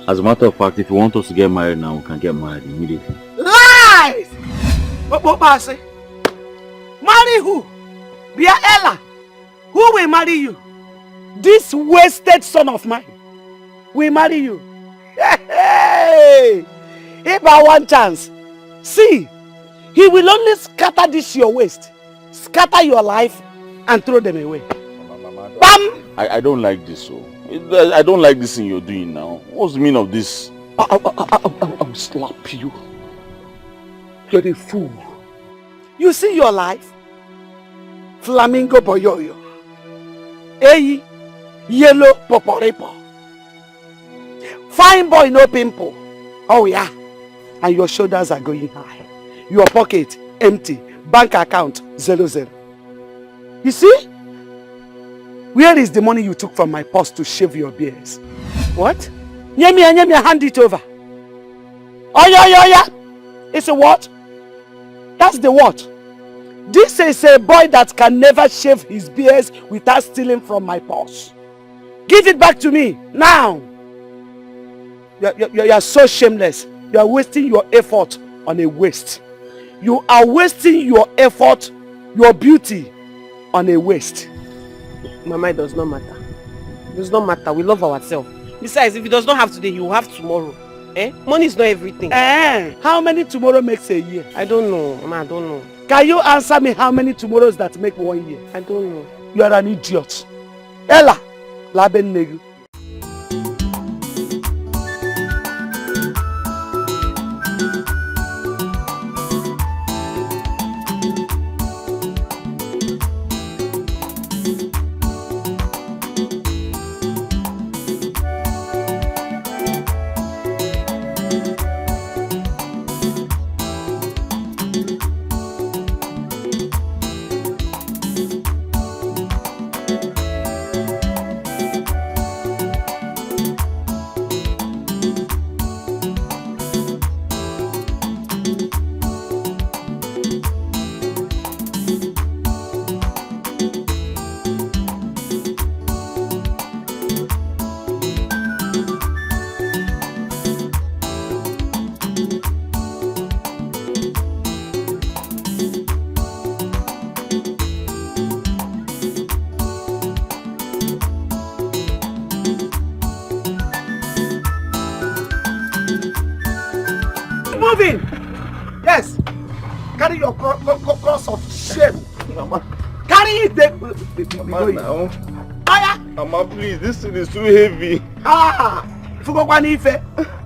As a matter of fact, if you want us to get married now, we can get married immediately. Lies! What I say? Marry who? Bia Ella. Who will marry you? This wasted son of mine will marry you. Hey! If I want chance, see, he will only scatter this your waist, scatter your life, and throw them away. Bam! I don't like this, so. I don't like this thing you're doing now. What's the meaning of this? I'll slap you. You're a fool. You see your life? Flamingo boyoyo. Eyi, yellow poporipo. Fine boy, no pimple. Oh yeah. And your shoulders are going high. Your pocket empty. Bank account 00. You see? Where is the money you took from my purse to shave your beards? What? Nyemi, hand it over. Oh yeah. It's a what? That's the what? This is a boy that can never shave his beards without stealing from my purse. Give it back to me, now. You are so shameless. You are wasting your effort on a waste. You are wasting your effort, your beauty on a waste. Mama, it does not matter. It does not matter. We love ourselves. Besides, if he does not have today, he will have tomorrow. Money is not everything. How many tomorrow makes a year? I don't know, Mama, I don't know. Can you answer me how many tomorrows that make 1 year? I don't know. You are an idiot. Ella, laben negu. Moving! Yes! Carry your cross of shame. Mama. Carry it there. Mama, now. Aya! Mama, please, this thing is too heavy. You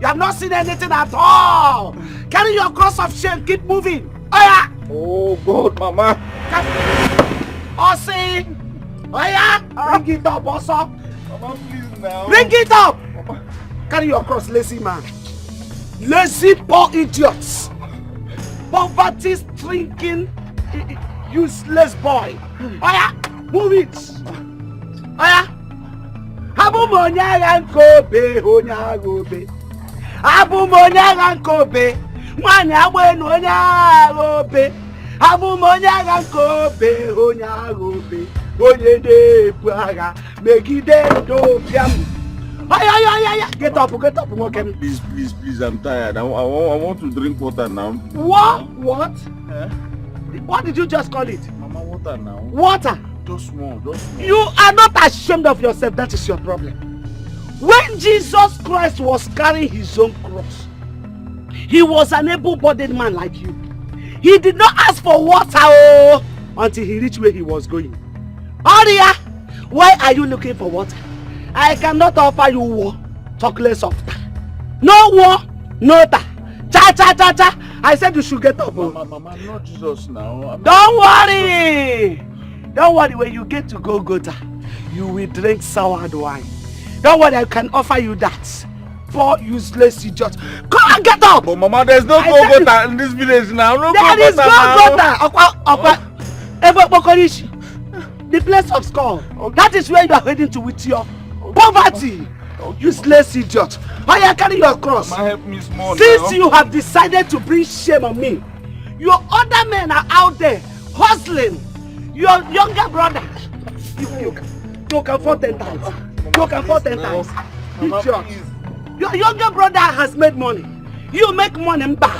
have not seen anything at all. Carry your cross of shame. Keep moving. Aya! Oh God, Mama. Osi! Aya! Bring it up, Oso. Mama, please now. Bring it up. Mama. Carry your cross, lazy man. Lazy poor idiots. Poverty drinking useless boy. Aya, move it. Aya. Abu monyaga nkobe onyagobe. Abu monyaga nkobe. Mwanya bueno onyagobe. Abu monyaga nkobe onyagobe. Oyede puaga megide do biam. Ay, get up, okay. Please, I'm tired. I want to drink water now. What? Eh? What did you just call it? Mama, water now. Water? Just small. You are not ashamed of yourself, that is your problem. When Jesus Christ was carrying his own cross, he was an able-bodied man like you. He did not ask for water until he reached where he was going. Aria, why are you looking for water? I cannot offer you war. Talk less of that. No war, no ta. Cha. I said you should get up. Mama, not Jesus now. Don't worry. Don't worry, when you get to Golgotha, you will drink soured wine. Don't worry, I can offer you that. Poor useless idiot. Come on, get up. But Mama, there's no Golgotha in this village now. No there is Golgotha. The place of skull. Okay. That is where you are heading to with your poverty. Useless idiot. Why you carry your cross? Mama, help me small Since now. you have decided to bring shame on me, your other men are out there hustling. Your younger brother, you can afford 10 times. You can afford 10 times. Mama, Idiot. please. Your younger brother has made money. You make money, mba.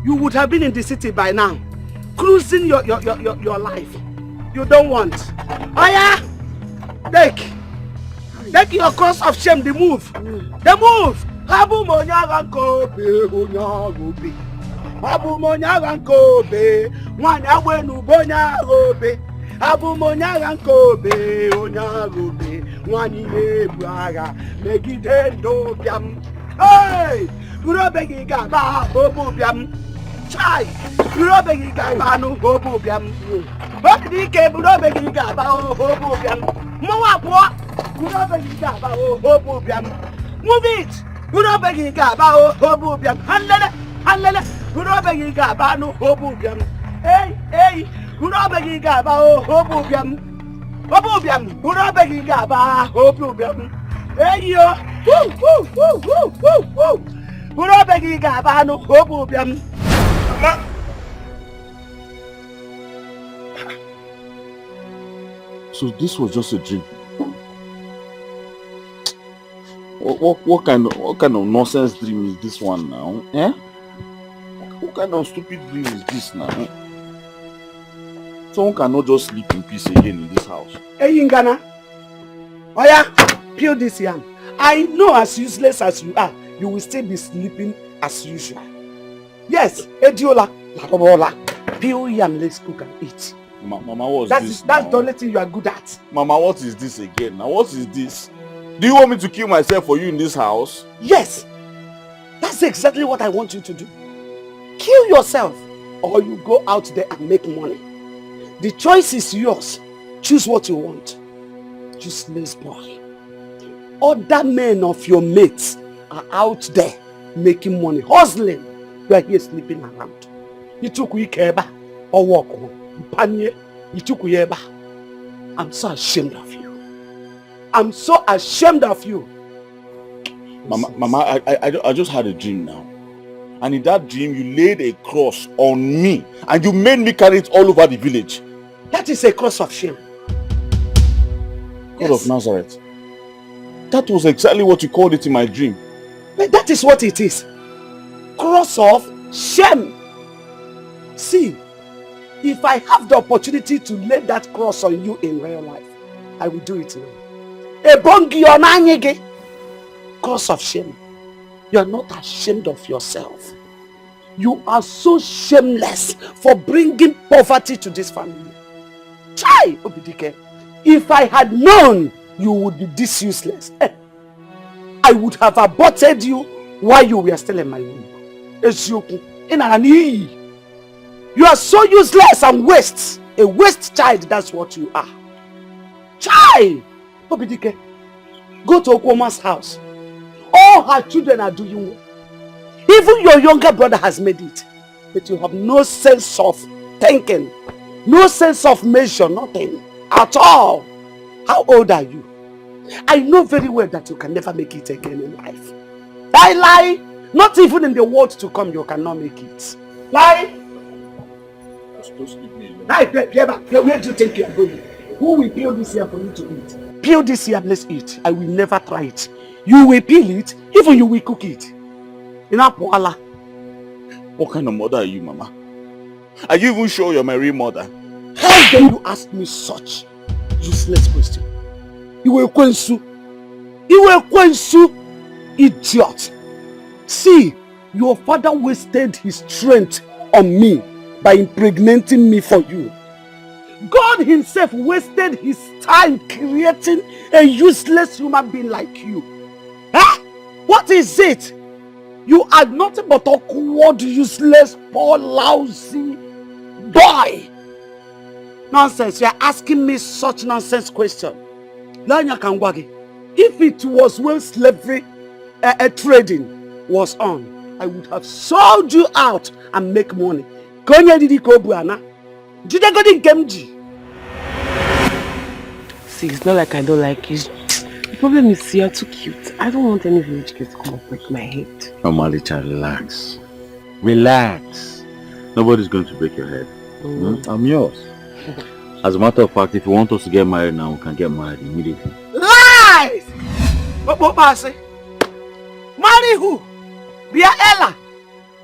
You would have been in the city by now, cruising your life. You don't want. Oh yeah, take your cross of shame. The move, the move. Habu monyaga kobe, onyagobe. Habu monyaga kobe, wanya wenu bonyagobe. Habu monyaga kobe, onyagobe. Wani ebraga, megide do biam. Hey, urobegi gaba, obu biam. Chai, urobegi gaba no obu biam. Dikeh urobegi gaba obu biam. Mwa urobegi gaba obu biam. Move it. Urobegi gaba obu biam. Handele. Urobegi gaba no obu biam. Hey. Urobegi gaba obu biam. Obu biam. Urobegi gaba obu biam. Hey yo. Woo. Urobegi gaba no obu biam. So this was just a dream. What kind of nonsense dream is this one now? Eh? What kind of stupid dream is this now? Someone cannot just sleep in peace again in this house. Hey Ngana. Oh yeah, peel this yam. I know as useless as you are, you will still be sleeping as usual. Yes, Ediola, Labola, peel yam, let's cook and eat. Mama, what's this? That's the only thing you are good at. Mama, what is this again? Now, what is this? Do you want me to kill myself for you in this house? Yes. That's exactly what I want you to do. Kill yourself or you go out there and make money. The choice is yours. Choose what you want. Useless boy. Other men of your mates are out there making money, hustling. You are here sleeping around. You took Ikeba or walk home. I'm so ashamed of you. I'm so ashamed of you. Mama, I just had a dream now. And in that dream, you laid a cross on me. And you made me carry it all over the village. That is a cross of shame. God of Nazareth. That was exactly what you called it in my dream. But that is what it is. Cross of shame. See, if I have the opportunity to lay that cross on you in real life, I will do it now. Ebongi onanyege. Cross of shame. You are not ashamed of yourself. You are so shameless for bringing poverty to this family. Chai, Obidike. If I had known you would be this useless, I would have aborted you while you were still in my womb. You are so useless and waste. A waste child, that's what you are. Chai! Obidike, go to Okwoma's house. All her children are doing well. Even your younger brother has made it. But you have no sense of thinking. No sense of measure, nothing. At all. How old are you? I know very well that you can never make it again in life. Lie. Not even in the world to come you cannot make it. Lie. Just leave me alone. Where do you think you are going? Who will peel this here for you to eat? Peel this here, let's eat. I will never try it. You will peel it, even you will cook it. What kind of mother are you, Mama? Are you even sure you're my real mother? How dare you ask me such useless question? You will kwensu, idiot. See, your father wasted his strength on me by impregnating me for you. God himself wasted his time creating a useless human being like you. Huh? What is it? You are nothing but a awkward, useless, poor, lousy boy. Nonsense. You are asking me such nonsense question. If it was when slavery trading was on, I would have sold you out and make money. See, it's not like I don't like you. The problem is you're too cute. I don't want any village girl to come up break my head. Mama, relax. Relax. Nobody's going to break your head. I'm yours. As a matter of fact, if you want us to get married now, we can get married immediately. Lies! What I say? Marry who? Bia Ella.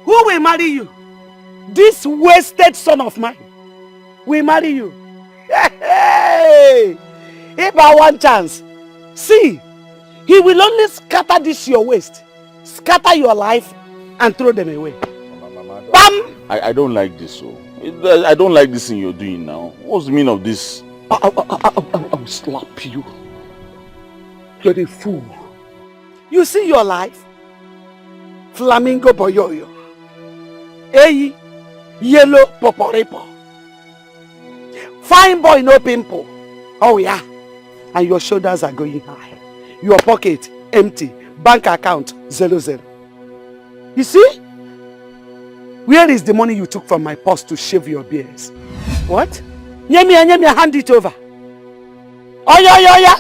Who will marry you? This wasted son of mine will marry you. Hey! If I want chance, see, he will only scatter this your waist, scatter your life, and throw them away. Bam! I don't like this. So I don't like this thing you're doing now. What's the meaning of this? I'll slap you. You're a fool. You see your life? Flamingo boyoyo. Hey, yellow poporipo. Fine boy, no pimple. Oh yeah. And your shoulders are going high. Your pocket empty. Bank account 00. You see? Where is the money you took from my purse to shave your beards? What? Nyemia, hand it over. Oh yeah.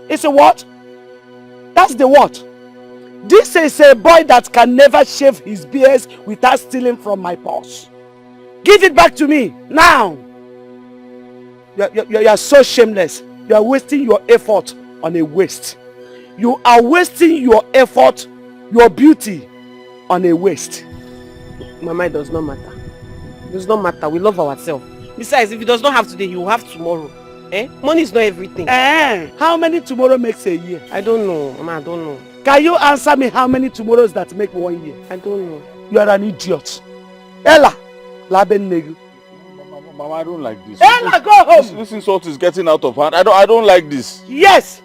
It's a what? That's the what? This is a boy that can never shave his beards without stealing from my purse. Give it back to me, now. You are so shameless. You are wasting your effort on a waste. You are wasting your effort, your beauty on a waste. Mama, it does not matter. It does not matter. We love ourselves. Besides, if he does not have today, he will have tomorrow. Money is not everything. How many tomorrow makes a year? I don't know, Mama, I don't know. Can you answer me how many tomorrows that make 1 year? I don't know. You are an idiot. Ella, Laben Negu. Mama, I don't like this. Ella, go home. This insult is getting out of hand. I don't like this. Yes,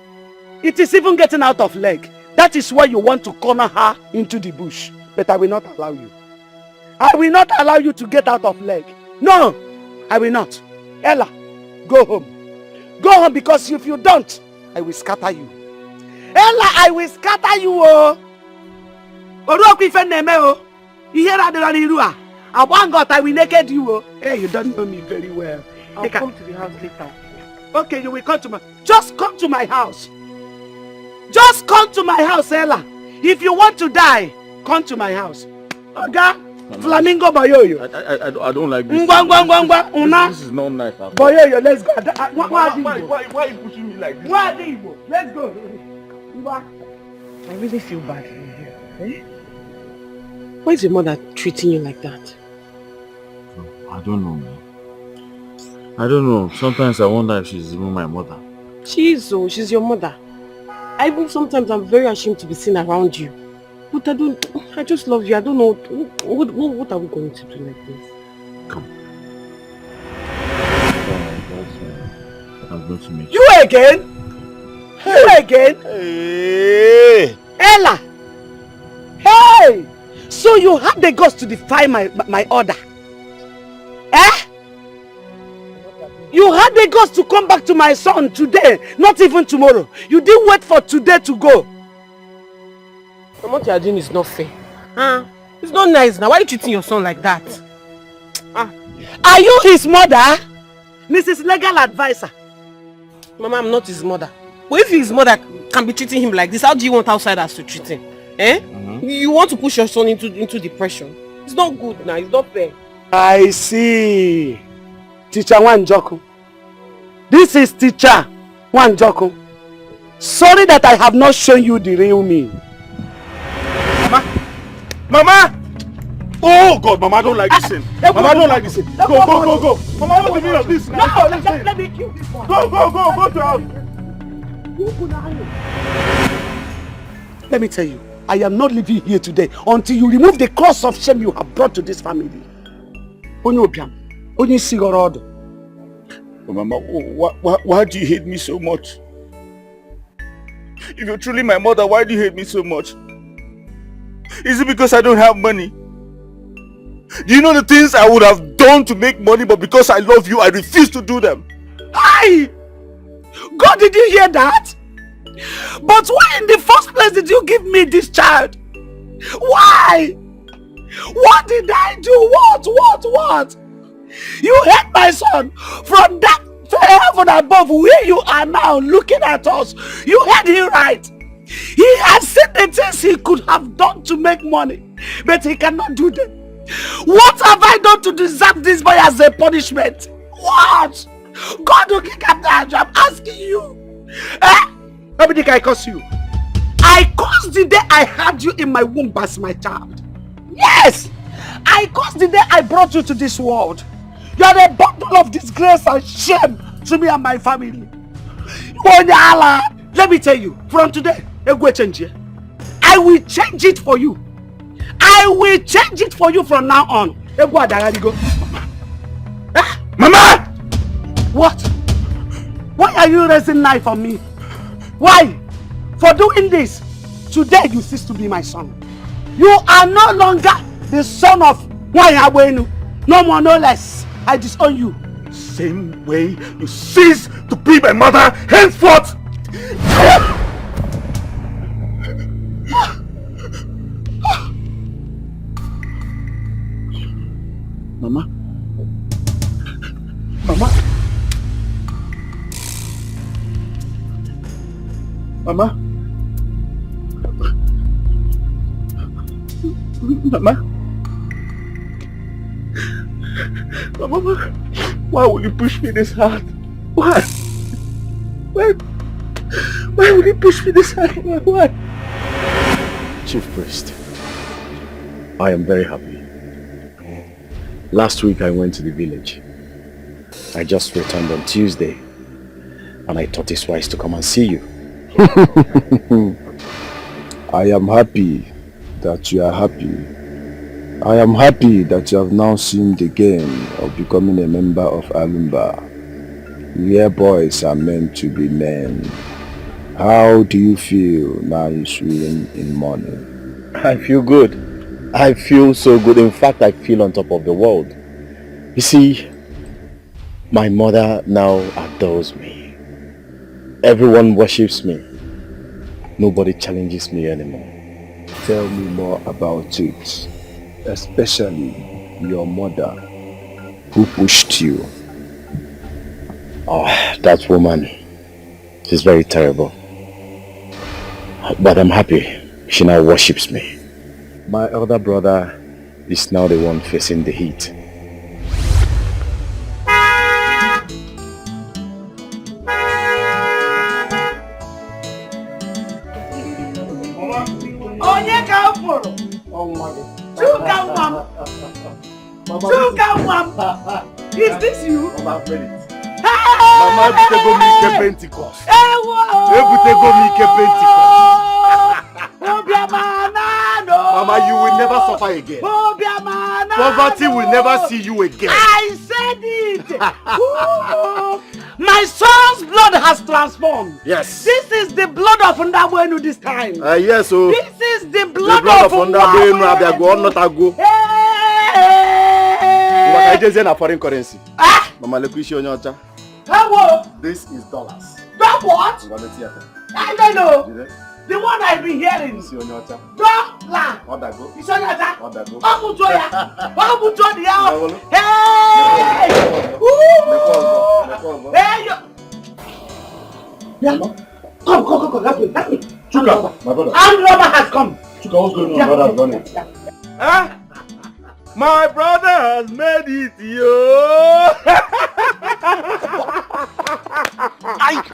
it is even getting out of leg. That is why you want to corner her into the bush. But I will not allow you. I will not allow you to get out of leg. No, I will not. Ella, go home. Go home, because if you don't, I will scatter you. Ella, I will scatter you. I will naked you. Hey, you don't know me very well. I'll come to the house later. Okay, you will come to my... Just come to my house. Just come to my house, Ella. If you want to die, come to my house. Okay? Flamingo boyoyo. I don't like this. This is not nice. Boyoyo, let's go. Why are you pushing me like this? Let's go. I really feel bad for you. Why is your mother treating you like that? I don't know, man. I don't know. Sometimes I wonder if she's even my mother. She is, so she's your mother. Sometimes I'm very ashamed to be seen around you. But I just love you. I don't know, what are we going to do like this? Come. I'm going to make you again? Hey. You again? Hey! Ella! Hey! So you had the guts to defy my order? You had the guts to come back to my son today, not even tomorrow. You didn't wait for today to go. What you are doing is not fair. It's not nice now. Why are you treating your son like that? Are you his mother? Mrs. Legal Advisor. Mama, I'm not his mother. But if his mother can be treating him like this, how do you want outsiders to treat him? You want to push your son into depression. It's not good now. It's not fair. I see. Teacher Wanjoku. This is Teacher Wanjoku. Sorry that I have not shown you the real me. Mama! Oh God, Mama, I don't like this thing. Mama, I don't like this thing. Go. Mama, what's the meaning of this? No, let me kill this one. Go to house. Let me tell you, I am not leaving here today until you remove the cross of shame you have brought to this family. Oh, Mama, why do you hate me so much? If you're truly my mother, why do you hate me so much? Is it because I don't have money? Do you know the things I would have done to make money, but because I love you, I refuse to do them? Hi! God, did you hear that? But why in the first place did you give me this child? Why? What did I do? What? You hate my son from that heaven above where you are now looking at us. You heard him right. He has seen the things he could have done to make money, but he cannot do them. What have I done to deserve this boy as a punishment? What? God will kick up that. I'm asking you. Nobody can curse you. I cursed the day I had you in my womb as my child. Yes! I cursed the day I brought you to this world. You are a bundle of disgrace and shame to me and my family. Let me tell you, from today, I will change it for you. I will change it for you from now on. Mama! What? Why are you raising knife on me? Why? For doing this, today you cease to be my son. You are no longer the son of Wayabwenu. No more, no less. I disown you. Same way you cease to be my mother henceforth. Mama? Mama? Mama? Mama? Mama? Why will you push me this hard? Why? Why will you push me this hard? Why? Chief Priest, I am very happy. Last week I went to the village. I just returned on Tuesday and I thought it's wise to come and see you. I am happy that you are happy. I am happy that you have now seen the game of becoming a member of Alumba, where boys are meant to be men. How do you feel now you're swimming in money? I feel good. I feel so good. In fact, I feel on top of the world. You see, my mother now adores me. Everyone worships me. Nobody challenges me anymore. Tell me more about it, especially your mother who pushed you. Oh, that woman, she's very terrible. But I'm happy she now worships me. My elder brother is now the one facing the heat. Is this you? Mama, Ebutego mi ke Pentecost. Ebutego mi ke Pentecost. Mama, you will never suffer again. Poverty will never see you again. I said it. My son's blood has transformed. Yes. This is the blood of Ndabwenu this time. Yes, so this is the blood of Ndabwenu. I just in a foreign currency. Mama, look at you. Hello. This is dollars. That what? I don't know. The one I've been hearing. Dollar. Odago. Odago. Hey! Hey! Yeah. Come. Help me. Chuka, my brother. Armed robber has come. Chuka, what's going on, brother? Running. Huh? My brother has made it, yo!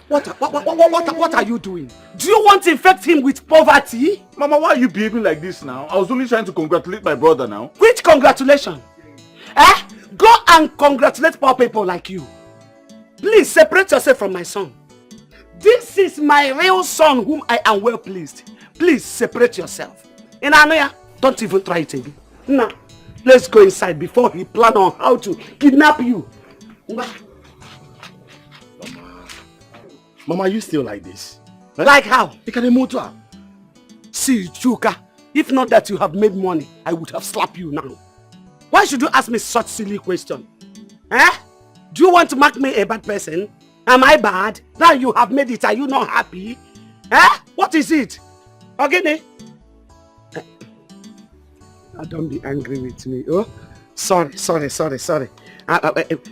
What are you doing? Do you want to infect him with poverty? Mama, why are you behaving like this now? I was only trying to congratulate my brother now. Which congratulation? Go and congratulate poor people like you. Please separate yourself from my son. This is my real son whom I am well pleased. Please separate yourself. In Anoya, don't even try it again. Now, let's go inside before he plan on how to kidnap you. Mama, you still like this? Like how? Motor. See, Chuka, if not that you have made money, I would have slapped you now. Why should you ask me such silly question? Do you want to mark me a bad person? Am I bad? Now you have made it, are you not happy? What is it? Okay, don't be angry with me. Oh, sorry.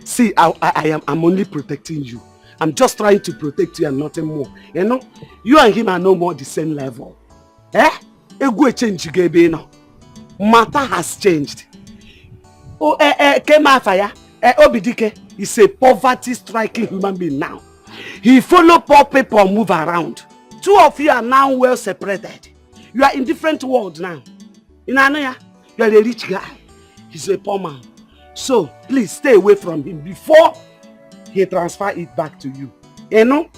See, I'm only protecting you. I'm just trying to protect you and nothing more. You know, you and him are no more the same level. Matter has changed. Dikeh is a poverty-striking human being now. He follow poor people move around. Two of you are now well separated. You are in different worlds now. In Anaya, you are a rich guy. He's a poor man. So, please stay away from him before he transfer it back to you. You know?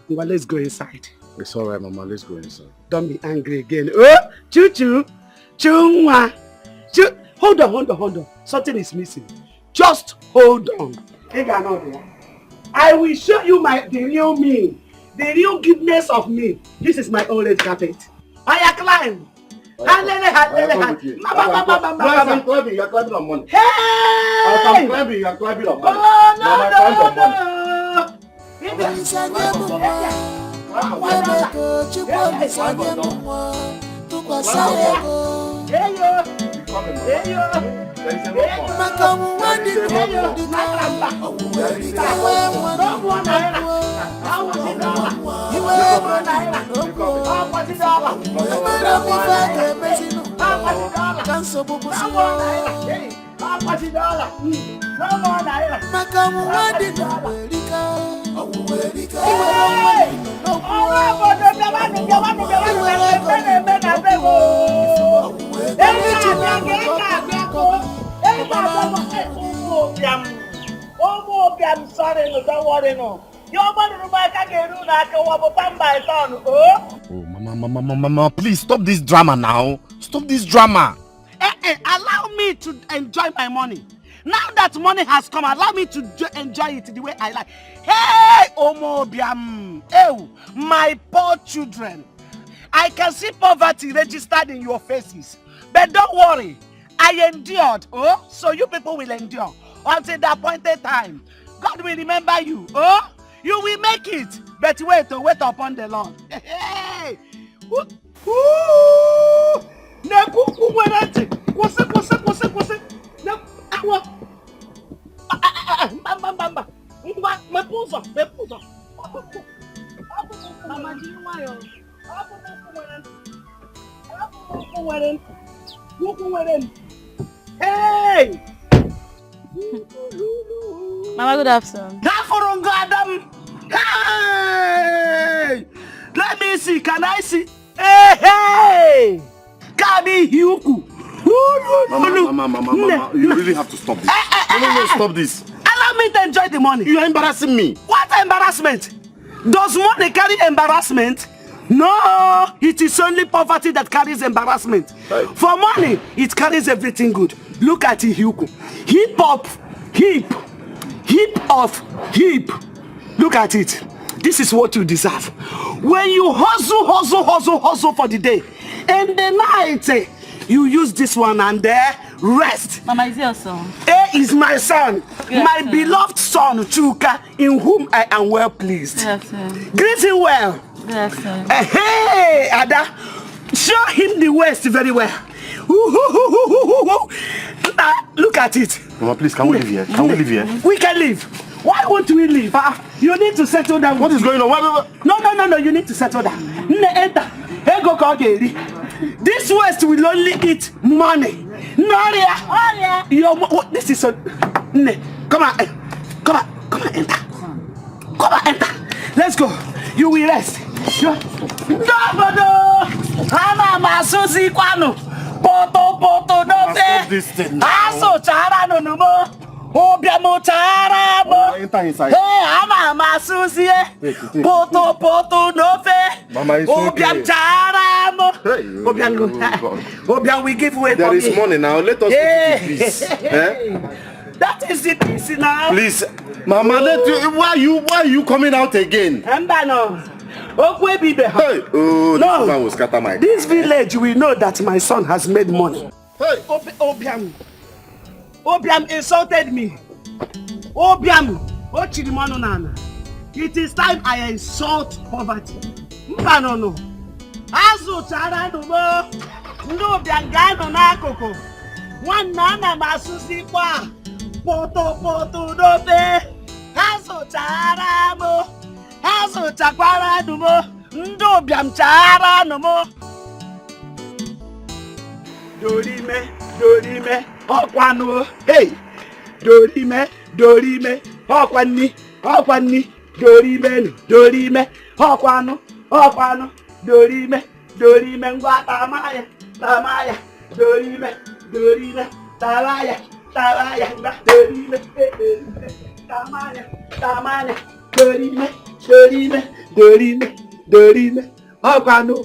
Well, let's go inside. It's alright, Mama. Let's go inside. Don't be angry again. Oh, choo-choo. Choo-wa. Choo. Hold on. Something is missing. Just hold on. I will show you the real me. The real goodness of me. This is my own red carpet. I climb. I'm climbing. You're climbing on money. Hey! I'm climbing. You're climbing on money. I'm sorry, no, don't worry, no. Oh, Mama, please stop this drama now. Stop this drama. Allow me to enjoy my money. Now that money has come, allow me to enjoy it the way I like. Hey, Omobiam. Oh, my poor children. I can see poverty registered in your faces. But don't worry. I endured. Oh, so you people will endure until the appointed time. God will remember you. Oh, you will make it. But wait upon the Lord. Hey! Hey! Mama, good afternoon. Hey! Let me see. Can I see? Hey! Kabi Hyuku. Mama, you really have to stop this. No, stop this. Allow me to enjoy the money. You are embarrassing me. What embarrassment? Does money carry embarrassment? No, it is only poverty that carries embarrassment. Hey. For money, it carries everything good. Look at Hyuku. Hip of hip. Look at it. This is what you deserve. When you hustle for the day, and the night, you use this one and rest. Mama, is your son? Is my son. Yes, my sir. Beloved son, Chuka, in whom I am well pleased. Yes, sir. Greet him well. Yes, sir. Hey, Ada, show him the West very well. Look at it. Mama, please, can we live here? Can we live here? We can live. Why won't we leave? You need to settle down. What is going on? No, you need to settle down. Enter. This West will only eat money. This is come on, enter. Let's go. You will rest. Poto no enter inside. Hey, poto no Mama, it's okay. Obiam, we give way. There is money now. Let us get peace. That is the peace now. Please, Mama, why are you coming out again? Hey, no, man will scatter my. This village will know that my son has made money. Hey, Obiam insulted me. Obiam, it is time I insult poverty. No. Azu chara no mo. No biangano na koko. One nana masusi kwa. Poto no be. Azu chara mo. Azu chakwara no mo. Ndo biam chara no mo. Dorime, okwano. Hey. Dorime, okwani, dorime, okwano. Okwano, Dorime, ngwa tamaya, Dorime, tamaya, Dorime, tamaya, Dorime, Okwano,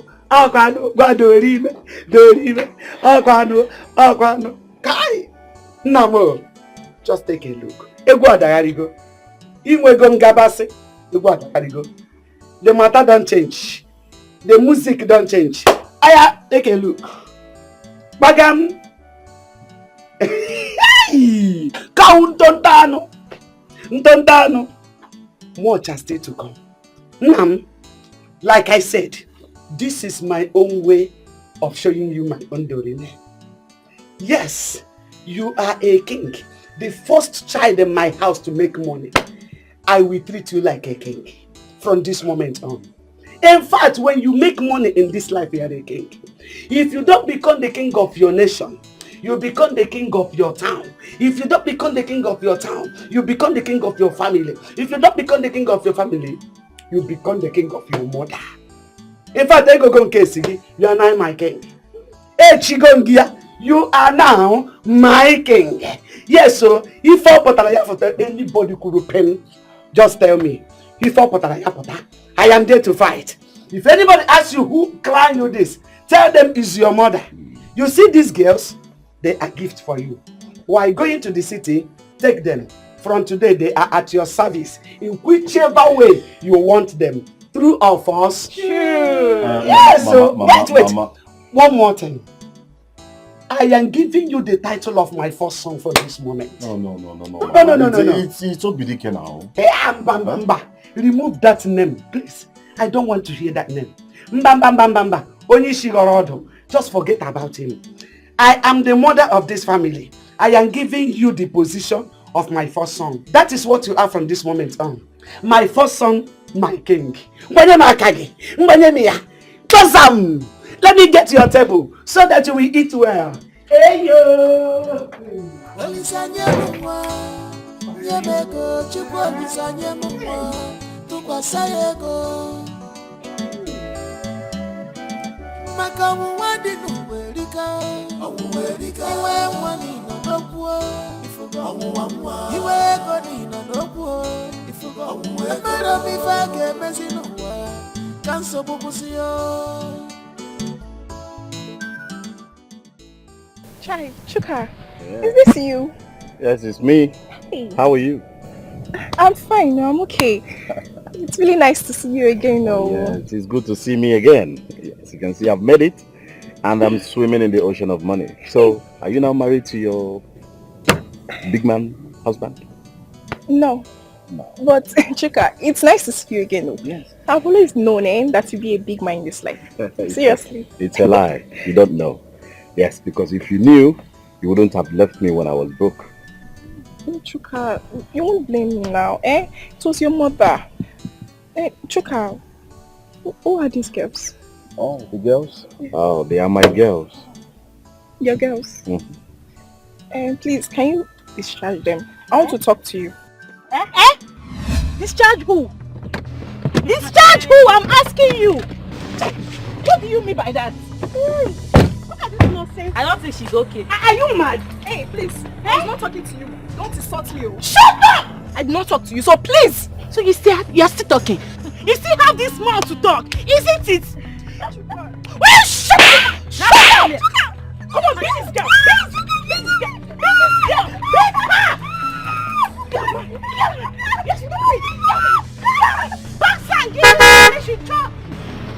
gwa Dorime, Okwano, Kai! Namo, just take a look. Egwu adagarigo. Inwego ngabasi. Egwu adagarigo. The matter don't change. The music don't change. Aya, take a look. Bagam. Count Ntontano. Much are still to come. Nam, like I said, this is my own way of showing you my own Dorime. Yes, you are a king. The first child in my house to make money. I will treat you like a king from this moment on. In fact, when you make money in this life, you are a king. If you don't become the king of your nation, you become the king of your town. If you don't become the king of your town, you become the king of your family. If you don't become the king of your family, you become the king of your mother. In fact, you are now my king. Hey, Chigongia, you are now my king. Yes, so if anybody could repent, just tell me. If I am there to fight. If anybody asks you who climbed you this, tell them it's your mother. You see these girls, they are gift for you. While going to the city, take them. From today, they are at your service in whichever way you want them. True or false? True. Yes, so wait. One more thing. I am giving you the title of my first song for this moment. No. It's Dikeh now. Hey, Mbamba. Remove that name, please. I don't want to hear that name. Mbamba. Onishigorodo. Just forget about him. I am the mother of this family. I am giving you the position of my first son. That is what you are from this moment on. My first son, my king. Let me get to your table so that you will eat well. Hey yo! Chai, Chuka, is this you? Yes, it's me. Hey. How are you? I'm fine, I'm okay. It's really nice to see you again, though. Yes, it's good to see me again. As you can see, I've made it, and I'm swimming in the ocean of money. So, are you now married to your big man husband? No. But, Chuka, it's nice to see you again, though. Yes. I've always known that you'd be a big man in this life. Seriously. It's a lie. You don't know. Yes, because if you knew, you wouldn't have left me when I was broke. Chuka, you won't blame me now, eh? It was your mother. Chuka, who are these girls? Oh, the girls? Oh, they are my girls. Your girls? Mm-hmm. Please, can you discharge them? I want to talk to you. Discharge who? Discharge who? I'm asking you. What do you mean by that? Look at this nonsense. I don't think she's okay. Are you mad? Hey, please. I'm not talking to you. Don't insult me. Shut up! I did not talk to you, so please. So you are still talking? You still have this mouth to talk, isn't it? Will you shut up? Shut up! Come on, bring this girl. Bring this girl. Bring this girl. Bring her. Yes, you don't wait. Backside, give her. Let she talk.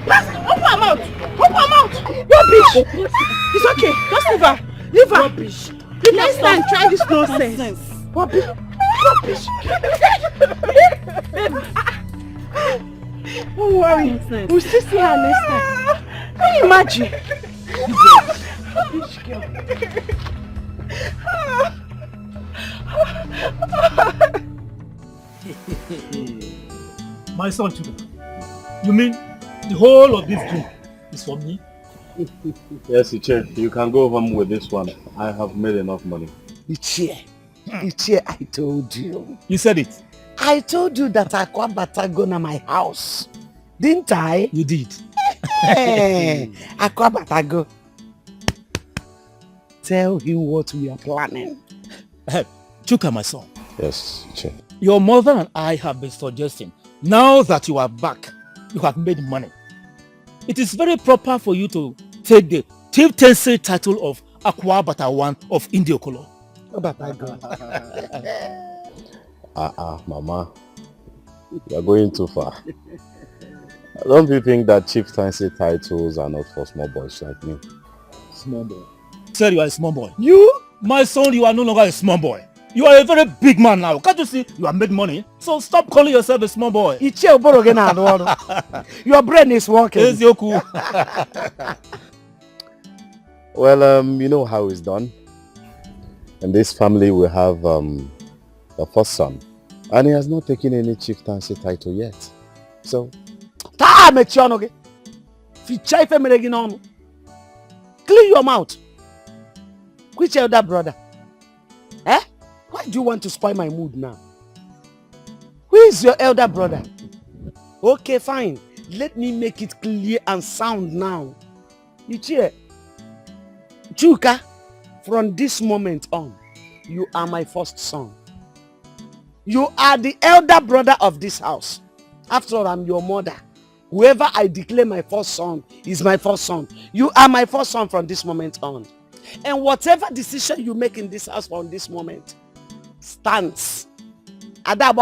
Open her mouth. Open her mouth. Rubbish. It's okay. Just leave her. Leave her. Rubbish. The next time, try this nonsense. Rubbish. Rubbish. Don't worry. We'll still see her next time. Can you imagine? Rubbish girl. My son, Chuka, you mean the whole of this drink is for me? Yes, Iche, you can go home with this one. I have made enough money. Iche, I told you. You said it. I told you that Akwabata go to my house. Didn't I? You did. Hey, Akwabatago. Tell him what we are planning. Chuka, my son. Yes, Chief. Your mother and I have been suggesting, now that you are back, you have made money. It is very proper for you to take the chieftaincy title of Akwa Batawan of Ini Okolo. Mama. You are going too far. Don't you think that chieftaincy titles are not for small boys like me? Small boy. Sir, you are a small boy. You? My son, you are no longer a small boy. You are a very big man now. Can't you see you have made money? So stop calling yourself a small boy. Your brain is working. Well, you know how it's done. In this family, we have a first son. And he has not taken any chieftaincy title yet. So... Clean your mouth. Which elder brother? Eh? Why do you want to spoil my mood now? Who is your elder brother? Okay, fine. Let me make it clear and sound now. Ichie, Chuka, from this moment on, you are my first son. You are the elder brother of this house. After all, I'm your mother. Whoever I declare my first son is my first son. You are my first son from this moment on. And whatever decision you make in this house from this moment stands. Agnes,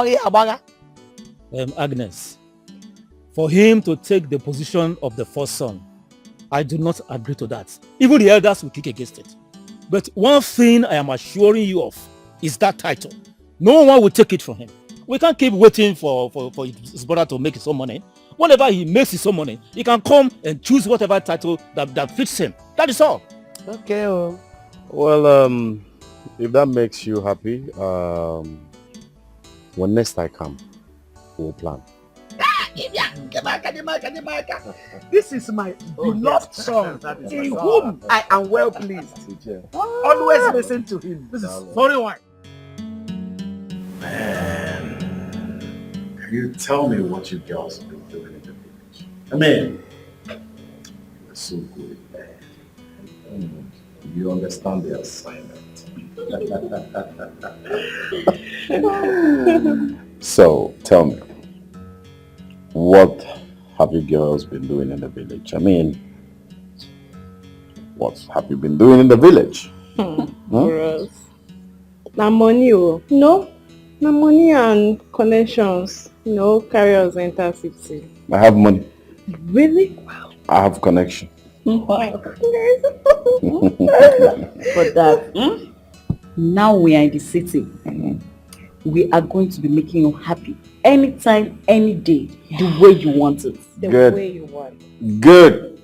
for him to take the position of the first son, I do not agree to that. Even the elders will kick against it. But one thing I am assuring you of is that title. No one will take it from him. We can't keep waiting for his brother to make his own money. Whenever he makes his own money, he can come and choose whatever title that fits him. That is all. Okay. Well, if that makes you happy, when next I come, we'll plan. This is my beloved son, in whom I am well pleased. Always listen to him. This is sorry why. Man, can you tell me what you girls have been doing in the village? I mean, you're so good, man. You understand the assignment. So, tell me, what have you girls been doing in the village? I mean, what have you been doing in the village? Gross. Na money, oh. No? Na money and connections. Carry us enter city. I have money. Really? Wow. I have connection. But that, now we are in the city. We are going to be making you happy anytime, any day, the way you want it. The way you want. Good.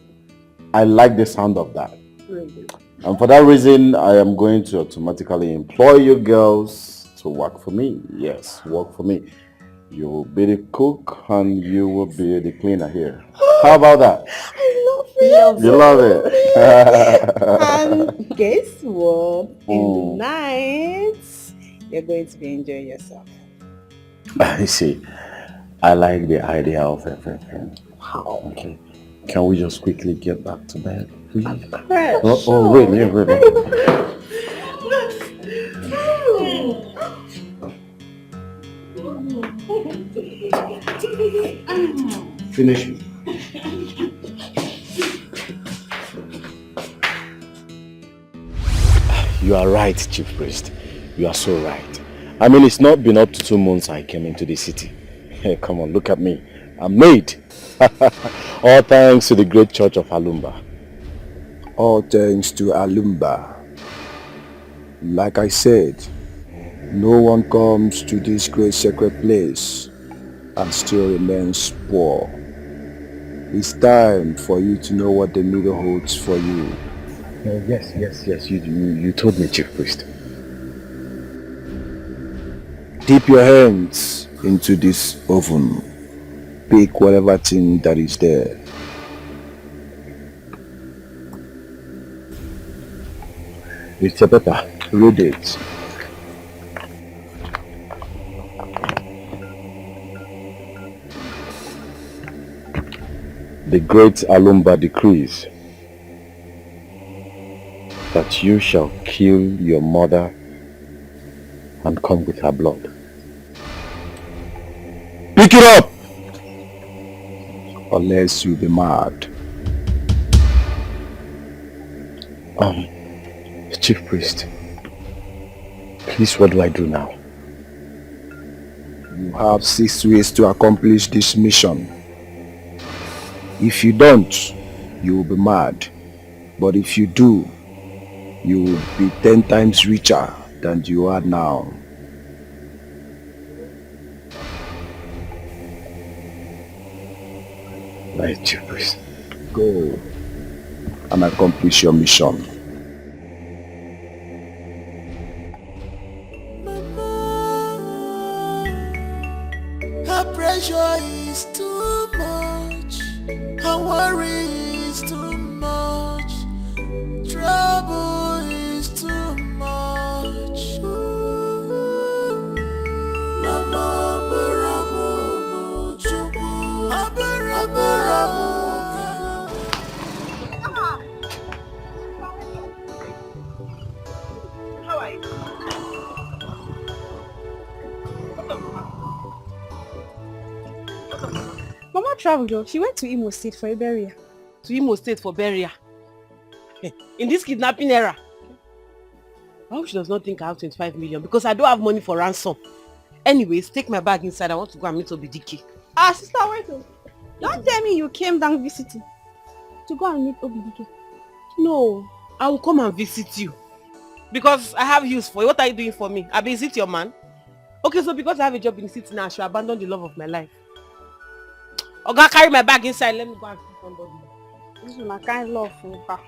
I like the sound of that. Really? And for that reason, I am going to automatically employ you girls to work for me. Yes, work for me. You will be the cook and you will be the cleaner here. How about that? I love it. You love it? And guess what? In the night, you're going to be enjoying yourself. You see, I like the idea of everything. Wow. Okay. Can we just quickly get back to bed, please? Correct. Oh, really? Finish it. You are right, Chief Priest. You are so right. I mean, it's not been up to 2 months I came into the city. Hey, come on, look at me. I'm Maid. All thanks to the great church of Alumba. All thanks to Alumba. Like I said, no one comes to this great sacred place and still remains poor. It's time for you to know what the middle holds for you. Yes. You told me, Chief Priest. Dip your hands into this oven. Pick whatever thing that is there. It's a paper. Read it. the great Alumba decrees that you shall kill your mother and come with her blood. Pick it up! Unless you be mad. Chief Priest, please, what do I do now? You have 6 ways to accomplish this mission. If you don't, you will be mad. But if you do, you will be 10 times richer than you are now. Right, Chief Priest. Go and accomplish your mission. Her pressure is too much. Her worry is too much. Trouble is too much. Mama, Barabo, Chubu, Barabo. How are you? Mama traveled though. She went to Imo State for a burial. To Imo State for burial? In this kidnapping era? I hope she does not think I have 25 million because I don't have money for ransom. Anyways, take my bag inside. I want to go and meet Dikeh. Ah, sister, wait. Don't tell me you came down visiting to go and meet Dikeh. No, I will come and visit you. Because I have use for you. What are you doing for me? I visit your man? Okay, so because I have a job in the city now, I should abandon the love of my life. Oga, carry my bag inside. Let me go and see somebody. This is my kind of love for her.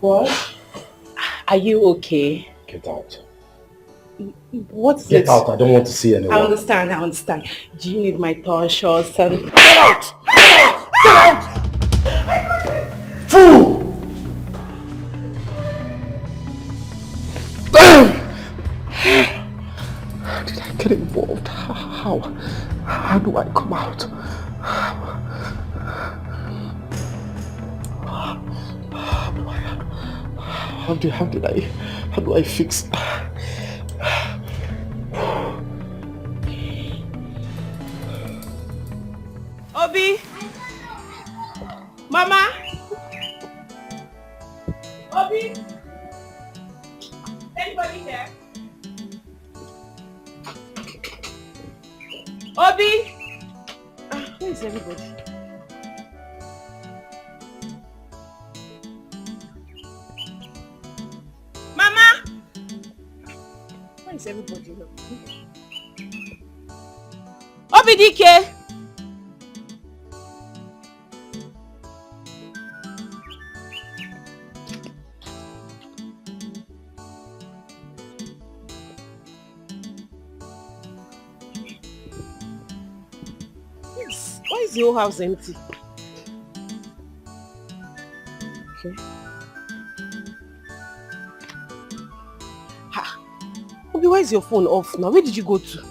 What? Are you okay? Get out. What's Get it? out, I don't want to see anyone. I understand. Do you need my tall shorts and... Get out! Get out! Fool! How did I get involved? How do I come out? How do I fix? Obi! Mama! Obi! Anybody here? Obi! Where is everybody? Mama! Where is everybody? Obi Dikeh! Why is the whole house empty? Okay. Ha! Obi, why is your phone off now? Where did you go to?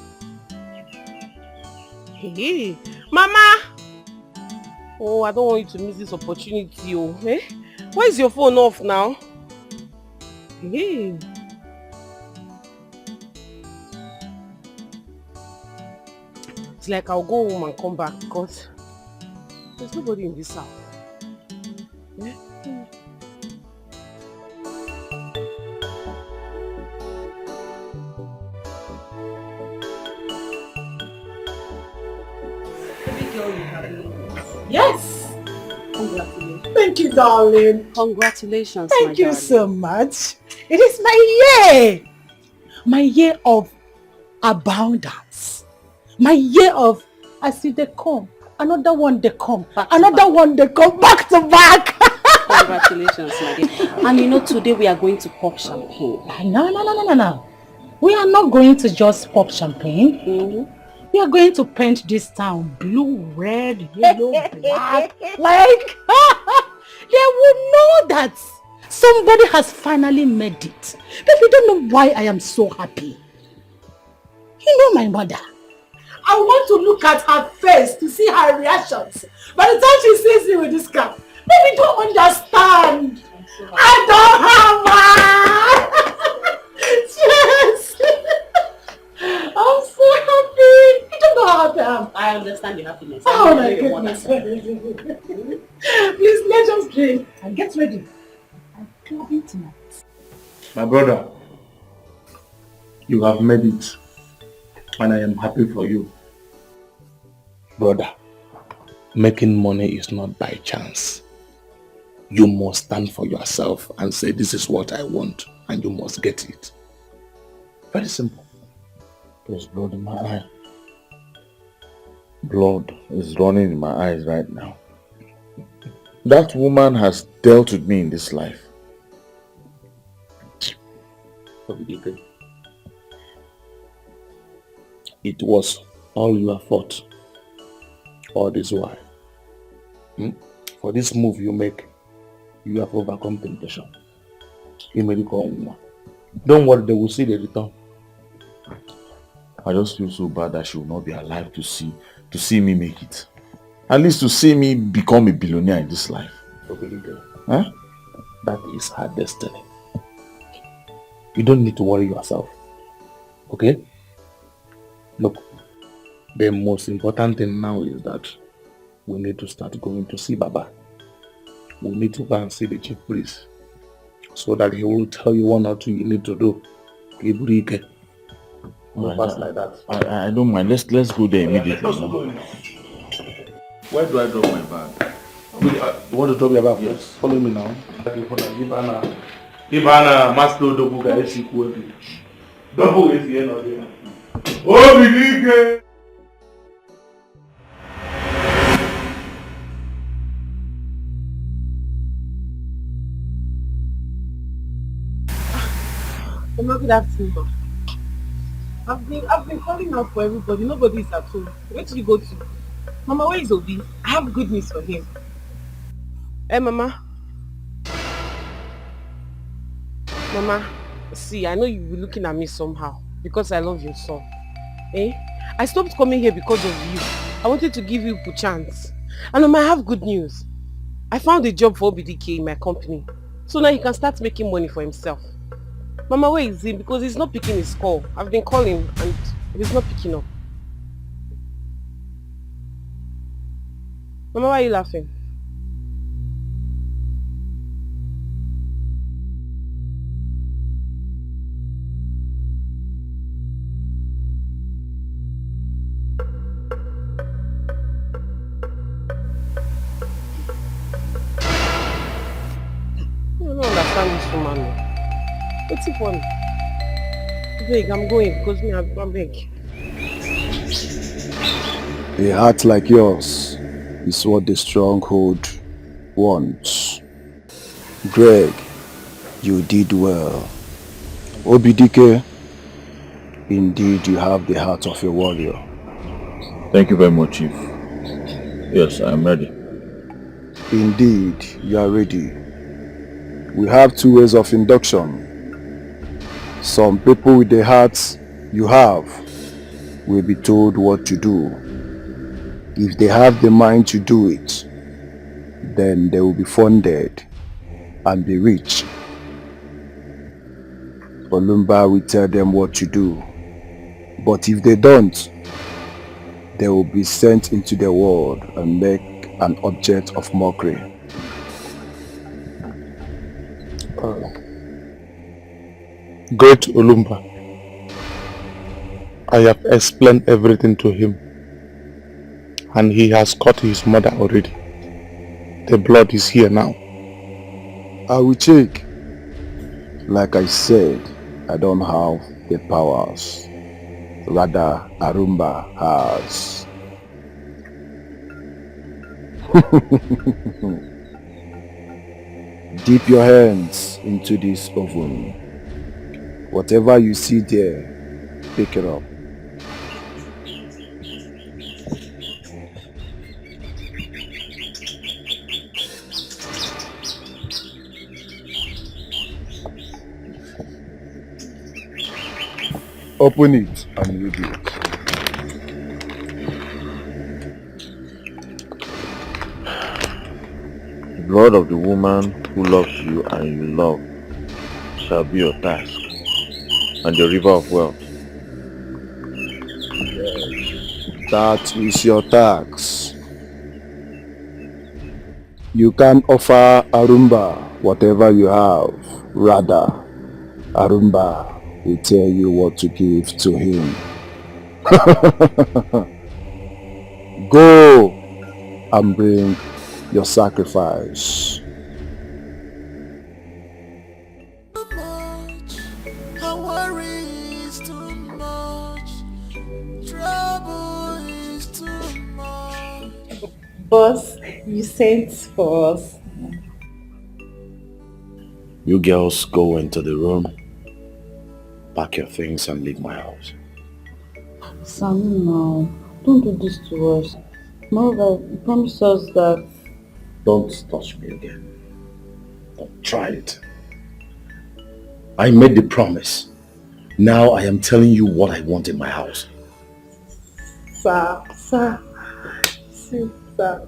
Hey, Mama! Oh, I don't want you to miss this opportunity. Oh, eh? Why is your phone off now? Hey. It's like I'll go home and come back because there's nobody in this house. Yeah? Yes! Congratulations. Thank you, darling. Congratulations, Thank you so much. It is my year. My year of abundance. My year of, as if they come, another one they come. Another one they come back to back. Congratulations, my dear. And you know, today we are going to pop champagne. No. We are not going to just pop champagne. We are going to paint this town blue, red, yellow, black. Like, they will know that somebody has finally made it. But you don't know why I am so happy. You know my mother. I want to look at her face to see her reactions. By the time she sees me with this cap, baby don't understand. I don't have one. Yes. I'm so happy. You don't know how happy I am. I understand your happiness. Oh my goodness. Please, let's just drink and get ready. I'm clubbing tonight. My brother, you have made it. And I am happy for you. Brother, making money is not by chance. You must stand for yourself and say, this is what I want, and you must get it. Very simple. There's blood in my eye. Blood is running in my eyes right now. That woman has dealt with me in this life. It was all your fault. All this while. For this move you make, you have overcome temptation. Don't worry, they will see the return. I just feel so bad that she will not be alive to see me make it. At least to see me become a billionaire in this life. Huh? That is her destiny. You don't need to worry yourself. Okay? Look, the most important thing now is that we need to start going to see Baba. We need to go and see the chief priest so that he will tell you one or two you need to do. Dikeh. No pass like that. I don't mind. Let's go there immediately. Where do I drop my bag? You want to drop your bag? Yes. Follow me now. Ibana Master Double guys equal. Double is the end of the Oh, Dikeh! Mama, good afternoon. I've been calling out for everybody. Nobody is at home. Where did you go to? Mama, where is Obi? I have good news for him. Hey, Mama. Mama, see, I know you'll be looking at me somehow because I love your son. Eh? I stopped coming here because of you. I wanted to give you a chance. And Mama, I have good news. I found a job for Dikeh in my company. So now he can start making money for himself. Mama, where is he? Because he's not picking his call. I've been calling and he's not picking up. Mama, why are you laughing? I don't understand this woman. What's it for me? Beg, I'm going because me, I'm beg. A heart like yours is what the stronghold wants. Greg, you did well. Dikeh, indeed you have the heart of a warrior. Thank you very much, Chief. Yes, I am ready. Indeed, you are ready. We have two ways of induction. Some people with the hearts you have will be told what to do. If they have the mind to do it, then they will be funded and be rich. Olumba will tell them what to do. But if they don't, they will be sent into the world and make an object of mockery. Great Olumba, I have explained everything to him, and he has caught his mother already. The blood is here now. I will check. Like I said, I don't have the powers. Rather, Arumba has. Dip your hands into this oven. Whatever you see there, pick it up. Open it and read it. The blood of the woman who loves you and you love shall be your task, and your river of wealth. That is your tax. You can offer Arumba whatever you have. Rather, Arumba will tell you what to give to him. Go and bring your sacrifice. Her worry is too much. Trouble is too much. Boss, you sent for us. You girls go into the room, pack your things and leave my house. Sammy, now, don't do this to us. Moreover, you promised us that... Don't touch me again. Don't try it. I made the promise. Now I am telling you what I want in my house. Sir, see, sir,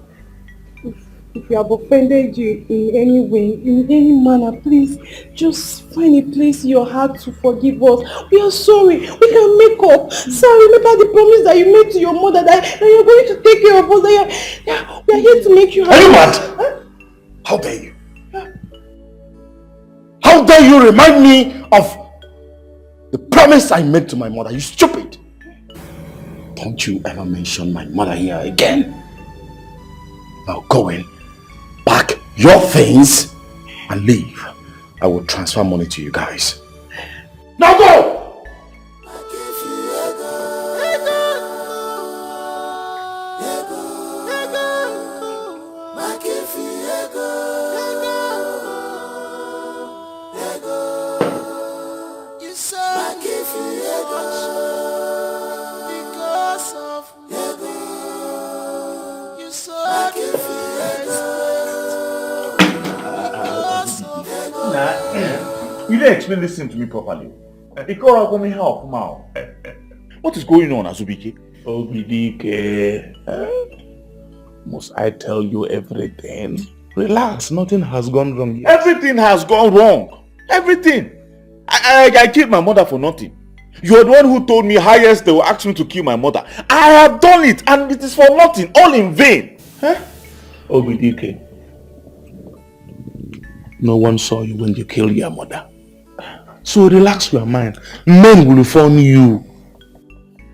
if we have offended you in any way, in any manner, please just find a place in your heart to forgive us. We are sorry. We can make up. Sir, remember the promise that you made to your mother that you're going to take care of us. That we are here to make you happy. Are you mad? Huh? How dare you? How dare you remind me of the promise I made to my mother? You stupid! Don't you ever mention my mother here again. Now go in, pack your things and leave. I will transfer money to you guys. Now go! You didn't explain this thing to me properly. Help now. What is going on, Azubike? Dikeh. Must I tell you everything? Relax, nothing has gone wrong yet. Everything has gone wrong. Everything. I killed my mother for nothing. You are the one who told me highest they will ask me to kill my mother. I have done it and it is for nothing, all in vain. Huh? Dikeh. No one saw you when you killed your mother. So relax your mind. Men will phone you.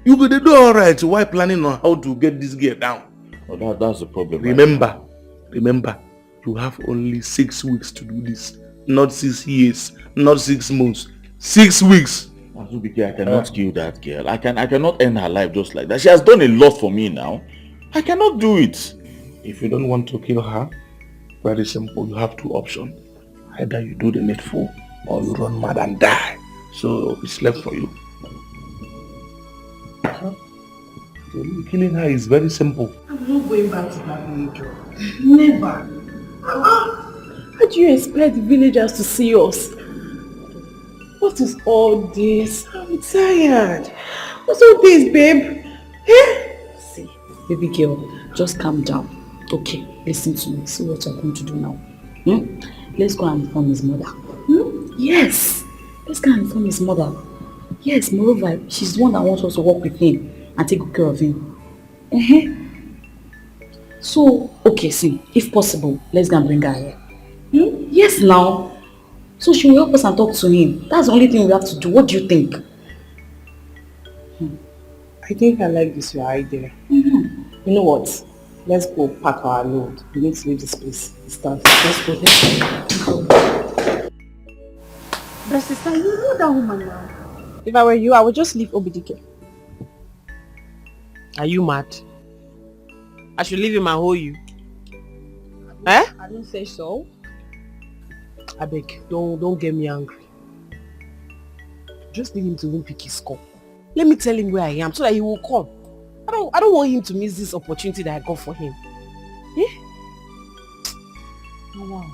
You will do alright while planning on how to get this girl down. Oh, that's the problem. Remember, you have only 6 weeks to do this. Not 6 years, not 6 months. 6 weeks. Azubike, I cannot kill that girl. I cannot end her life just like that. She has done a lot for me now. I cannot do it. If you don't want to kill her, very simple. You have 2 options. Either you do the needful or you run mad and die. So it's left for you. Killing her is very simple. I'm not going back to that village. Never. How do you expect the villagers to see us? What is all this? I'm tired. What's all this, babe? See, baby girl, just calm down. Okay, listen to me. See what you're going to do now. Let's go and inform his mother. Yes, let's go and inform his mother. Yes, moreover, she's the one that wants us to work with him and take good care of him. So, okay, see, if possible, let's go and bring her here. Yes, now. So she will help us and talk to him. That's the only thing we have to do. What do you think? I think I like this your idea. You know what? Let's go pack our load. We need to leave this place. Let's go. But sister, you know that woman now. If I were you, I would just leave Dikeh. Are you mad? I should leave him and hold you. Eh? I don't say so. I beg, don't get me angry. Just leave him to even pick his call. Let me tell him where I am so that he will come. I don't want him to miss this opportunity that I got for him. Eh? Oh, wow.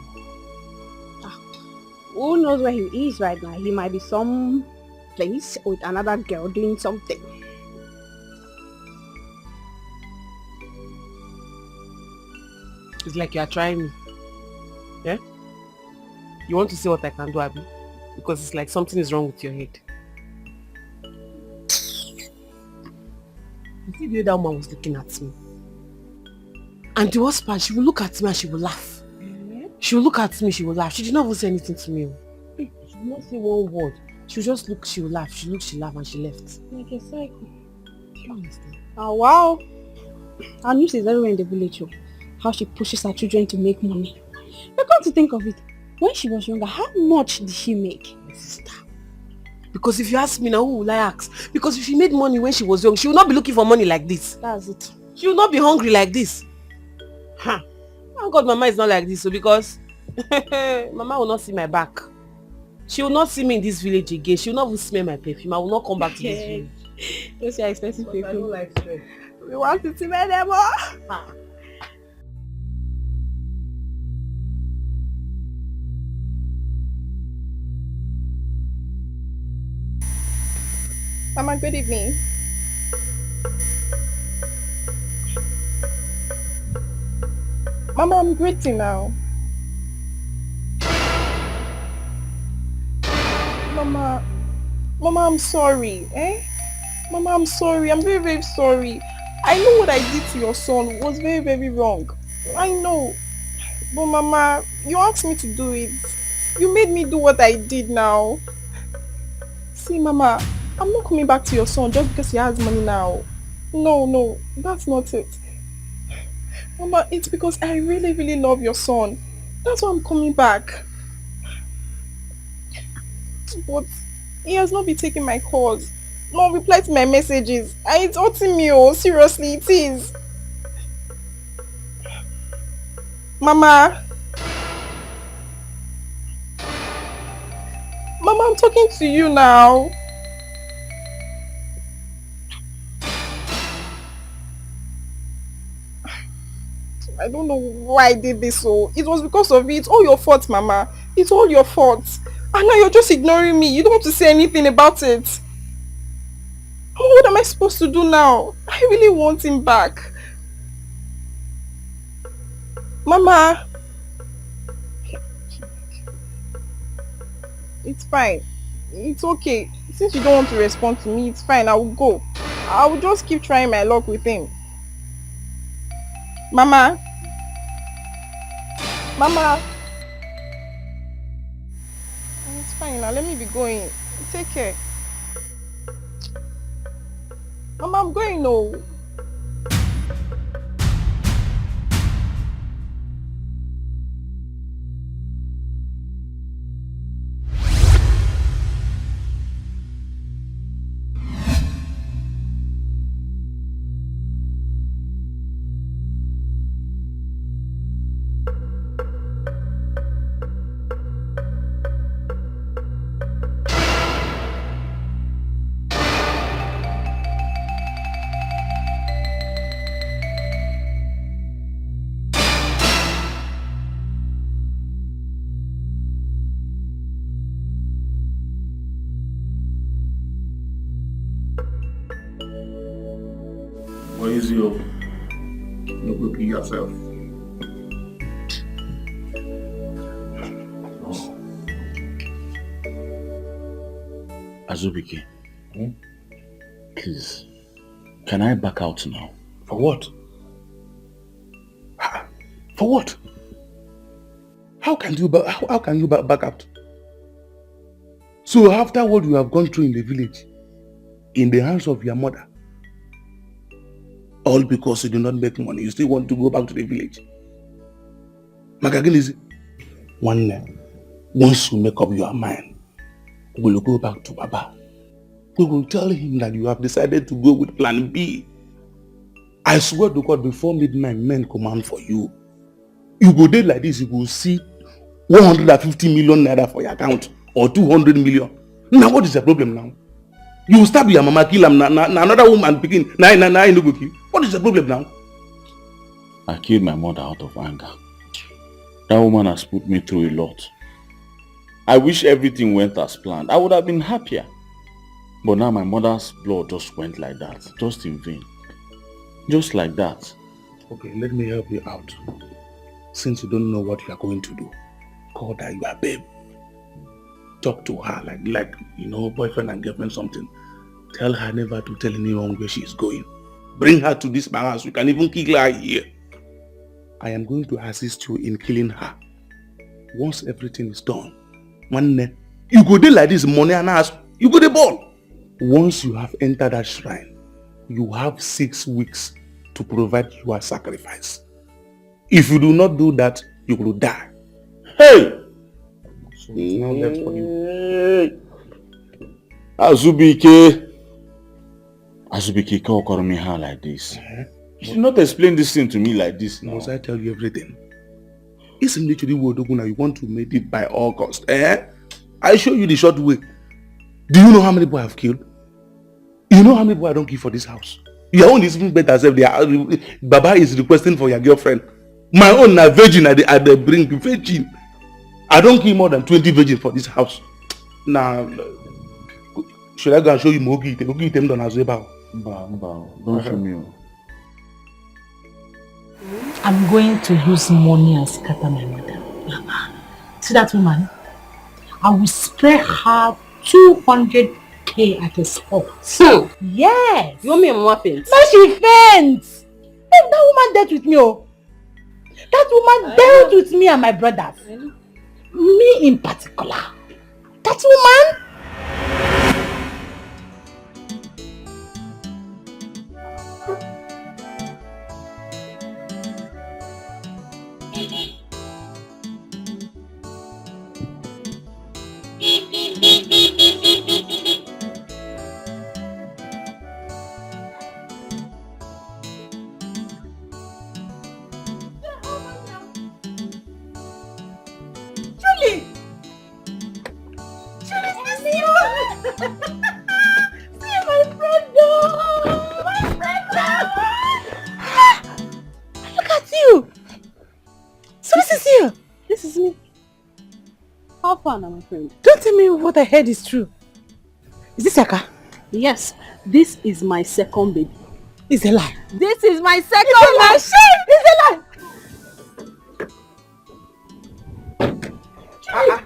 Who knows where he is right now? He might be some place with another girl doing something. It's like you are trying me. Yeah? You want to see what I can do, Abby? Because it's like something is wrong with your head. You see the way that woman was looking at me? And the worst part, she will look at me and she will laugh. She will look at me, she will laugh. She did not even say anything to me. She did not say one word. She will just look, she will laugh. She looked, she laughed, and she left. Like a cycle. Do you understand? Oh, wow. Our news is everywhere in the village. How she pushes her children to make money. But come to think of it, when she was younger, how much did she make? My sister. Because if you ask me now, who will I ask? Because if she made money when she was young, she will not be looking for money like this. That's it. She will not be hungry like this. Huh. Thank God Mama is not like this, so because Mama will not see my back. She will not see me in this village again. She will not even smell my perfume. I will not come back to this village. Those are expensive people. I don't like stress. We want to see my demo. Mama, good evening. Mama, I'm greeting now. Mama, I'm sorry, eh? Mama, I'm sorry. I'm very, very sorry. I know what I did to your son was very, very wrong. I know. But Mama, you asked me to do it. You made me do what I did now. See, Mama, I'm not coming back to your son just because he has money now. No, that's not it. Mama, it's because I really, really love your son. That's why I'm coming back. But he has not been taking my calls. No reply to my messages. And it's hurting me, oh, seriously, it is. Mama, I'm talking to you now. I don't know why I did this, so it was because of it. It's all your fault, Mama. It's all your fault. And now you're just ignoring me. You don't want to say anything about it. What am I supposed to do now? I really want him back. Mama. It's fine. It's okay. Since you don't want to respond to me, it's fine. I will go. I will just keep trying my luck with him. Mama. It's fine now. Let me be going. Take care. Mama, I'm going now. Or is you looking yourself? Azubike, please, can I back out now? For what? For what? How can you back out? So after what you have gone through in the village, in the hands of your mother, all because you do not make money, you still want to go back to the village. Magagilizi, once you make up your mind, we will go back to Baba. We will tell him that you have decided to go with plan B. I swear to God, before midnight, men command for you. You go there like this, you go see 150 million naira for your account or 200 million. Now what is the problem now? You stab your mama, kill him, another woman begin. Now you go kill. What is the problem now? I killed my mother out of anger. That woman has put me through a lot. I wish everything went as planned. I would have been happier. But now my mother's blood just went like that. Just in vain. Just like that. Okay, let me help you out. Since you don't know what you are going to do, call that your babe. Talk to her like you know, boyfriend and girlfriend something. Tell her never to tell anyone where she is going. Bring her to this my house. You can even kill her here. I am going to assist you in killing her. Once everything is done, one day, you go there like this, money and ass, you go the ball. Once you have entered that shrine, you have 6 weeks to provide your sacrifice. If you do not do that, you will die. Hey! So it's now left for you. Azubike can't call me her like this. You should not explain this thing to me like this now. Must I tell you everything? It's literally Wodoguna. You want to make it by all costs. I show you the short way. Do you know how many boys I've killed? You know how many boys I don't kill for this house? Your own is even better as if Baba is requesting for your girlfriend. My own a virgin at the brink virgin. I don't kill more than 20 virgins for this house. Now, should I go and show you Mogi? Mogi them done as well. Don't show me. I'm going to use money and scatter my mother. See that woman? I will spray her 200k at a spot. Yes! You want me and mama faint? No, she faints! Hey, that woman dealt with me, oh. That woman dealt with me and my brothers. Me in particular. That woman? My friend. Don't tell me what I heard is true. Is this Yaka? Yes, this is my second baby. It's a lie. This is my second baby. It's a lie.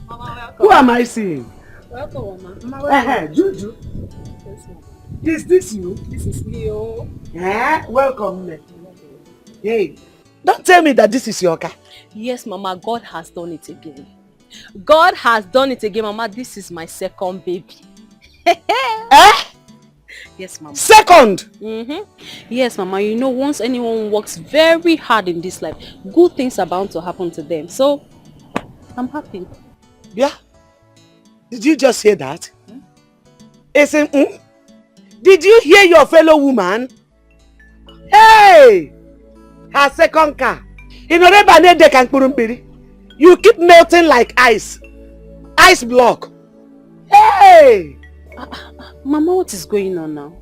Mama, who am I seeing? Welcome, Mama. Juju. Yes, Mama. Is this you? This is Leo. Welcome. Hey, don't tell me that this is your car. Yes, Mama, God has done it again. God has done it again, Mama. This is my second baby. Yes, Mama. Second? Yes, Mama. You know, once anyone works very hard in this life, good things are bound to happen to them. So, I'm happy. Yeah? Did you just hear that? Did you hear your fellow woman? Hey! Her second car. You keep melting like ice. Ice block. Hey! Mama, what is going on now?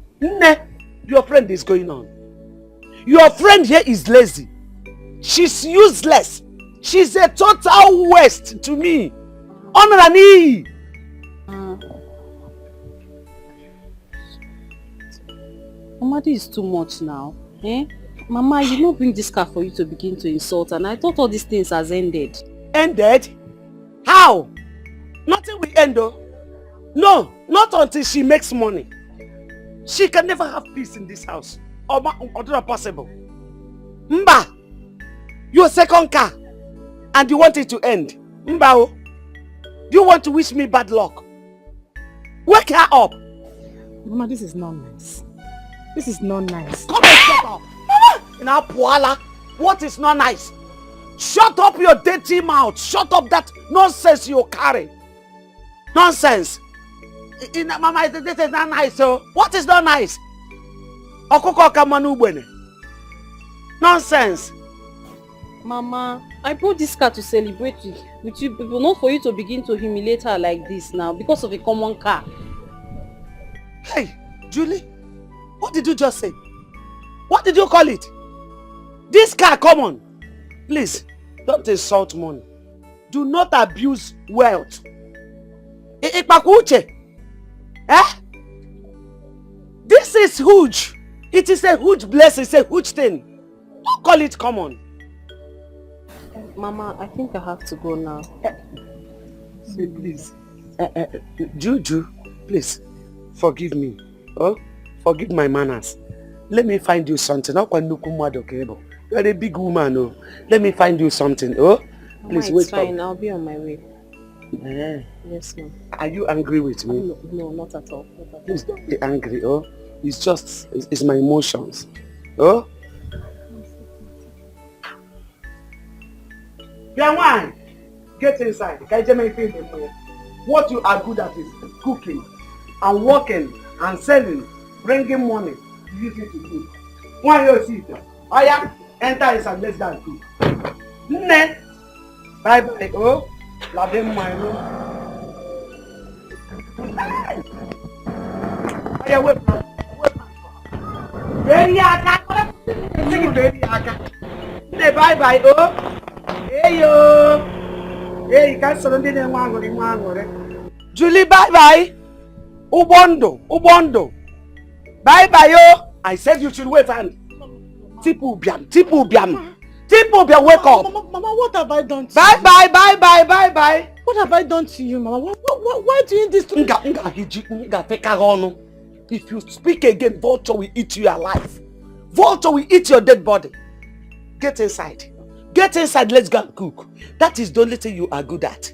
Your friend is going on. Your friend here is lazy. She's useless. She's a total waste to me. Honorani. Mama, this is too much now. Mama, you don't bring this car for you to begin to insult, and I thought all these things has ended. Ended? How? Nothing will end though. No, not until she makes money. She can never have peace in this house. Or not possible. Mba, your second car, and you want it to end. Mba, do you want to wish me bad luck? Wake her up. Mama, this is not nice. This is not nice. Come and shut up. Now, Puala, what is not nice? Shut up your dirty mouth. Shut up that nonsense you carry. Nonsense. Mama, this is not nice. So what is not nice? Nonsense. Mama, I brought this car to celebrate with you people, not for you to begin to humiliate her like this now because of a common car. Hey, Julie, what did you just say? What did you call it? This car common. Please, don't insult money. Do not abuse wealth. Ikpakuche. Eh? This is huge. It is a huge blessing. It's a huge thing. Don't call it common. Mama, I think I have to go now. See, please. Juju, please, forgive me. Oh, forgive my manners. Let me find you something. You're a big woman. Oh. Let me find you something. Oh, please Mama, wait. It's fine. I'll be on my way. Yes, ma'am. Are you angry with me? No, not at all. Please don't be angry. Oh, it's my emotions. Oh. Young one, get inside. What you are good at is cooking and working and selling, bringing money. Use it to cook. Why you see it? Oh yeah, enter inside. Let's go and cook. Nne, bye bye. Oh, love him my room. Oh yeah, wait. Bye bye. Oh. Hey yo! Hey, you can't surrender the one. Julie, bye bye. Ubondo. Bye bye yo. I said you should wait and Tipu biam. Wake up. Mama, what have I done to you? Bye. What have I done to you, Mama? Why do you do this to me? If you speak again, vulture will eat you alive. Vulture will eat your dead body. Get inside. Get inside, let's go and cook. That is the only thing you are good at.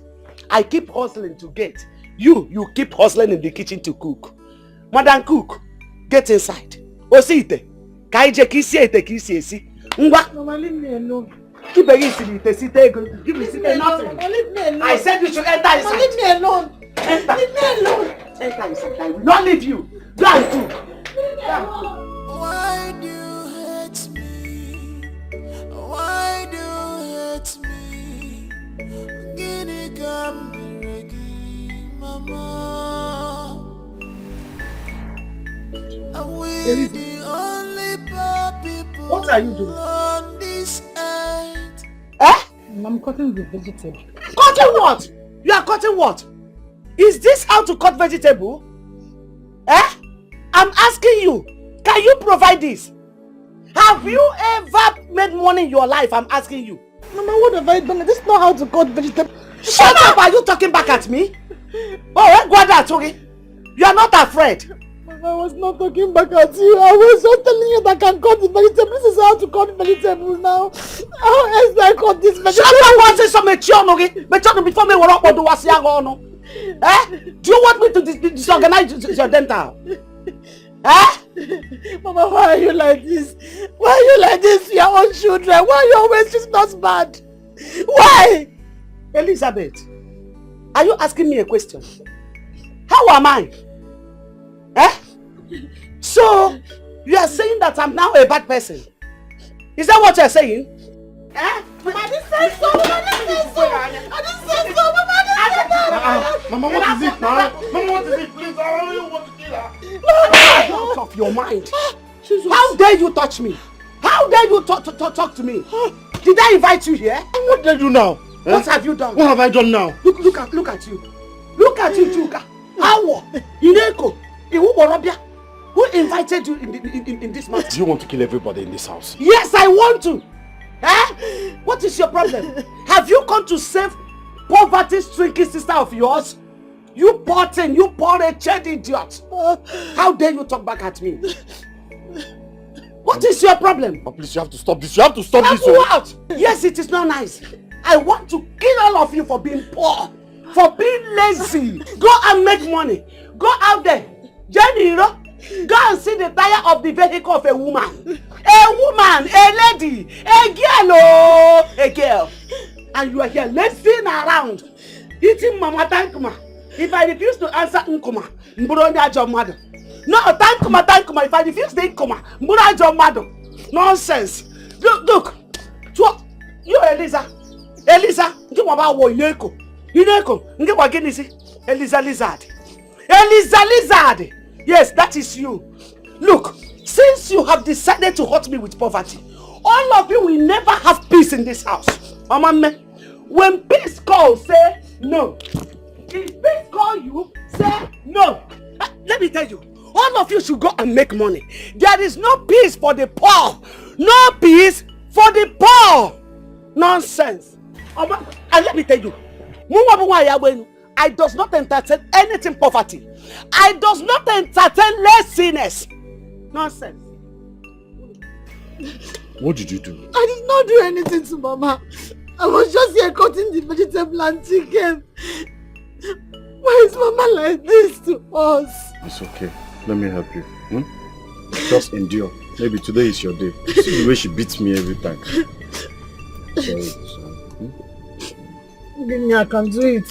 I keep hustling to get. You keep hustling in the kitchen to cook. Madam cook, get inside. Osite, kaije kisi ete kisi esi. Mama, leave me alone. Keep a sit. Give me nothing. Mama, leave me alone. I said you should enter inside. Mama, leave me alone. Enter. Leave me alone. Enter inside. I will not leave you. Go and cook. Why do you hate me? Why do you hate me? Guinea can be reggae, Mama. And we the only poor people. What are you doing? On this earth. Eh? I'm cutting the vegetable. Cutting what? You are cutting what? Is this how to cut vegetable? Eh? I'm asking you. Can you provide this? Have you ever made money in your life? I'm asking you. Mama, what have I done? This is not how to cut vegetable. Shut up! Are you talking back at me? Oh, Guada, Tori. You are not afraid. Mama, I was not talking back at you. I was just telling you that I can cut the vegetable. This is how to cut vegetables now. How else do I cut this vegetable? Shut up! Once is some mature before me walk on the wasiago. Eh? Do you want me to disorganize your dental? Eh? Mama, why are you like this? Why are you like this to your own children? Why are you always just not bad? Why? Elizabeth, are you asking me a question? How am I? Eh? So, you are saying that I'm now a bad person? Is that what you are saying? Eh? Mama, I didn't say so. Mama, I didn't say so. I didn't say so. Mama, I didn't say so. Mama, what is it now? Mama, what is it? Please, I don't want to kill her. Out of your mind. How dare you touch me? How dare you talk to me? Did I invite you here? What did I do now? What have you done? What have I done now? Look at you. Look at you, Chuka. How? Ineko. Who invited you in this matter? Do you want to kill everybody in this house? Yes, I want to. Eh? What is your problem? Have you come to save poverty-stricken sister of yours? You poor thing, you poor wretched idiot. How dare you talk back at me? What is your problem? Oh, please, you have to stop this. You have to stop this. What? Yes, it is not nice. I want to kill all of you for being poor, for being lazy. Go and make money. Go out there. Jenny, go and see the tire of the vehicle of a woman. A lady, a girl. And you are here lazing around, eating mama tankuma. If I refuse to answer nkuma, mburonja your mother. No, tankuma. If I refuse the nkuma, mburonja your mother. Nonsense. Look. You Eliza. Eliza, you about what Ineko. Ineko, you what can you see? Eliza Lizard. Eliza Lizard. Yes, that is you. Look, since you have decided to hurt me with poverty, all of you will never have peace in this house. Mama, when peace calls, say no. If peace call you, say no. Let me tell you, all of you should go and make money. There is no peace for the poor. No peace for the poor. Nonsense. And let me tell you, I does not entertain anything poverty. I does not entertain laziness. Nonsense. What did you do? I did not do anything to Mama. I was just here cutting the vegetable and chicken. Why is Mama like this to us? It's okay. Let me help you. Just endure. Maybe today is your day. See the way she beats me every time. Sorry. Give me, I can do it.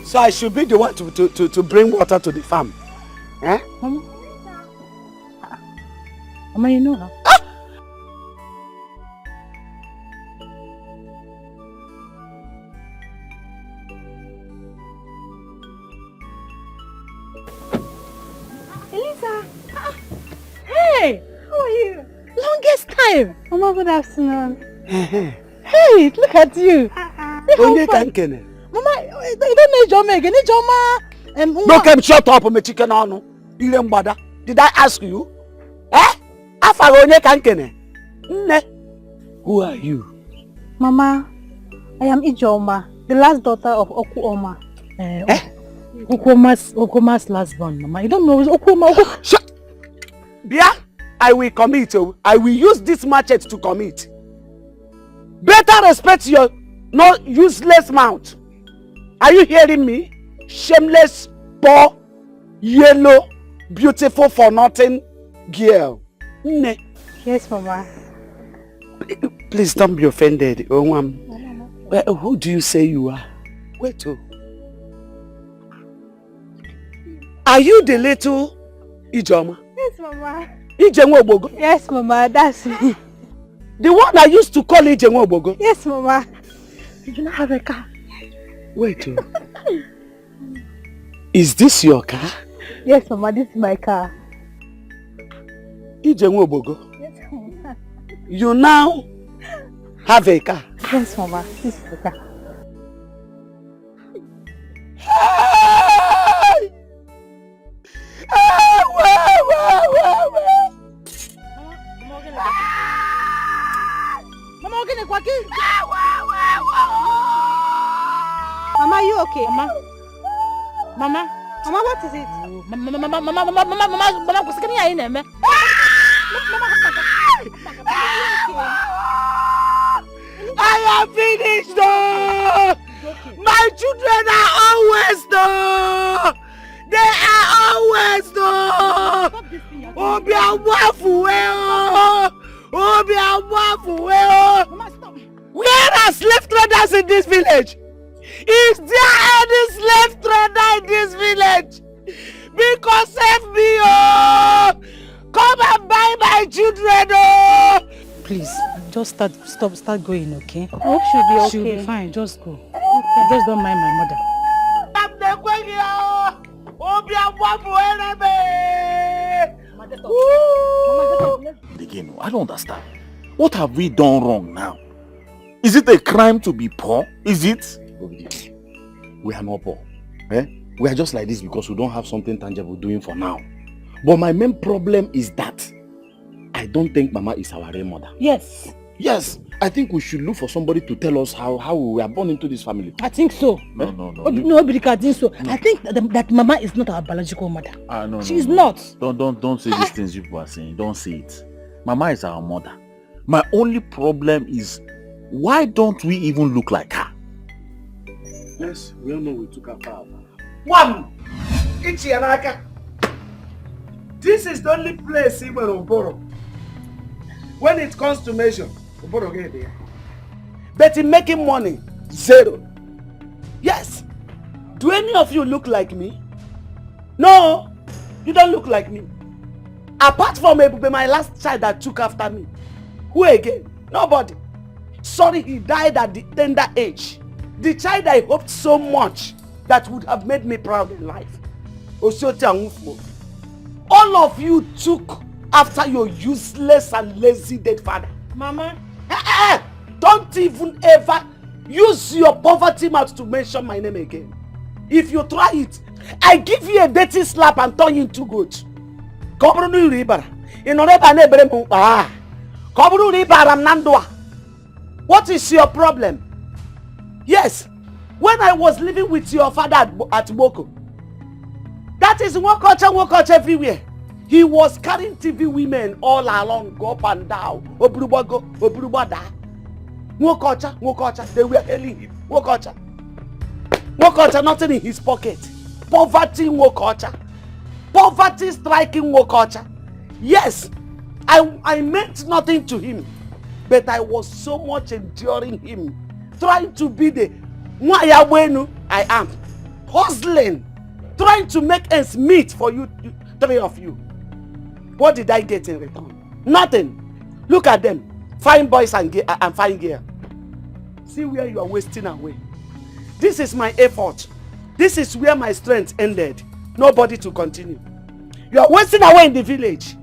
So I should be the one to bring water to the farm. Eh? Mama? Mama, you know her? Elisa! Hey! How are you? Longest time! Mama, good afternoon. Hey, look at you. Only can Kene. Mama, you don't know Ijoma again. Ijoma. No, come shut up on my chicken on. Did I ask you? Eh? Afaronye can Kene. Who are you? Mama, I am Ijoma, the last daughter of Okuoma. Okuoma's last born, Mama. You don't know Okuoma. Shut! Bia, I will commit. I will use this machete to commit. Better respect your not useless mouth. Are you hearing me? Shameless, poor, yellow, beautiful for nothing girl. Yes, Mama. Please don't be offended. Who do you say you are? Wait. Are you the little Ijoma? Yes, Mama. Ijenwe Obogo? Yes, Mama, that's me. The one I used to call Ijenwe Obogo? Yes, Mama. You do not have a car. Wait. Is this your car? Yes, Mama, this is my car. Ijenwe Obogo? Yes, Mama. You now have a car? Yes, Mama, this is the car. Mama, are you okay? Mama, what is it? I am finished though! My children are always though! They are always though! Obi Where are slave traders in this village? Is there any slave trader in this village? Because save me, oh! Come and buy my children, oh! Please, just start going, okay? I hope she'll be okay. She'll be fine, just go. Okay. Just don't mind my mother. Again, I don't understand. What have we done wrong now? Is it a crime to be poor? Is it? We are not poor. We are just like this because we don't have something tangible doing for now. But my main problem is that I don't think Mama is our real mother. Yes. Yes, I think we should look for somebody to tell us how we were born into this family. I think so. No. Nobody can think so. No. I think that Mama is not our biological mother. No. She's not. Don't say these things you people are saying. Don't say it. Mama is our mother. My only problem is, why don't we even look like her? Yes, we all know we took her far. One! Ichianaka! This is the only place even Oboro. When it comes to measure, Oboro get there. But in making money, zero. Yes. Do any of you look like me? No, you don't look like me. Apart from Ebube, my last child that took after me. Who again? Nobody. Sorry he died at the tender age. The child I hoped so much that would have made me proud in life. Osiote Anwufo. All of you took after your useless and lazy dead father. Mama. Don't even ever use your poverty mouth to mention my name again. If you try it, I give you a dirty slap and turn you into goat. What is your problem? Yes, when I was living with your father at Boko, that is one culture everywhere. He was carrying TV women all along, go up and down. Obrubada. Culture. They were hailing him. Culture, nothing in his pocket. Poverty, culture. Poverty striking culture. Yes, I meant nothing to him, but I was so much enduring him, trying to be the I am, hustling, trying to make ends meet for you, three of you. What did I get in return? Nothing. Look at them, fine boys and fine girl. See where you are wasting away. This is my effort. This is where my strength ended. Nobody to continue. You are wasting away in the village,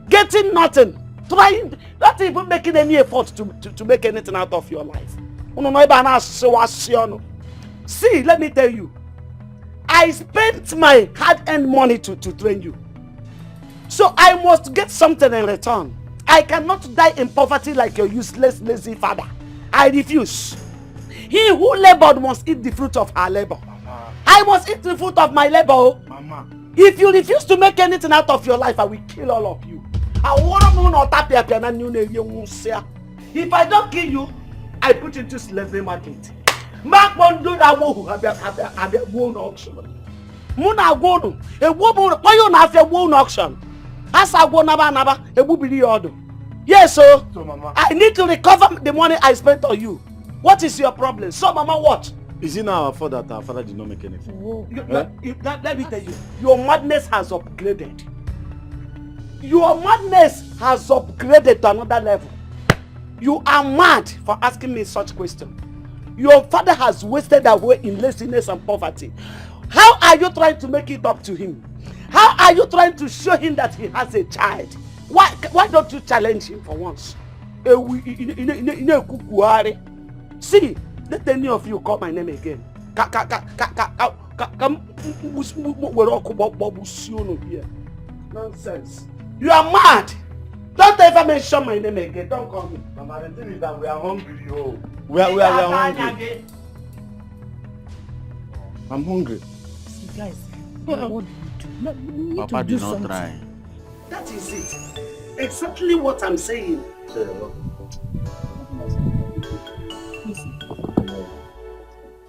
getting nothing, trying, not even making any effort to make anything out of your life. See, let me tell you, I spent my hard-earned money to train you. So I must get something in return. I cannot die in poverty like your useless, lazy father. I refuse. He who labored must eat the fruit of her labor. Mama. I must eat the fruit of my labor. Mama. If you refuse to make anything out of your life, I will kill all of you. If I don't kill you, I put you into slavery market. Mark one do that who have won auction. Muna won a woman, why you not have won auction? As I won naba, a would order. Yes, sir. So, Mama, I need to recover the money I spent on you. What is your problem? So, Mama, what? Is it now our fault that our father did not make anything? Let me tell you, your madness has upgraded. Your madness has upgraded to another level. You are mad for asking me such question. Your father has wasted away in laziness and poverty. How are you trying to make it up to him? How are you trying to show him that he has a child? Why don't you challenge him for once? See, let any of you call my name again. Nonsense. You are mad. Don't ever mention my name again. Don't call me. Mama, the thing is that we are hungry. Oh. We are hungry. I'm hungry. See, guys, what do you do? You need Papa to do did not something. try. That is it. Exactly what I'm saying.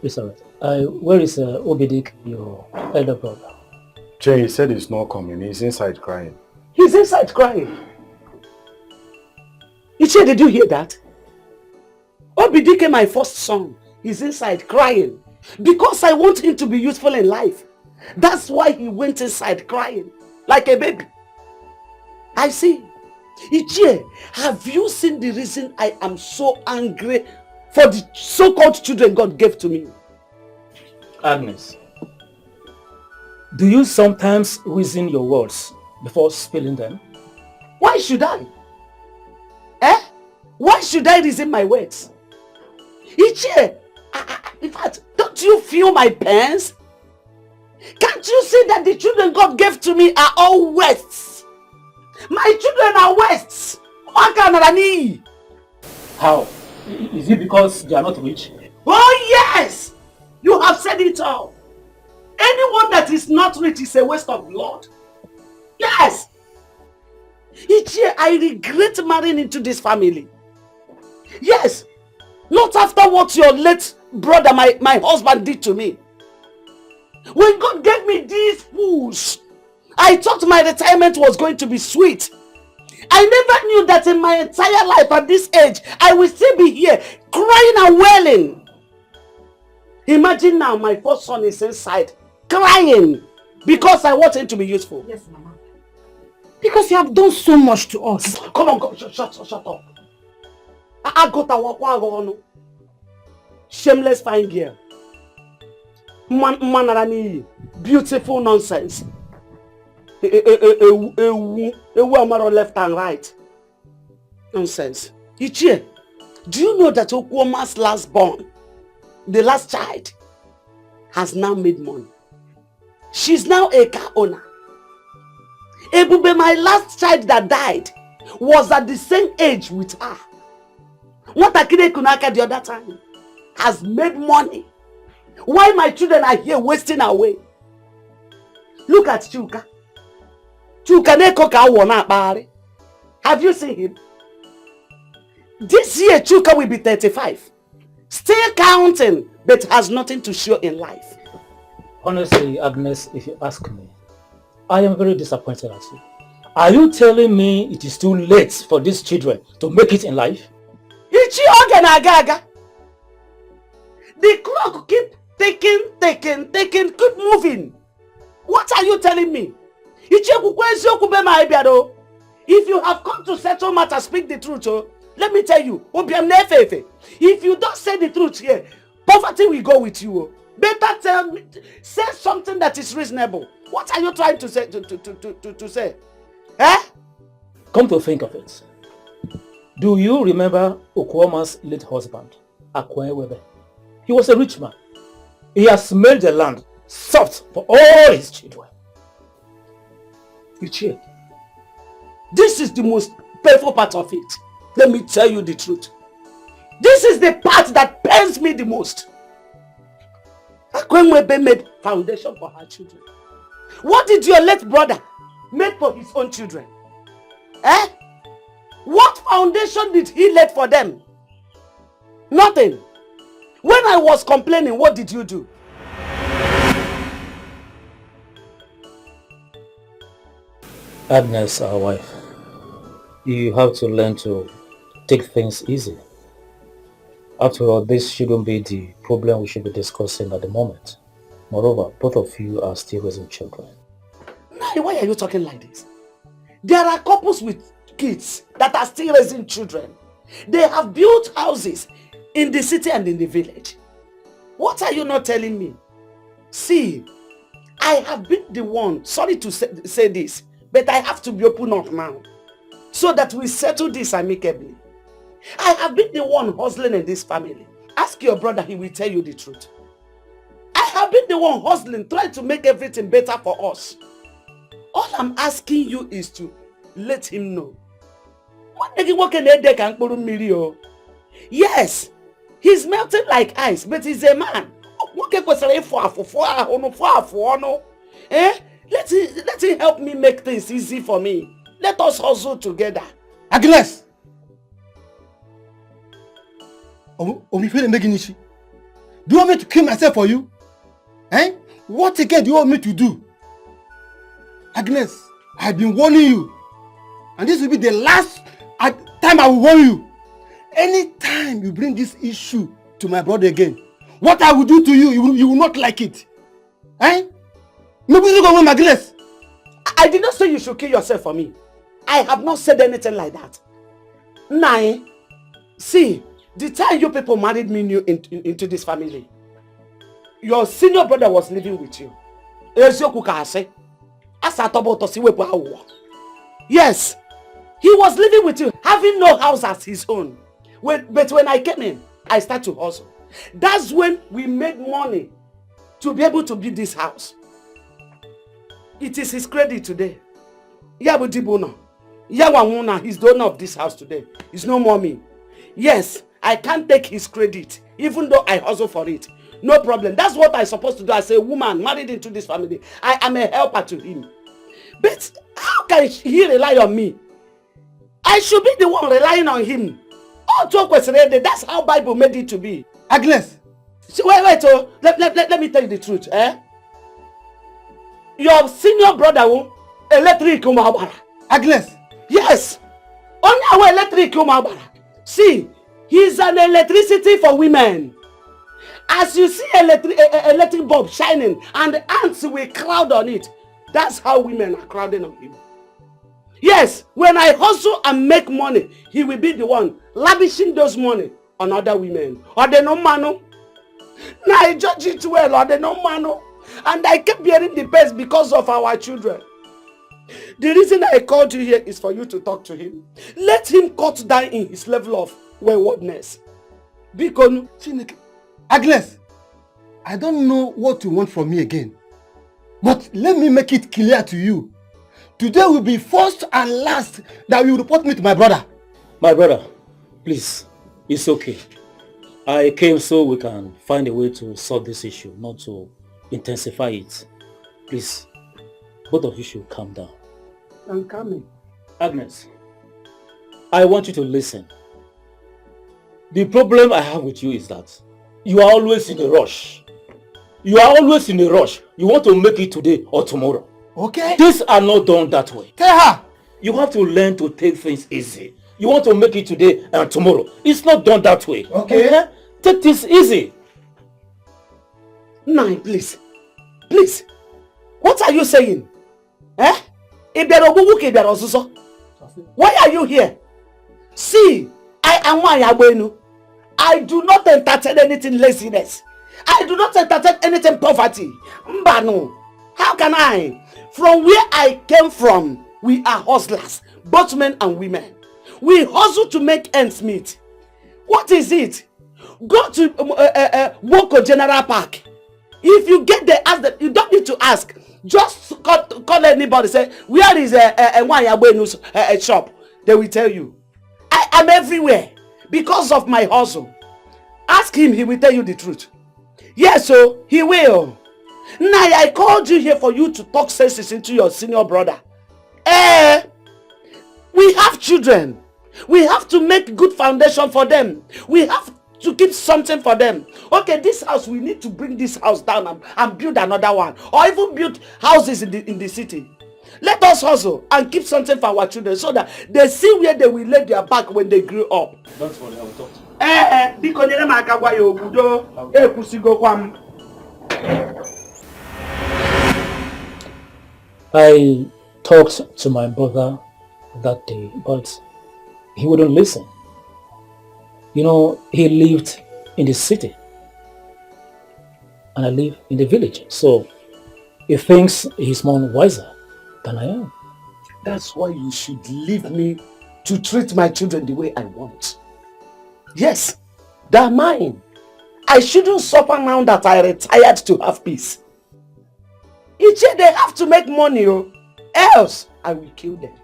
Yes, alright. Where is Obedik, your elder brother? Jay, he said he's not coming. He's inside crying. He's inside crying. Ichie, did you hear that? Obidike, my first son, is inside crying. Because I want him to be useful in life. That's why he went inside crying. Like a baby. I see. Ichie, have you seen the reason I am so angry for the so-called children God gave to me? Agnes, do you sometimes reason your words before spilling them? Why should I? Why should I reason my words? Ichie, in fact, don't you feel my pains? Can't you see that the children God gave to me are all wastes? My children are wastes. How? Is it because they are not rich? Oh yes! You have said it all. Anyone that is not rich is a waste of blood. Yes! Ichie, I regret marrying into this family. Yes! Not after what your late brother, my husband, did to me. When God gave me these fools, I thought my retirement was going to be sweet. I never knew that in my entire life at this age, I will still be here crying and wailing. Imagine now my first son is inside crying because I want him to be useful. Yes, Mama. Because you have done so much to us. Come on, shut up. Shameless fine girl. Man, beautiful nonsense. Amaro left and right. Nonsense. Ichie, do you know that Okuoma's last born, the last child, has now made money? She's now a car owner. Ebube, my last child that died, was at the same age with her. What Akine Kunaka the other time has made money. Why my children are here wasting away? Look at Chuka. Chuka Nekoka wona bari. Have you seen him? This year Chuka will be 35. Still counting, but has nothing to show in life. Honestly, Agnes, if you ask me, I am very disappointed at you. Are you telling me it is too late for these children to make it in life? The clock keep ticking, keep moving. What are you telling me? If you have come to settle matters, speak the truth. Let me tell you, if you don't say the truth here, poverty will go with you. Better say something that is reasonable. What are you trying to say? To say? Eh? Come to think of it, do you remember Okuoma's late husband, Akwenwebe? He was a rich man. He has made the land soft for all his children. Ichie, this is the most painful part of it. Let me tell you the truth. This is the part that pains me the most. Akwenwebe made foundation for her children. What did your late brother make for his own children? Eh? What foundation did he lay for them? Nothing. When I was complaining, what did you do? Agnes, our wife, you have to learn to take things easy. After all, this shouldn't be the problem we should be discussing at the moment. Moreover, both of you are still raising children. Nai, why are you talking like this? There are couples with kids that are still raising children. They have built houses in the city and in the village. What are you not telling me? See, I have been the one, sorry to say this, but I have to be open up now, so that we settle this amicably. I have been the one hustling in this family. Ask your brother, he will tell you the truth. I have been the one hustling, trying to make everything better for us. All I'm asking you is to let him know. Yes, he's melting like ice, but he's a man. Let him help me make things easy for me. Let us hustle together. Agnes! Do you want me to kill myself for you? Eh? What again do you want me to do? Agnes, I've been warning you. And this will be the last time I will warn you. Anytime you bring this issue to my brother again, what I will do to you, you will not like it. Eh? Maybe you go with Agnes. I did not say you should kill yourself for me. I have not said anything like that. Nai, see, the time you people married me into this family, your senior brother was living with you. Yes, he was living with you, having no house as his own. But when I came in, I started to hustle. That's when we made money to be able to build this house. It is his credit today. Yabudibuna. Yawamuna, he's the owner of this house today. It's no more me. Yes, I can't take his credit, even though I hustle for it. No problem. That's what I'm supposed to do as a woman married into this family. I am a helper to him. But how can he rely on me? I should be the one relying on him. That's how Bible made it to be. Agnes! Wait, let me tell you the truth. Eh? Your senior brother, electric Agnes! Yes! Only our electric See, he's an electricity for women. As you see electric bulb shining and the ants will crowd on it, that's how women are crowding on him. Yes, when I hustle and make money, he will be the one lavishing those money on other women. Or they no man. Now I judge it well, or they no man. And I kept hearing the best because of our children. The reason I called you here is for you to talk to him. Let him cut down in his level of waywardness. Because Agnes, I don't know what you want from me again. But let me make it clear to you. Today will be first and last that you report me to my brother. My brother, please, it's okay. I came so we can find a way to solve this issue, not to intensify it. Please, both of you should calm down. I'm coming. Agnes, I want you to listen. The problem I have with you is that you are always in a rush. You are always in a rush. You want to make it today or tomorrow. Okay. Things are not done that way. Keha! You have to learn to take things easy. You want to make it today and tomorrow. It's not done that way. Okay. Take this easy. Nine, please. Please. What are you saying? Eh? Why are you here? See, I am Wanyabenu. I do not entertain anything laziness. I do not entertain anything poverty. Mbano. How can I? From where I came from, we are hustlers, both men and women. We hustle to make ends meet. What is it? Go to Woko General Park. If you get there, ask them. You don't need to ask. Just call anybody. Say, where is Nwayabenu's shop? They will tell you. I am everywhere because of my hustle. Ask him, he will tell you the truth. Yes, so he will. Now I called you here for you to talk sense into your senior brother. We have children. We have to make good foundation for them. We have to keep something for them. Okay, this house, we need to bring this house down and build another one. Or even build houses in the city. Let us hustle and keep something for our children so that they see where they will lay their back when they grow up. Don't worry, I will talk to you. I talked to my brother that day, but he wouldn't listen. You know, he lived in the city and I live in the village. So he thinks he's more wiser than I am. That's why you should leave me to treat my children the way I want. Yes, they're mine. I shouldn't suffer now that I retired to have peace. Each year they have to make money, else I will kill them.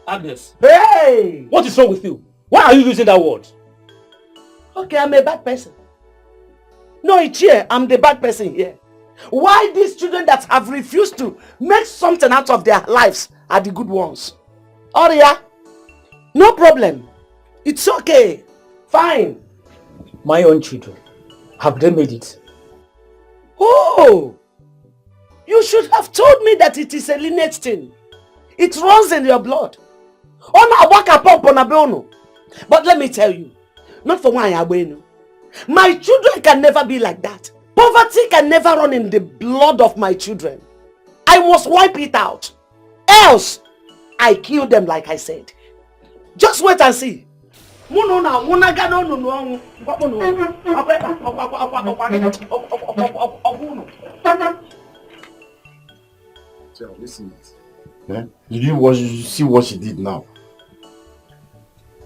Agnes, hey! What is wrong with you? Why are you using that word? Okay, I'm a bad person. No, Ichie, I'm the bad person here. Why these children that have refused to make something out of their lives are the good ones? Oria, no problem. It's okay. Fine. My own children, have they made it? Oh! You should have told me that it is a lineage thing. It runs in your blood. But let me tell you, not for my abuelo. My children can never be like that. Poverty can never run in the blood of my children. I must wipe it out. Else, I kill them like I said. Just wait and see. Listen. You see what she did now?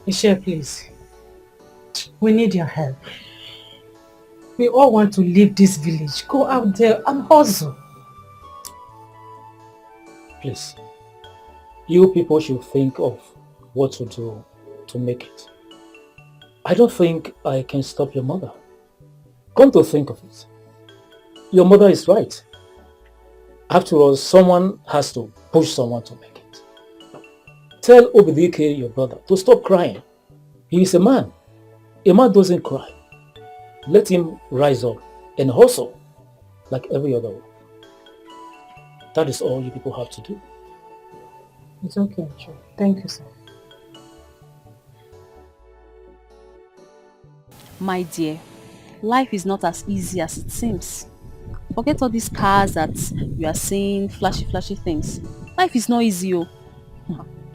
Michelle, please. We need your help. We all want to leave this village. Go out there and hustle. Please, you people should think of what to do to make it. I don't think I can stop your mother. Come to think of it, your mother is right. After all, someone has to push someone to make it. Tell Dikeh, your brother, to stop crying. He is a man. A man doesn't cry. Let him rise up and hustle like every other one. That is all you people have to do. It's okay, sure. Thank you, sir. My dear, life is not as easy as it seems. Forget all these cars that you are seeing, flashy, flashy things. Life is not easy, oh.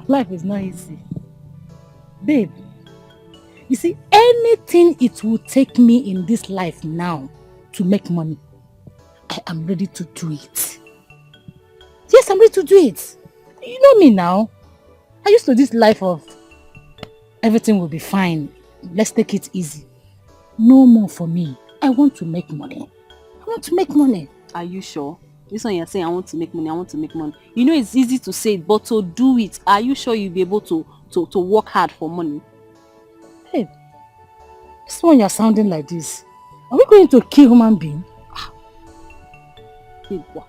Life is not easy. Babe, you see, anything it will take me in this life now to make money, I am ready to do it. Yes, I'm ready to do it. You know me now. I used to this life of everything will be fine. Let's take it easy. No more for me. I want to make money. I want to make money. Are you sure? This one you're saying, I want to make money, I want to make money. You know it's easy to say it, but to do it, are you sure you'll be able to work hard for money? Hey, this one you're sounding like this. Are we going to kill human being? Hey, what?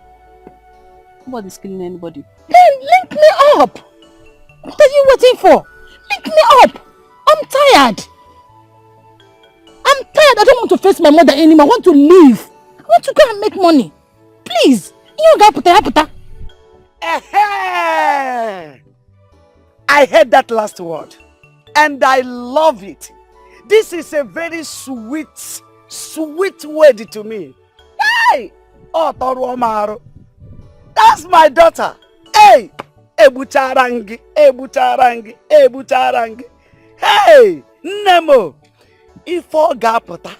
Nobody's killing anybody. Then link me up! What are you waiting for? Link me up! I'm tired! I'm tired! I don't want to face my mother anymore. I want to leave. I want to go and make money. Please! You got puta. I heard that last word. And I love it. This is a very sweet word to me. Hey! Oh, Toro Omaro. That's my daughter. Hey! Ebucharangi. Hey! Nemo. Ifo gapota.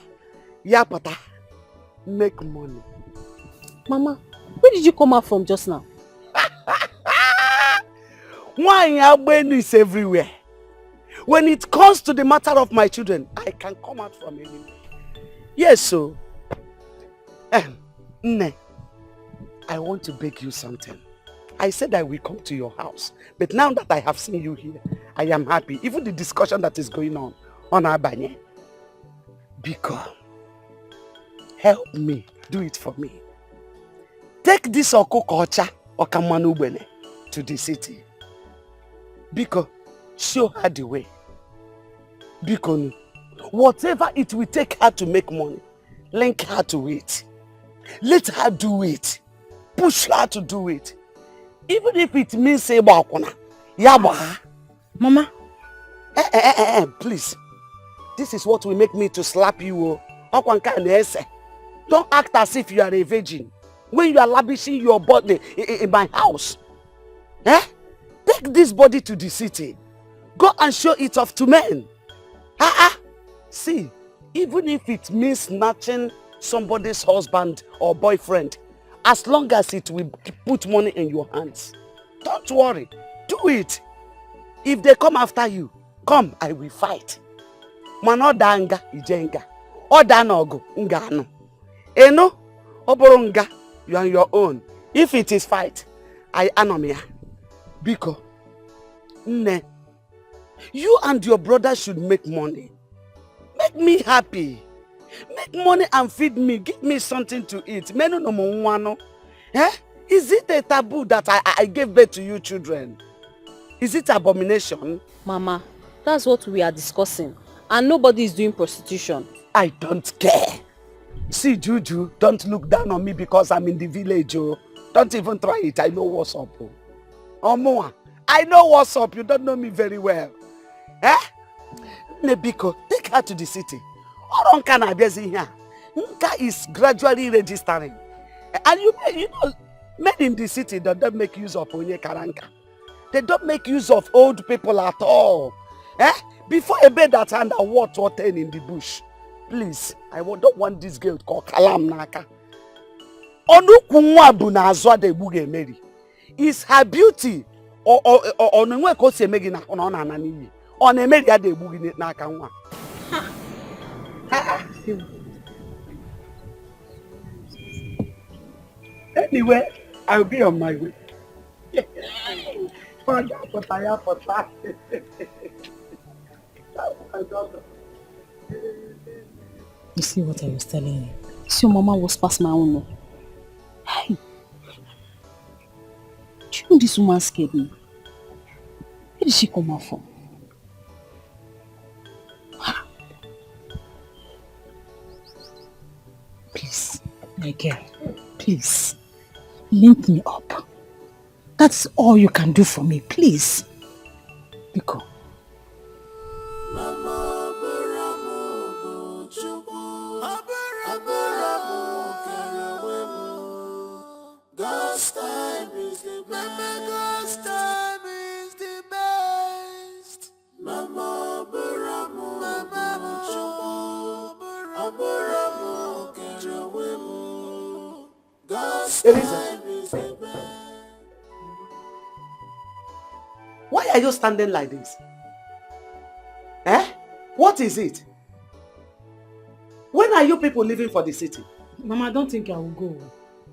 Yapota. Make money. Mama, where did you come out from just now? Why is everywhere. When it comes to the matter of my children, I can come out from anywhere. Yes, so. Nne, I want to beg you something. I said I will come to your house. But now that I have seen you here, I am happy. Even the discussion that is going on Abanye. Because help me, do it for me. Take this Okokocha Okamanubene to the city. Because show her the way. Because whatever it will take her to make money, link her to it. Let her do it. Push her to do it. Even if it means say Bakuna. Yaba. Mama. Please. This is what will make me to slap you. Don't act as if you are a virgin. When you are lavishing your body in my house. Take this body to the city. Go and show it off to men. See, even if it means snatching somebody's husband or boyfriend, as long as it will put money in your hands, don't worry, do it. If they come after you, come, I will fight. Manodanga ijenga, odanogo ngano. Eno, oboronga, you are on your own. If it is fight, I anomia. Biko, Nne, you and your brother should make money. Make me happy. Make money and feed me. Give me something to eat. Menu no mwano. Is it a taboo that I gave birth to you children? Is it abomination? Mama, that's what we are discussing. And nobody is doing prostitution. I don't care. See, Juju, don't look down on me because I'm in the village. Oh. Don't even try it. I know what's up. Oh, I know what's up. You don't know me very well. Nebiko, take her to the city. Oronka na abezi here. Nka is gradually registering. And you know, men in the city that don't make use of Onye Karanka. They don't make use of old people at all. Before a bed that hand and water in the bush. Please, I don't want this girl called Kalam Naka. Onukunwa bu na azwa de buge Mary. Is her beauty or onwe ko se megi na ona na niyi. On a media de bugi na kanwa. Anyway, I'll be on my way. You see what I was telling you? See, your mama was past my own. Hey, do you know this woman scared me? Where did she come out from? Please, my girl, please, link me up. That's all you can do for me, please. Biko. God's time is the best. God's time is the best. Mama Buramu, Mama Buramu, Kejawimu. God's time is the best. Why are you standing like this? Eh? What is it? When are you people leaving for the city? Mama, I don't think I will go.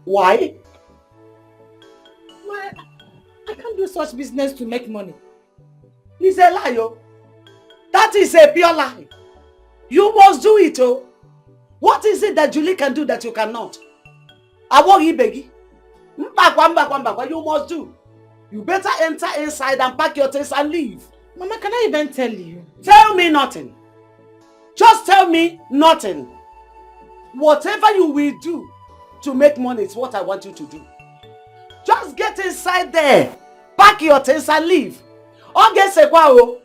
Why? I can't do such business to make money. It's a lie, oh. That is a pure lie. You must do it, oh. What is it that Julie can do that you cannot? Awogi begi. Mbakwa, you must do. You better enter inside and pack your things and leave. Mama, can I even tell you? Tell me nothing. Just tell me nothing. Whatever you will do to make money is what I want you to do. Just get inside there, pack your things and leave. Oge sekwa o.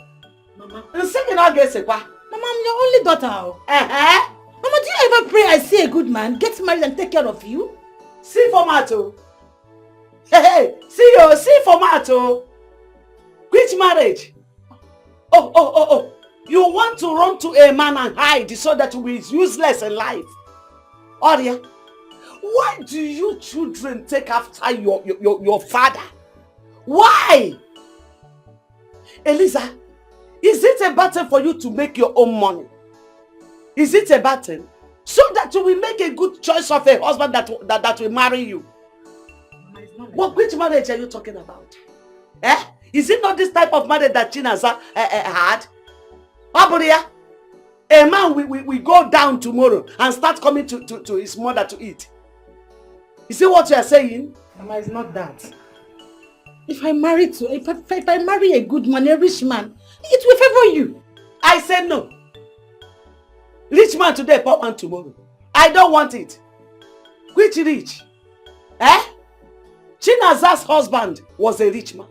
Mama. Nsemi na oge sekwa. Mama, I'm your only daughter. Mama, do you ever pray I see a good man, get married and take care of you? See format o. Hey, see format o. Which marriage? Oh. You want to run to a man and hide so that you will be useless in life. Oria, why do you children take after your father? Why? Eliza, is it a battle for you to make your own money? Is it a battle? So that you will make a good choice of a husband that will marry you. Which marriage are you talking about? Is it not this type of marriage that Chinaza had? Aburia, a man we go down tomorrow and start coming to his mother to eat. You see what you are saying? Mama, it's not that. If I marry a good man, a rich man, it will favor you. I said no. Rich man today, poor man tomorrow. I don't want it. Which rich? Chinaza's husband was a rich man.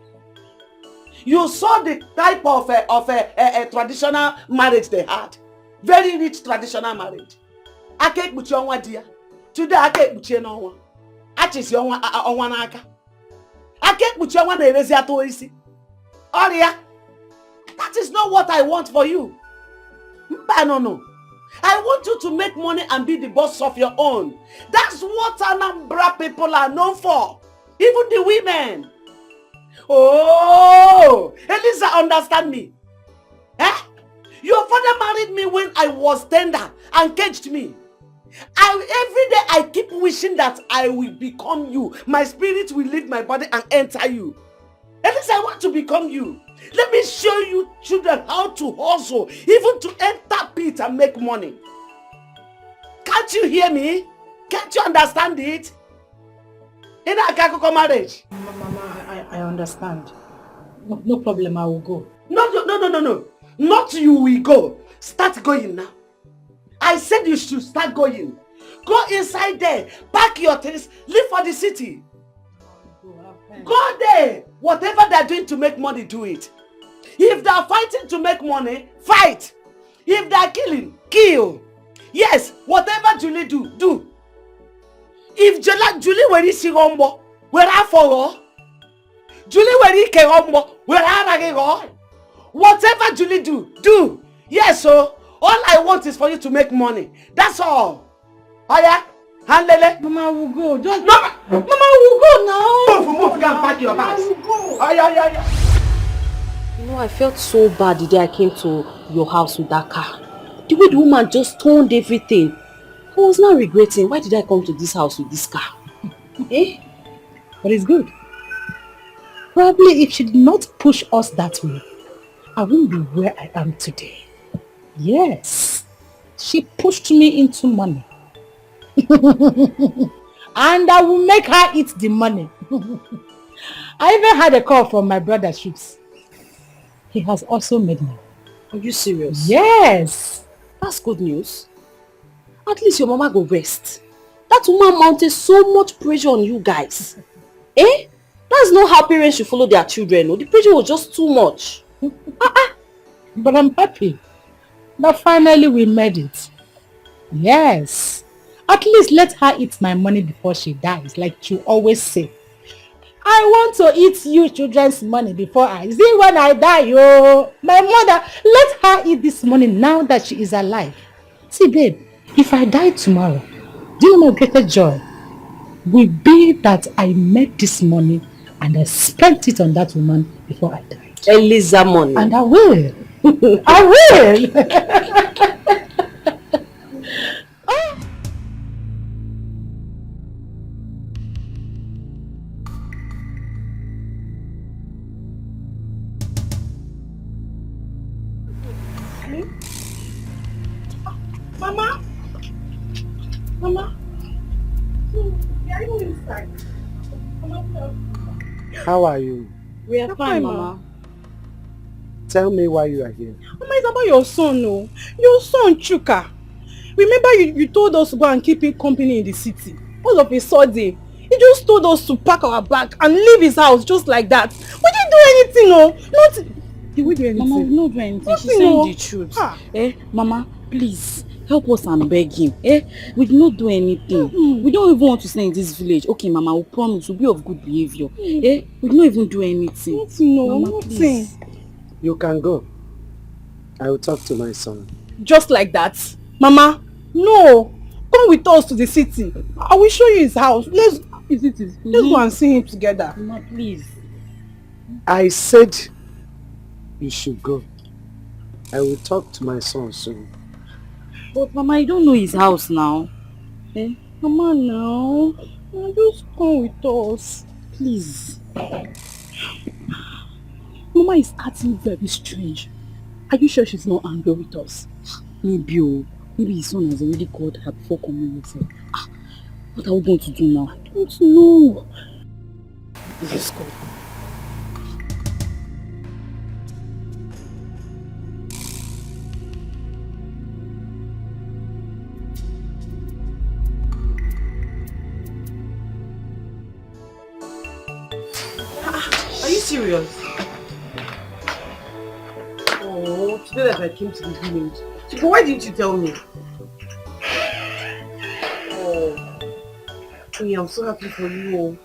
You saw the type of a traditional marriage they had. Very rich traditional marriage. Ake buchi onwa dia. Today ake buchi na onwa. Achisi onwa na aka. Ake buchi onwa na erezi ato isi. Oria. That is not what I want for you. No. I want you to make money and be the boss of your own. That's what Anambra people are known for. Even the women. Oh, Eliza, understand me. Your father married me when I was tender and caged me. Every day I keep wishing that I will become you. My spirit will leave my body and enter you. Eliza, I want to become you. Let me show you children how to hustle, even to enter pit and make money. Can't you hear me? Can't you understand it? In a kakoko marriage. Mama, I understand. No problem, I will go. No. Not you will go. Start going now. I said you should start going. Go inside there. Pack your things. Leave for the city. Go there. Whatever they're doing to make money, do it. If they're fighting to make money, fight. If they're killing, kill. Yes, whatever Julie do. If Julie were isi rombo, where I follow. Julie were ike rombo, where I go. Whatever Julie do. Yes, so all I want is for you to make money. That's all. Oh yeah? Handlele. Mama will go. Just no. Mama will go now. Move, go and pack your bags. Oh yeah. You know, I felt so bad the day I came to your house with that car. The way the woman just turned everything. I was now regretting, why did I come to this house with this car? But it's good. Probably if she did not push us that way, I wouldn't be where I am today. Yes. She pushed me into money. And I will make her eat the money. I even had a call from my brother Ships. He has also made money. Are you serious? Yes. That's good news. At least your mama go rest. That woman mounted so much pressure on you guys. That's not how parents should follow their children. No? The pressure was just too much. But I'm happy that finally we made it. Yes. At least let her eat my money before she dies, like you always say. I want to eat you children's money before I see when I die, oh. My mother, let her eat this money now that she is alive. See, babe, if I die tomorrow, do you know my greatest joy will be that I made this money and I spent it on that woman before I died. Eliza money. And I will. I will. Mama? Mama? We are even inside. Mama, How are you? We are fine, Mama. Tell me why you are here. Mama, it's about your son, no? Your son, Chuka. Remember you told us to go and keep him company in the city. All of a sudden, he just told us to pack our bag and leave his house just like that. We didn't do anything, no. Not... Did we do anything? Mama, we did not do anything. Nothing, She's saying no. the truth. Mama, please. Help us and beg him. We did not do anything. We don't even want to stay in this village. Okay, Mama, we promise we'll be of good behavior. We did not even do anything. Nothing, no. Mama, Nothing. please. You can go. I will talk to my son. Just like that? Mama, no. Come with us to the city. I will show you his house. Let's go and see him together. Mama, please. I said you should go. I will talk to my son soon. But Mama, you don't know his house now. Mama, now. Just come with us. Please. Mama is acting very strange. Are you sure she's not angry with us? Maybe his son has already called her before coming with her. What are we going to do now? I don't know. Let's go. Are you serious? Oh, today that I came to the village. But why didn't you tell me? Oh, I'm so happy for you.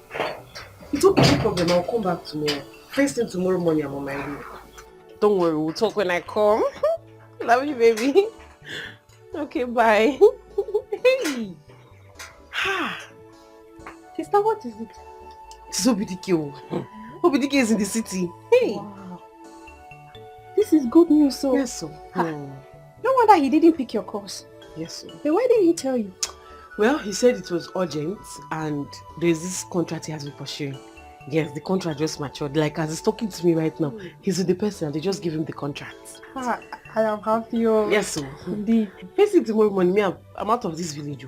It's okay, no problem. I'll come back tomorrow. First thing tomorrow morning, I'm on my way. Don't worry, we'll talk when I come. Love you, baby. Okay, bye. Hey. Sister, what is it? It's Dikeh. Dikeh is in the city. Hey. Wow. This is good news, so. Yes, so. No wonder he didn't pick your course. Yes, sir. Then why didn't he tell you? Well, he said it was urgent and there's this contract he has been pursuing. Yes, the contract just matured. Like as he's talking to me right now, he's with the person and they just give him the contract. I am happy. Yes, sir. Indeed. First thing tomorrow morning, I'm out of this village.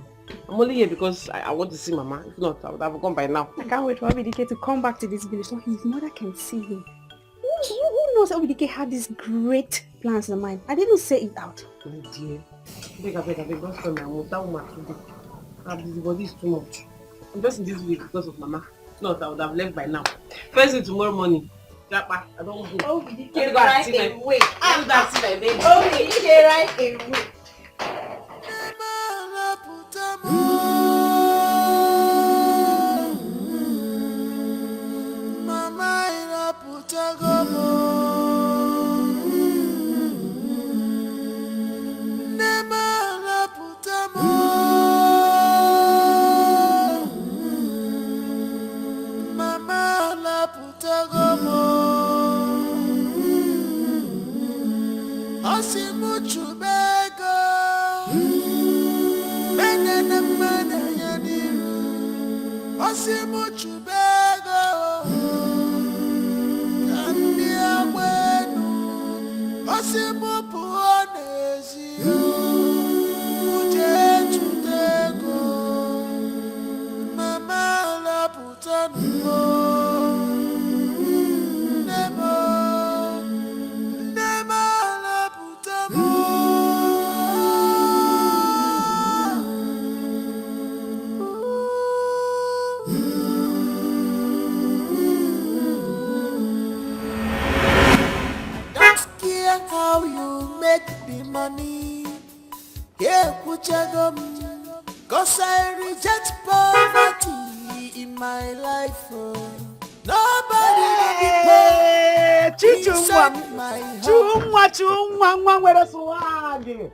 I'm only here because I want to see Mama. If not, I would have gone by now. I can't wait for Dikeh to come back to this village so his mother can see him. Who knows Dikeh had these great plans in mind? I didn't say it out. My dear. I beg, don't spend my money. That woman today. The body is too much. I'm just in this village because of Mama. If not, I would have left by now. First thing tomorrow morning. I don't want to go. Dikeh right away. I'm that see my baby. Dikeh right away. Cause I reject poverty in my life. Nobody gonna be inside my heart. Chumwa, where the swag?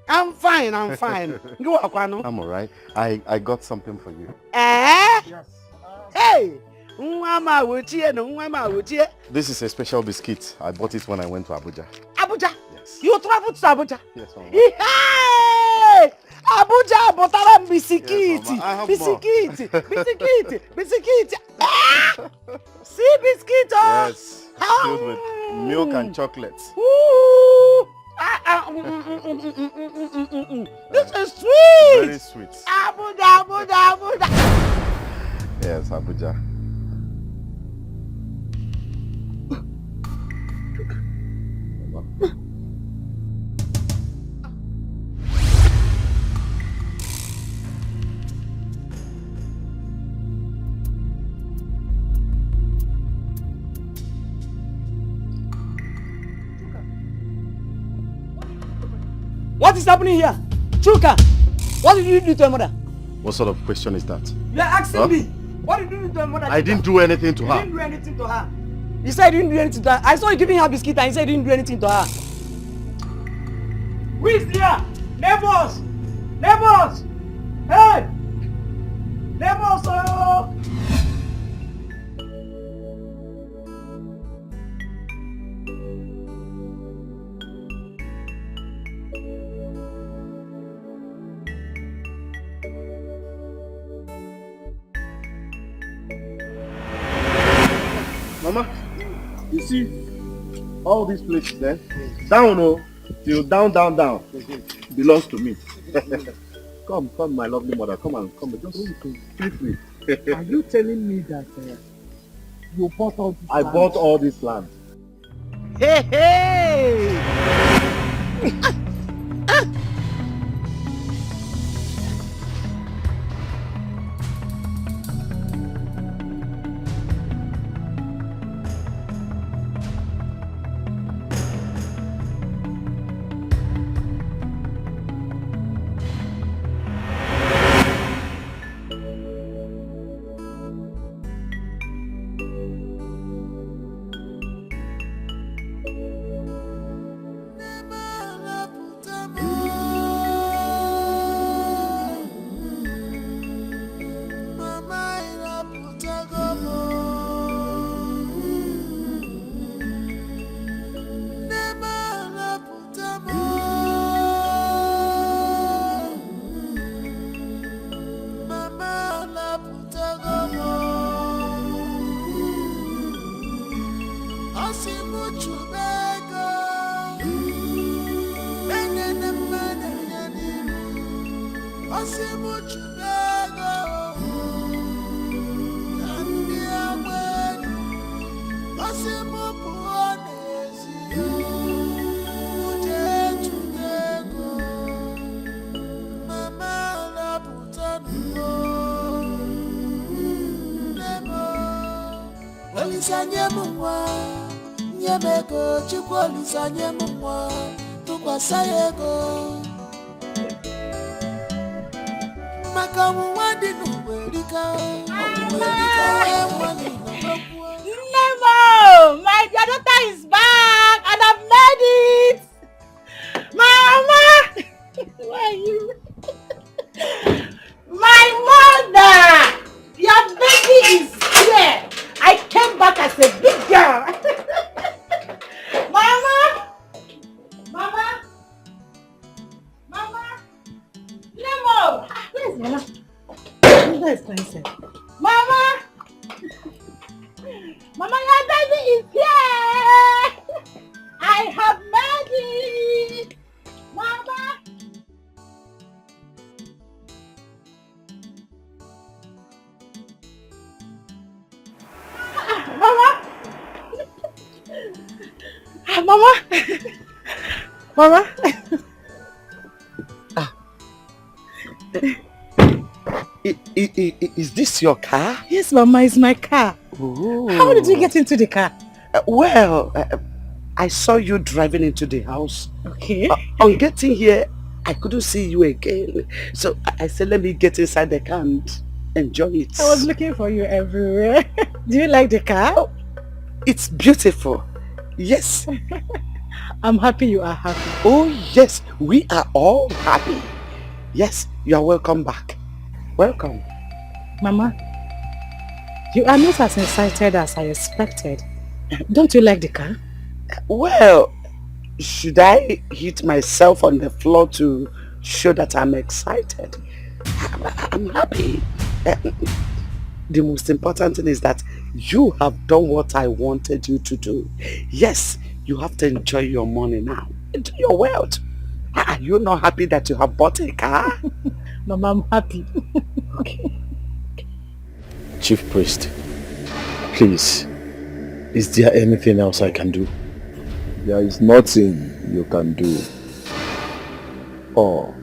I'm fine. You are Kwano? I'm alright. I got something for you. Eh? Yes. Hey! Mama Wuchie. This is a special biscuit. I bought it when I went to Abuja. Abuja? Yes. You traveled to Abuja? Yes, Mama. Hey! Abuja, Botaram biscuit. Yes, Mama. I have Biscuit. Ah! See biscuit, oh? Yes. Filled with milk and chocolates. Ooh. This is sweet. Very sweet. Abuja. Yes, Abuja. What is happening here? Chuka, what did you do to your mother? What sort of question is that? You are asking me. What did you do to your mother? I didn't do anything to her. You didn't do anything to her. You said you didn't do anything to her. I saw you giving her biscuit and you said you didn't do anything to her. Who is there? Neighbors! Hey! Neighbors! Oh! Mama, you see all these places there? Down, oh, till down, belongs to me. Come, my lovely mother. Come, just feel free. Are you telling me that you bought all this I land? bought all this land. Hey! Nyemeko chikwolisa nyemumwa tukwasayego makamu wadi nuwerika Nemo! My daughter is back and I've made it! Mama! Where are you? My mother! Your baby is here! I came back as a big girl! Mama! Nemo! Where's Mama? Where is Princess? Mama! Mama, your baby is here! I have made it! Mama! Mama! Is this your car? Yes, Mama, it's my car. Ooh. How did you get into the car? I saw you driving into the house. Okay. On getting here, I couldn't see you again. So I said, let me get inside the car and Enjoy it. I was looking for you everywhere. Do you like the car? Oh, it's beautiful. Yes. I'm happy you are happy. Oh yes, we are all happy. Yes, you are welcome back. Welcome. Mama, you are not as excited as I expected. Don't you like the car? Well, should I hit myself on the floor to show that I'm excited? I'm happy. The most important thing is that you have done what I wanted you to do. Yes, you have to enjoy your money now. Enjoy your wealth. Are you not happy that you have bought a car? Mama, I'm happy. Okay. Chief Priest, please, is there anything else I can do? There is nothing you can do. Or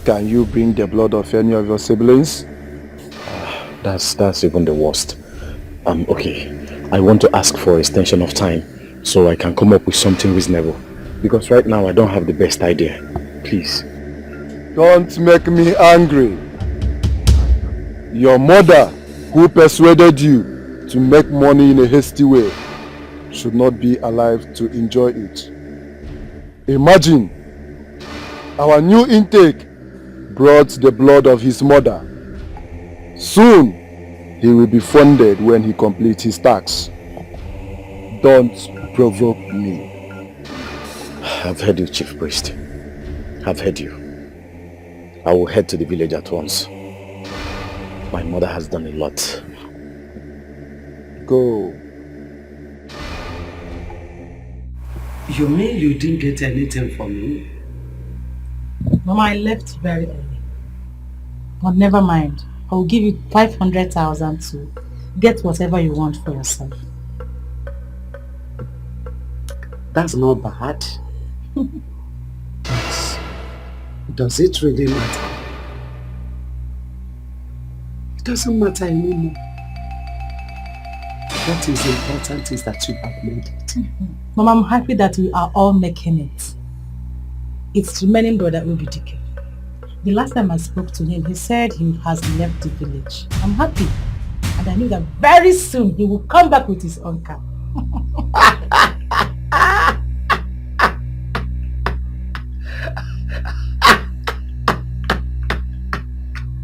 can you bring the blood of any of your siblings? That's even the worst. Okay, I want to ask for extension of time so I can come up with something reasonable. Because right now I don't have the best idea. Please. Don't make me angry. Your mother, who persuaded you to make money in a hasty way, should not be alive to enjoy it. Imagine, our new intake brought the blood of his mother. Soon, he will be funded when he completes his tax. Don't provoke me. I've heard you, Chief Priest. I've heard you. I will head to the village at once. My mother has done a lot. Go. You mean you didn't get anything from me? Mama, I left very early. But never mind. I will give you 500,000 to get whatever you want for yourself. That's not bad. But does it really matter? It doesn't matter anymore. What is important is that you have made it. Mama, I'm happy that we are all making it. It's remaining brother Dikeh. The last time I spoke to him, he said he has left the village. I'm happy. And I knew that very soon he will come back with his own car.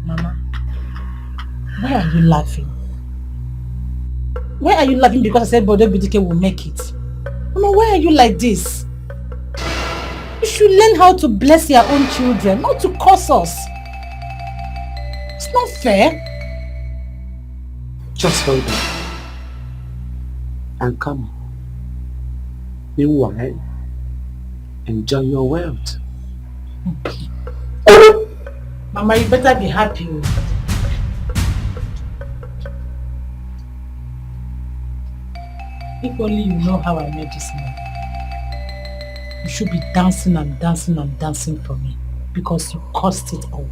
Mama, why are you laughing? Why are you laughing because I said brother Dikeh will make it? Mama, why are you like this? You should learn how to bless your own children, not to curse us. It's not fair. Just hold on. And come. Meanwhile, enjoy your wealth. Mama, you better be happy. If only you know how I made this money. You should be dancing and dancing and dancing for me because you cost it all.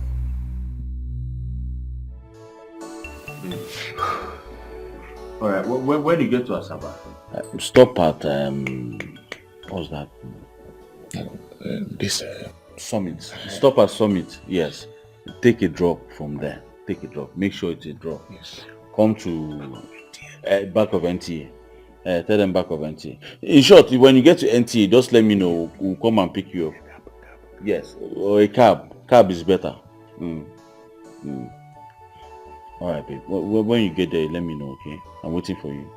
Alright, when you get to Asaba, stop at, what's that? This Summit. Stop at Summit, yes. Take a drop from there. Take a drop. Make sure it's a drop. Yes. Come to back of NTA. Tell them back of NTA. In short, when you get to NTA, just let me know. We'll come and pick you up. Yes, or a cab. Cab is better. Alright, babe. When you get there, let me know, okay? I'm waiting for you.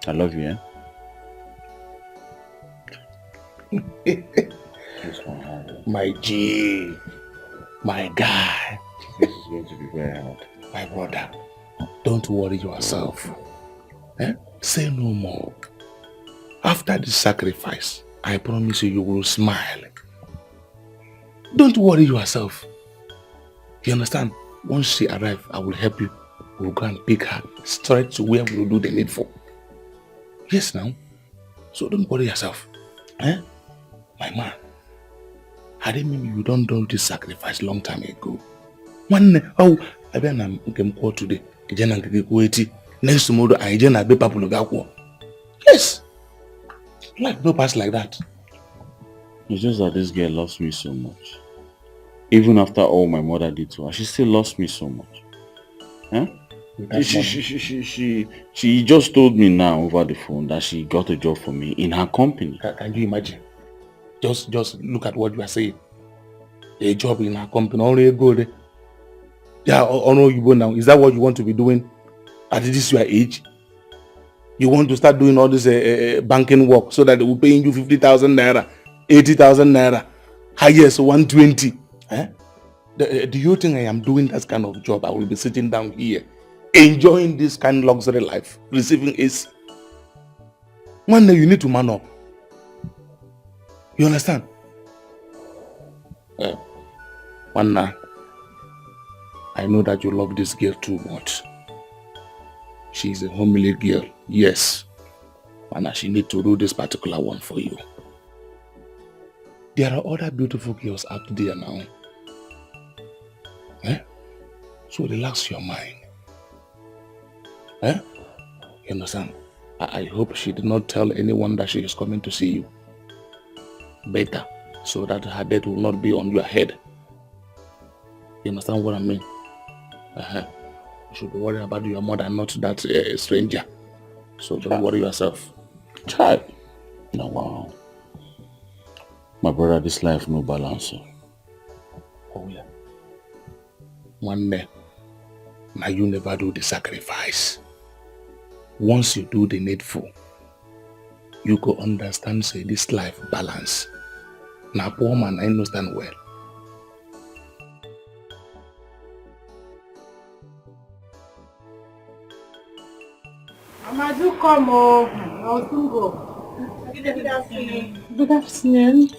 I love you, My G, my guy. This is going to be very hard. My brother, don't worry yourself. Say no more. After this sacrifice, I promise you, you will smile. Don't worry yourself. You understand? Once she arrives, I will help you. We'll go and pick her straight to where we'll do the needful. Yes, now. So don't worry yourself. My man, I didn't mean you don't do this sacrifice long time ago. I been am call today. Next tomorrow, I just be people. Yes. Life no pass like that. It's just that this girl loves me so much. Even after all my mother did to her, she still loves me so much. Huh? She just told me now over the phone that she got a job for me in her company. Can you imagine? Just look at what you are saying. A job in her company, only a good. Yeah, you now. Is that what you want to be doing at this your age? You want to start doing all this banking work so that they will pay you 50,000 naira, 80,000 naira, highest 120. Eh? Do you think I am doing that kind of job? I will be sitting down here, enjoying this kind of luxury life, receiving AC. One day you need to man up. You understand? One night, I know that you love this girl too much. She is a homely girl, yes. And she need to do this particular one for you. There are other beautiful girls out there now. So relax your mind. You understand? I hope she did not tell anyone that she is coming to see you. Better, so that her death will not be on your head. You understand what I mean? You should be worried about your mother, not that stranger. So don't worry yourself. Child. No, wow. My brother, this life no balance. Oh yeah. One day, now you never do the sacrifice. Once you do the needful, you go understand say this life balance. Now poor man I understand well. Mama, do come on. I'll soon go. Good afternoon. Good afternoon.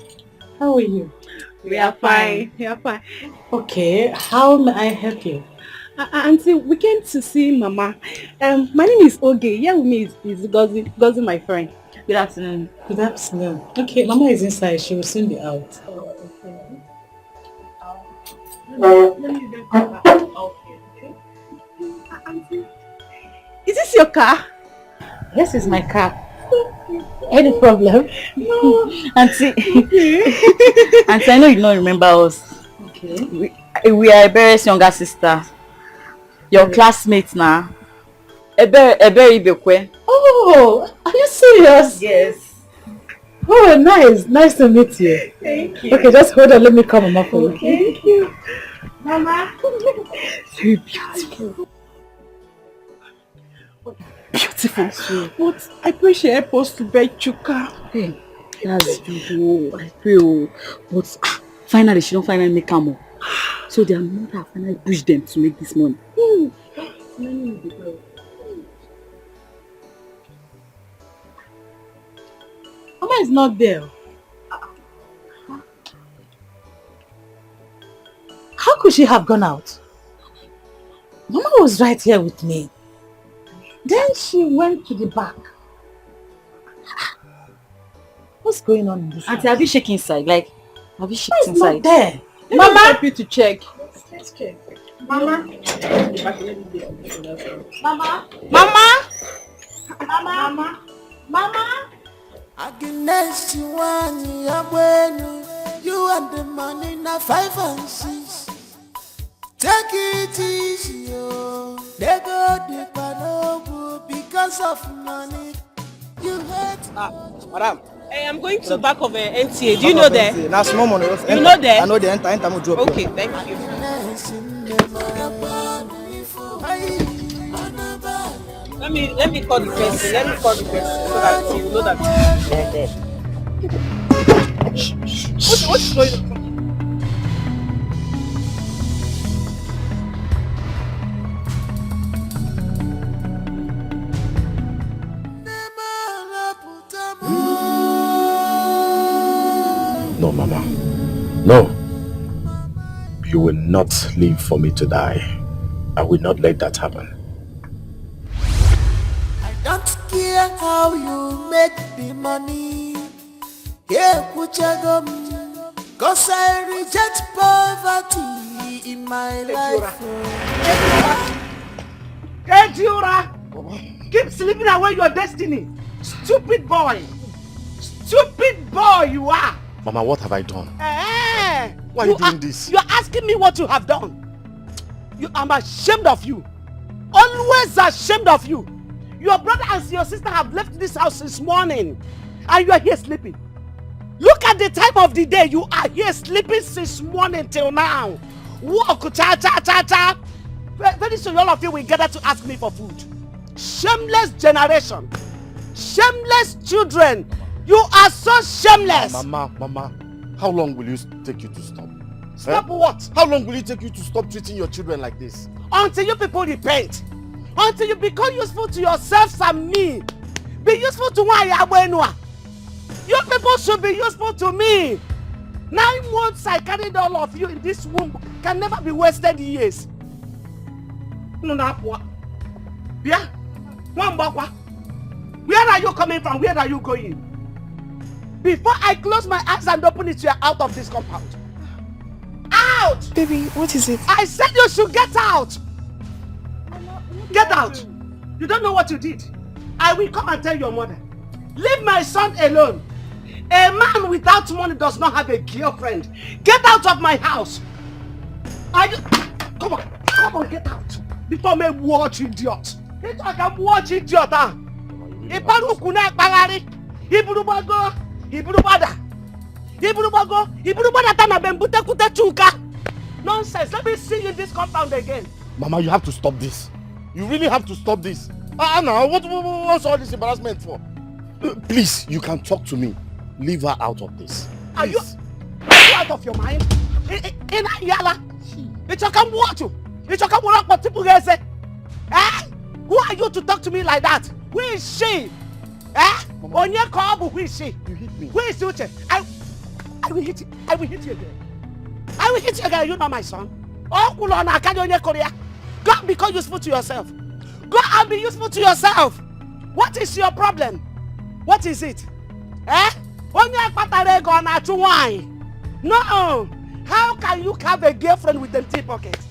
How are you? We are fine. We are fine. Okay, how may I help you? Auntie, we came to see Mama. My name is Oge. Here with me is Ngozi, my friend. Good afternoon. Good afternoon. Okay, Mama is inside. She will soon be out. Auntie, is this your car? Yes, it's my car. Any problem? No. Auntie, Auntie, I know you don't remember us. Okay. We are Ebele's younger sister. Your classmates now. Ebele Okaro. Oh, are you serious? Yes. Oh, nice. Nice to meet you. Thank you. Okay, just hold on. Let me call Mama for you. Thank you. Mama. Very beautiful. Beautiful. But I pray she help us to buy chuka. Hey, that's beautiful. I pray. But finally, she don't finally make come up. So their mother finally pushed them to make this money. Mama is not there. How could she have gone out? Mama was right here with me. Then she went to the back. What's going on in this house? Auntie, have you checked inside? Like, have you checked It's inside? not there. Mama, help you to check. Let's check. Mama. Mama. Mama. Mama. Mama. Agnes, you want you and the money na 5 and 6. Take it easy, oh. They go the panobu because of money. You hate. Madam. Hey, I'm going to the back of NTA. Do you know there? Now small money. You know there? I know the enter mo drop. Okay, thank you. Let me call the person. Let me call the person so that you know that. What's going on? No, Mama. No. You will not leave for me to die. I will not let that happen. I don't care how you make the money. Yeah, cause I reject poverty in my life. Ejura! Keep sleeping away your destiny. Stupid boy. Stupid boy you are. Mama, what have I done? Eh, Why are you doing this? You are asking me what you have done. I'm ashamed of you. Always ashamed of you. Your brother and your sister have left this house since morning. And you are here sleeping. Look at the time of the day. You are here sleeping since morning till now. Walk, cha cha cha cha. Very soon all of you will gather to ask me for food. Shameless generation. Shameless children. You are so shameless. Mama, how long will you take you to stop? Stop what? How long will it take you to stop treating your children like this? Until you people repent. Until you become useful to yourselves and me. Be useful to one Yabwenua. You people should be useful to me. 9 months I carried all of you in this womb can never be wasted years. No, yeah? Where are you coming from? Where are you going? Before I close my eyes and open it, you are out of this compound. Out! Baby, what is it? I said you should get out. Get out. You don't know what you did. I will come and tell your mother. Leave my son alone. A man without money does not have a girlfriend. Get out of my house. Come on, get out. Before me watch idiot. I can watch idiot. Iparu kuna pagari. Iburubago. Iburubada tana bembute kute chuka. Nonsense. Let me see you in this compound again. Mama, you have to stop this. You really have to stop this. Anna, what's all this embarrassment for? Please, you can talk to me. Leave her out of this. Are you out of your mind? In Yala, it's a come watch you. It's a come work for people guys. Who are you to talk to me like that? Who is she? On your car, who is she? You hit me. Who is Uche? I will hit you. I will hit you again. I will hit you again. You're not my son. Oh, Kulona, can you on your Korea? Go and become useful to yourself. Go and be useful to yourself. What is your problem? What is it? No. How can you have a girlfriend with empty pockets?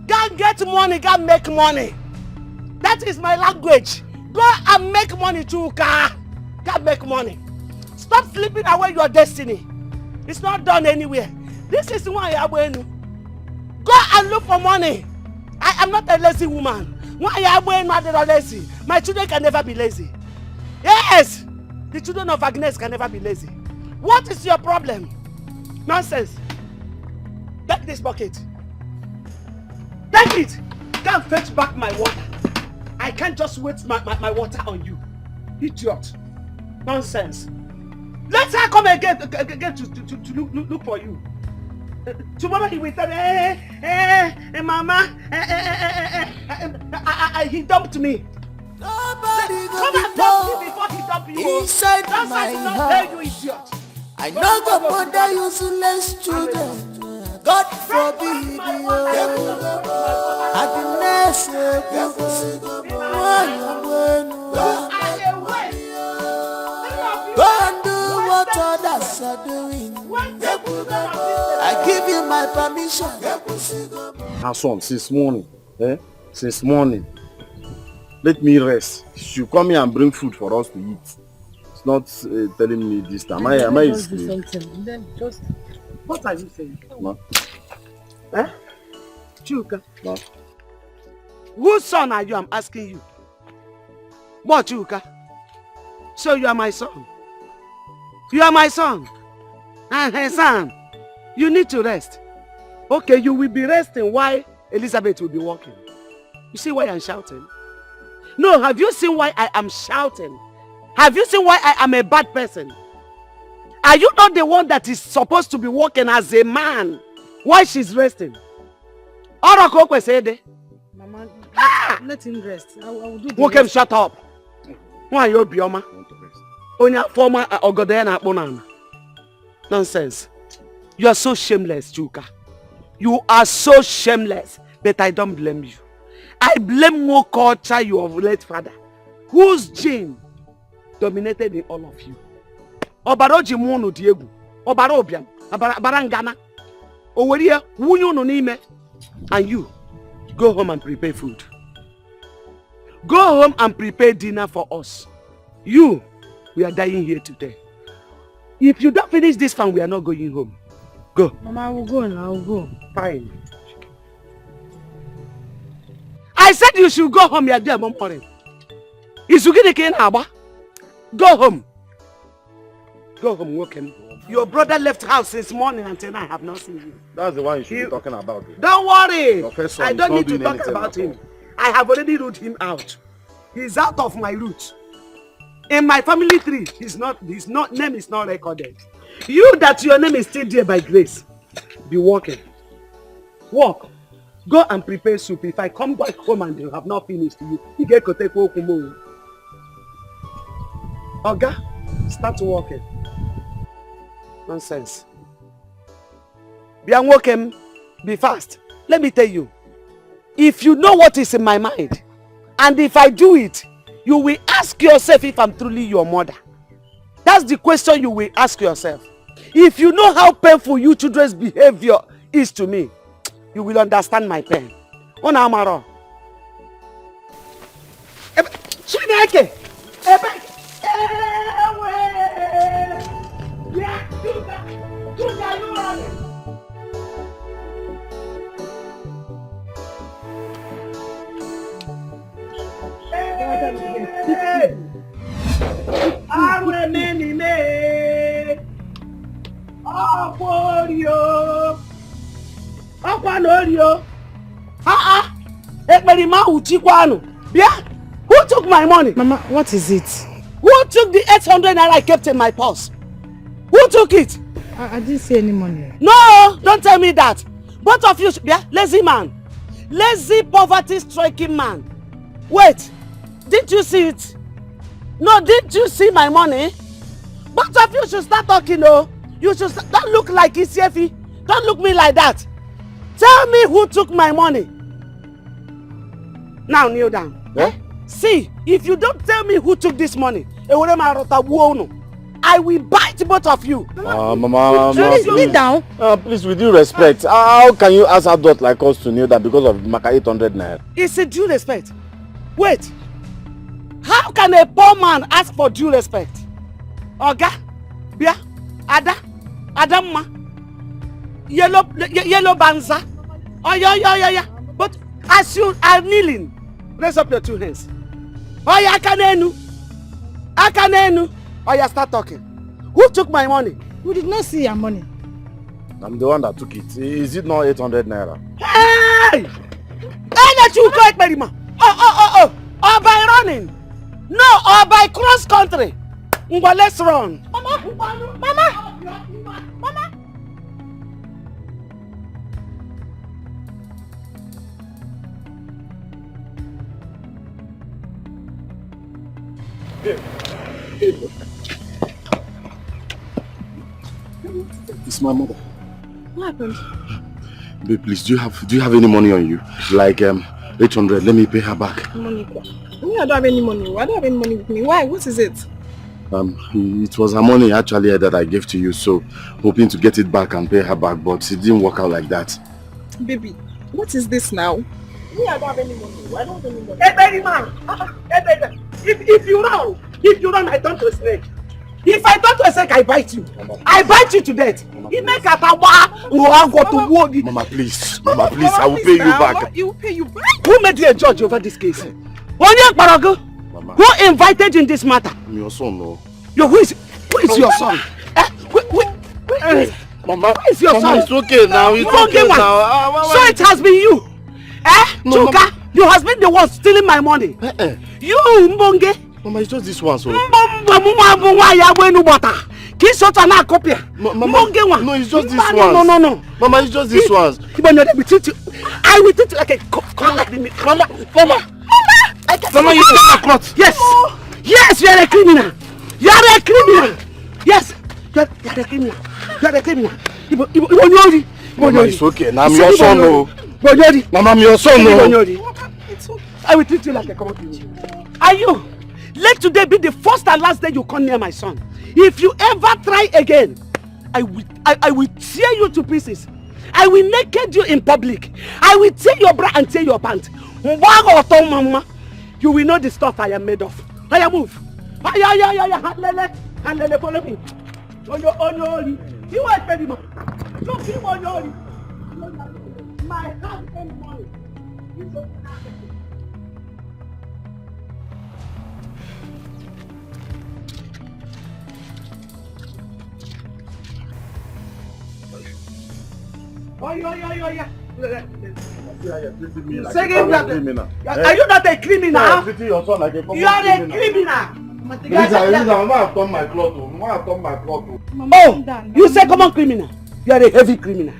Can't get money, can't make money. That is my language. Go and make money too, can't make money. Stop sleeping away your destiny. It's not done anywhere. This is why I went. Go and look for money. I am not a lazy woman. Why I went not lazy? My children can never be lazy. Yes! The children of Agnes can never be lazy. What is your problem? Nonsense. Take this bucket. Take it. Can't fetch back my water. I can't just waste my water on you. Idiot. Nonsense. Let her come again to look for you. Tomorrow he will tell me, Mama, he dumped me. Nobody Come and dump me before he dump you. Inside That's my why not heart. tell you, idiot. I know the mother useless children. God forbid you. Happiness, go and do what others are doing. I give you my permission. Her son, since morning. Since morning. Let me rest. She come here and bring food for us to eat. It's not telling me this time. Am I asleep? Then just, what are you saying? Ma. Chuka. Ma. Whose son are you? I'm asking you. What, Chuka? So you are my son. You are my son. And son, you need to rest. Okay, you will be resting while Elizabeth will be walking. You see why I'm shouting? No, have you seen why I am shouting? Have you seen why I am a bad person? Are you not the one that is supposed to be walking as a man while she's resting? Mama, let him rest. I will do the Wokem, rest. shut up. Why you Bioma? Onya former Ogodena Bonana. Nonsense. You are so shameless, Chuka. You are so shameless, but I don't blame you. I blame more culture your late father, whose gene dominated in all of you. Obaroji Mono Diego, Obarobian, Barangana, Oweria, Wunyo no Nime, and you go home and prepare food. Go home and prepare dinner for us. You, we are dying here today. If you don't finish this fan, we are not going home. Go. Mama, I will go and I will go. Fine. I said you should go home, you're there, Mom. Go home. Go home, walk him. Your brother left house since morning until now. I have not seen you. That's the one you should be talking about. Don't worry. Your first son I don't need to doing talk anything about at all. him. I have already ruled him out. He's out of my route. In my family tree, his name is not recorded. You that your name is still there by grace. Be walking. Walk. Go and prepare soup. If I come back home and they have not finished, you get to take Okumo. Oga, start walking. Nonsense. Be walking. Be fast. Let me tell you. If you know what is in my mind, and if I do it, you will ask yourself if I'm truly your mother. That's the question you will ask yourself. If you know how painful you children's behavior is to me, you will understand my pain. Ona amaro. Chineke. Who took my money? Mama, what is it? Who took the 800 naira I kept in my purse? Who took it? I didn't see any money. No, don't tell me that. Both of you, lazy man. Lazy, poverty-striking man. Wait, didn't you see it? No, didn't you see my money? Both of you should start talking, though. You should don't look like Isiefi. Don't look me like that. Tell me who took my money. Now kneel down. Eh? See, if you don't tell me who took this money, I will bite both of you. Mama, Please kneel down. Please, with due respect, how can you ask adults like us to kneel down because of Maka 800 naira? It's a due respect. Wait. How can a poor man ask for due respect? Oga, Bia, Ada, Adamma, Yellow Banza. Oh, yeah. But as you are kneeling, raise up your two hands. Oh, yeah, Akanenu. Oh, yeah, start talking. Who took my money? We did not see your money. I'm the one that took it. Is it not 800 naira? Hey! That you go, Ekperima. Oh. Or by running. No, or by cross country. But let's run. Mama. It's my mother. What happened? Babe, please, do you have any money on you? Like 800, let me pay her back. Money? Me, I don't have any money. I don't have any money with me. Why? What is it? It was her money actually that I gave to you, so hoping to get it back and pay her back, but it didn't work out like that. Baby, what is this now? Me, I don't have any money. I don't have any money. Hey, baby man. If you run, I turn to a snake. If I turn to a snake, I bite you. I bite you to death. Mama, please, I will pay you back. You will pay you back? Who made you a judge over this case? Mama. Who invited you in this matter? Your son, no. Who is your son? Mama, who is your son? It's okay now. It's okay now. So it has been you. No, Chuka, you has been the one stealing my money. You, Mbonge. Mama, it's just this one, so. No, it's just this one. No. Mama, it's just this one. I will treat you like a Mama, you take my cloth. Yes, you are a criminal. Yes, you are a criminal. Mama, it's okay. Now I'm your son, no. Mama, I'm your son, no. I will treat you like a commodity. Are you? Let today be the first and last day you come near my son. If you ever try again, I will tear you to pieces. I will naked you in public. I will tear your bra and tear your pants. You will know the stuff I am made of. I move. Handle, follow me. You are ready, man. Look him on your my hand and money. Oh, yeah. Are you not a criminal? Yeah, treating your son like a common You are a criminal. criminal. Mama have torn my cloth. Mama have torn my cloth. Oh, you say common criminal. You are a heavy criminal.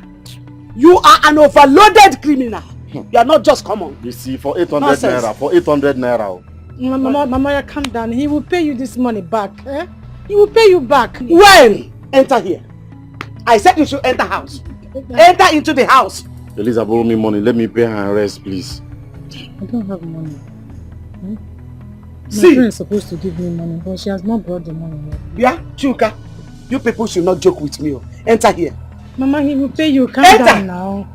You are an overloaded criminal. You are not just common. You see, for 800 naira, for 800 naira. Mama, calm down. He will pay you this money back. Eh? He will pay you back. When? Enter here. I said you should enter house. Enter into the house. Eliza, borrow me money. Let me pay her and rest, please. I don't have money. Hmm? See. My friend is supposed to give me money, but she has not brought the money yet. Yeah, Chuka. You people should not joke with me. Enter here. Mama, he will pay you. Calm down now.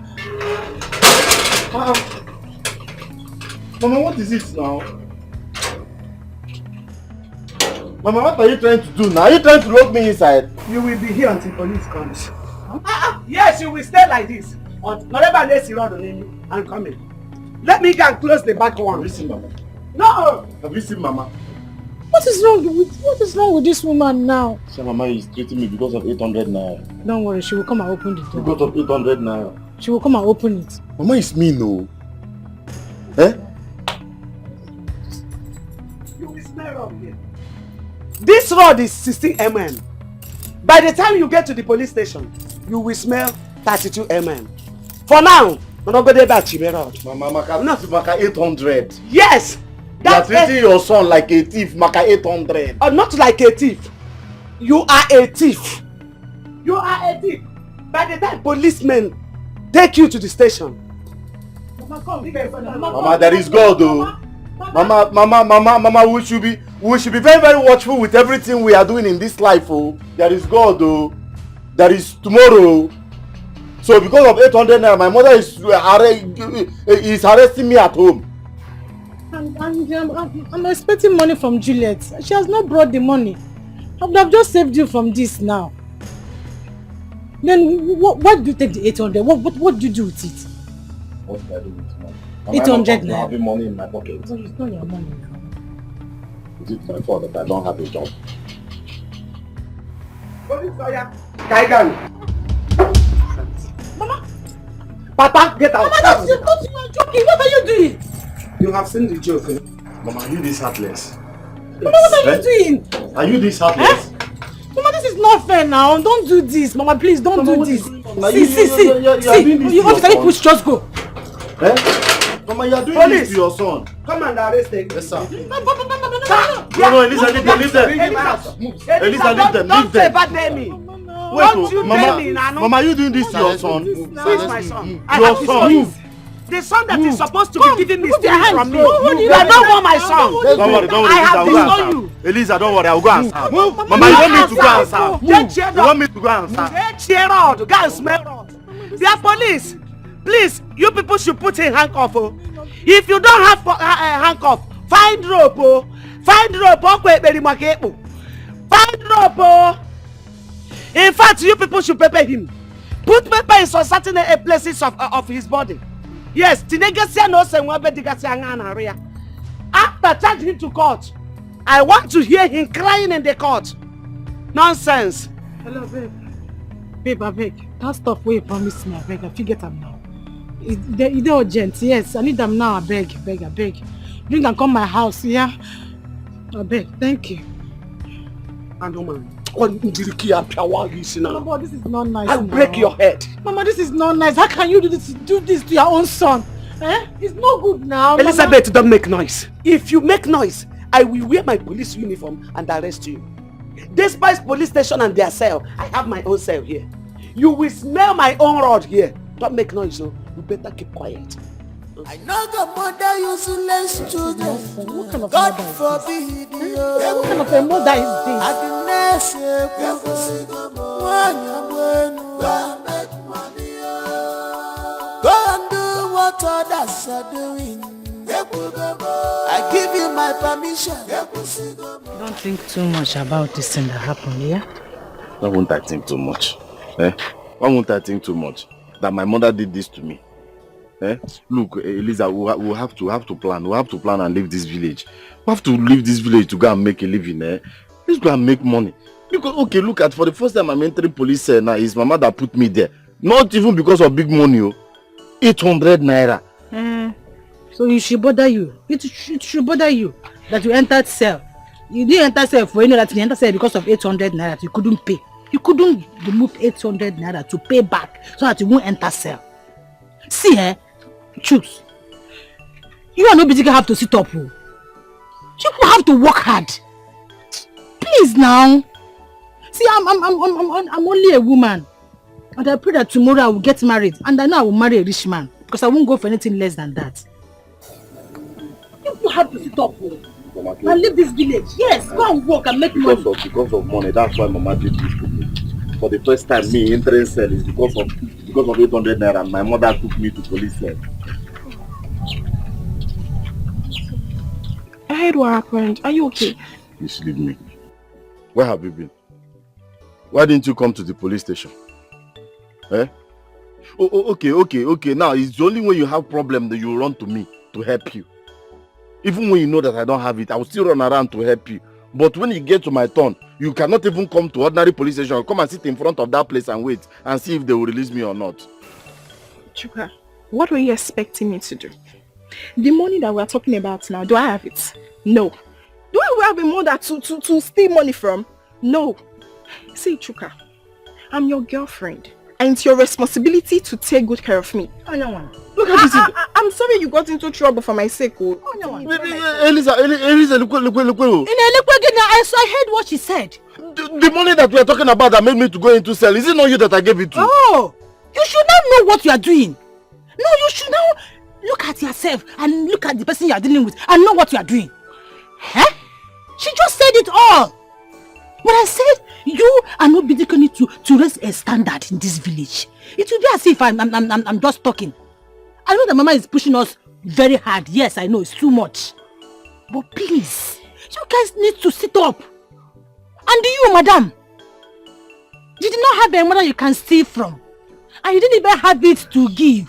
Mama, what is it now? Mama, what are you trying to do now? Are you trying to lock me inside? You will be here until police comes. Yes, you will stay like this. Whatever they see around the name, I'm coming. Let me go and close the back one. Have you seen Mama? No! Have you seen Mama? What is wrong with this woman now? So Mama is treating me because of 800 naira. Don't worry, she will come and open the door. Because of 800 naira. She will come and open it. Mama is mean, no. Eh? You will smell wrong here. This road is 16 mm. By the time you get to the police station, you will smell 32 mm. For now, we're not going to back to the road. Mama, Maka 800. Yes! You are treating your son like a thief, Maka 800. Not like a thief. You are a thief. You are a thief. By the time policemen take you to the station. Mama, come. Mama, there is God, though. Mama, we should be very, very watchful with everything we are doing in this life, oh. There is God, though. There is tomorrow. So because of 800 naira, my mother is arresting me at home. I'm expecting money from Juliet. She has not brought the money. I've just saved you from this now. Then why did you take the 800? What did you do with it? What did I do with money? 800 naira. I have money in my pocket. Well, it's not your money now. Is it my fault that I don't have a job? Mama! Papa, get out! Mama, you are joking. What are you doing? You have seen the joke. Eh? Mama, are you this heartless? Mama, what are you doing? Are you this heartless? Mama, this is not fair now. Don't do this. Mama, please don't do this. See. You officer, you push, just go. Eh? Mama, you are doing this to your son. Come and arrest him. Yes, sir. No, Elisa, leave them. Elisa, leave them. Don't say bad name. Don't you tell me, Nano. Mama, are you doing this to your son? Who is my son? Your son. The son that is supposed to be giving me stealing from me. You I don't want my son. Don't worry. I have disowned you. Elisa, don't worry. I will go and serve. Mama, you want me to go and serve? You want me to go and serve? Cheer out. Go and smell out. Dear police, please, you people should put a handcuff. If you don't have handcuff, find rope. Find rope. Find rope. In fact, you people should pepper him. Put pepper in some certain places of his body. Yes, after charge him to court, I want to hear him crying in the court. Nonsense. Hello, babe. Babe, I beg. That stuff where you promised me, I beg. I forget them now. It's urgent, yes. I need them now, I beg. Bring and come my house, yeah? I beg, thank you. And woman. Mama, this is not nice. I'll break your head. Mama, this is not nice. How can you do this to your own son? Eh? It's not good now. Elizabeth, don't make noise. If you make noise, I will wear my police uniform and arrest you. Despite police station and their cell, I have my own cell here. You will smell my own rod here. Don't make noise, so you better keep quiet. I know the mother useless children. What kind of God forbid. What kind of a mother is this? Go and do what others are doing. I give you my permission. Don't think too much about this thing that happened, yeah? Why won't I think too much? Eh? Why won't I think too much? That my mother did this to me. Eh? Look, Eliza, we have to plan. We have to plan and leave this village. We have to leave this village to go and make a living. Eh? Let's go and make money. Because, okay, look at, for the first time I'm entering police now, it's Mama that put me there. Not even because of big money. 800 naira. So it should bother you. It should bother you that you entered cell. You didn't enter cell for that you entered cell because of 800 naira that you couldn't pay. You couldn't remove 800 naira to pay back so that you won't enter cell. See, choose. You and nobody have to sit up. You have to work hard. Please now. See, I'm only a woman. And I pray that tomorrow I will get married. And I know I will marry a rich man. Because I won't go for anything less than that. You have to sit up and leave this village. Yes, go and work and make money. Because of money, that's why Mama did this to me. For the first time, me entering cell is because of 800 naira, and my mother took me to police cell. I heard what happened. Are you okay? Please leave me. Where have you been? Why didn't you come to the police station? Eh? Okay. Now, it's only when you have problem that you run to me to help you. Even when you know that I don't have it, I will still run around to help you. But when you get to my turn, you cannot even come to ordinary police station. Come and sit in front of that place and wait and see if they will release me or not. Chuka, what were you expecting me to do? The money that we're talking about now, do I have it? No. Do I have a mother to steal money from? No. See, Chuka, I'm your girlfriend. And it's your responsibility to take good care of me. Look at this. I'm sorry you got into trouble for my sake. Elisa, look. I heard what she said. The money that we are talking about that made me to go into cell, is it not you that I gave it to? Oh, you should now know what you are doing. No, you should now look at yourself and look at the person you are dealing with and know what you are doing. Huh? She just said it all. When I said you and nobody need to raise a standard in this village, it will be as if I'm just talking. I know that Mama is pushing us very hard. Yes, I know it's too much. But please, you guys need to sit up. And you, madam, you did not have a mother you can steal from. And you didn't even have it to give.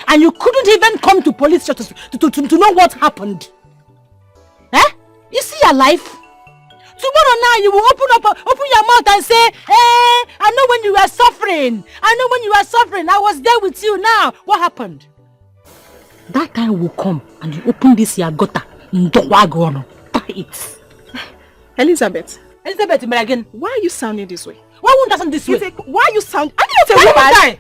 And you couldn't even come to police to know what happened. Eh? You see your life? Tomorrow now you will open your mouth and say, I know when you were suffering. I was there with you now. What happened? That time will come and you open this your gutter. Tie it. Elizabeth, again. Why are you sounding this way? Why won't I sound this way? Why are you sound? Are you not a woman?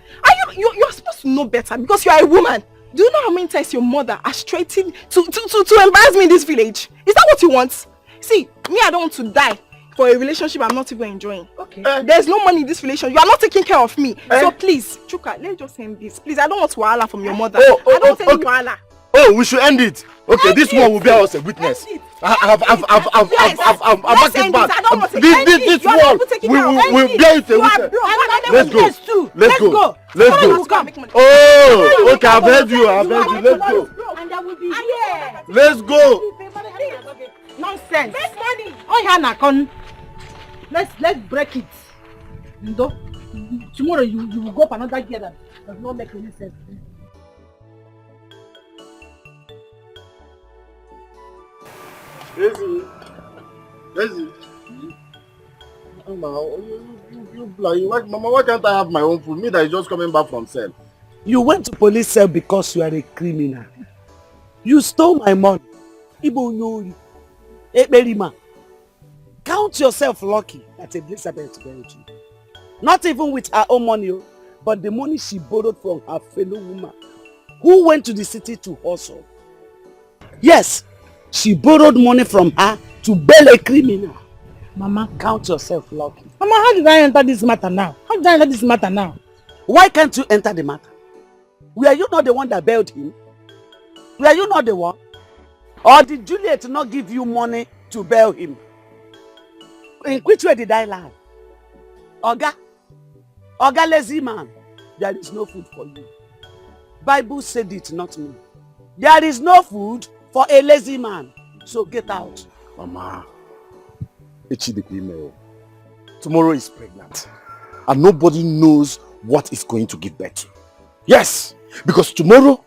You're supposed to know better because you are a woman. Do you know how many times your mother has threatened to embarrass me in this village? Is that what you want? See, me, I don't want to die for a relationship I'm not even enjoying. Okay. There's no money in this relationship. You are not taking care of me. So please, Chuka, let's just end this. Please, I don't want wahala from your mother. I don't want any wahala. Oh, we should end it. Okay, this one will be us a witness. I've marked it back. This one will bear it a witness. Let's go. Oh, okay, I've heard you. Let's go. And I will be here. Let's go. Nonsense. Make money. Let's break it. Tomorrow you will go for another gear that does not make any sense. Daisy. Mama, why can't I have my own food? Me that is just coming back from cell. You went to police cell because you are a criminal. You stole my money. Ibo no. Eberima. Count yourself lucky that Elizabeth buried you. Not even with her own money, but the money she borrowed from her fellow woman who went to the city to hustle. Yes, she borrowed money from her to bail a criminal. Mama, count yourself lucky. Mama, how did I enter this matter now? Why can't you enter the matter? Were you not the one that bailed him? Were you not the one? Or did Juliet not give you money to bail him? In which way did I lie? Oga lazy man, there is no food for you. Bible said it, not me. There is no food for a lazy man. So get out. Mama, tomorrow is pregnant. And nobody knows what is going to give birth to. Yes, because tomorrow,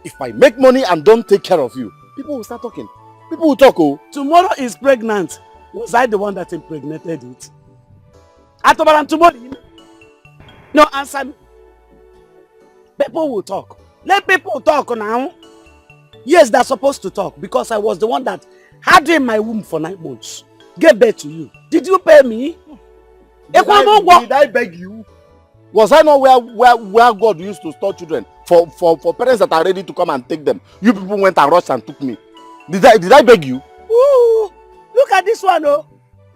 if I make money and don't take care of you, people will start talking. People will talk. Oh, tomorrow is pregnant. Was I the one that impregnated it? Atobaran tomorrow. No, answer me. People will talk. Let people talk now. Yes, they're supposed to talk because I was the one that had you in my womb for 9 months. Gave birth to you. Did you pay me? Did I beg you? Was I not where God used to store children for parents that are ready to come and take them? You people went and rushed and took me. Did I beg you? Ooh, look at this one, oh.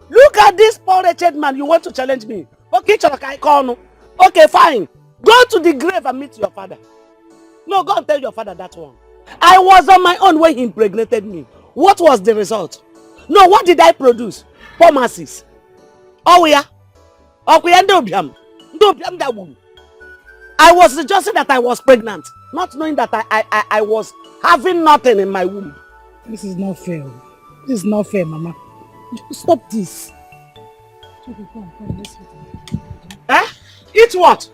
Look at this poor wretched man. You want to challenge me? Okay, okay, fine. Go to the grave and meet your father. No, go and tell your father that one. I was on my own when he impregnated me. What was the result? No, what did I produce? Poor masses. Oh yeah. Okay, I was suggesting that I was pregnant, not knowing that I was having nothing in my womb. This is not fair. This is not fair, Mama. Stop this. Okay, come, let's eat. Eh? Eat what?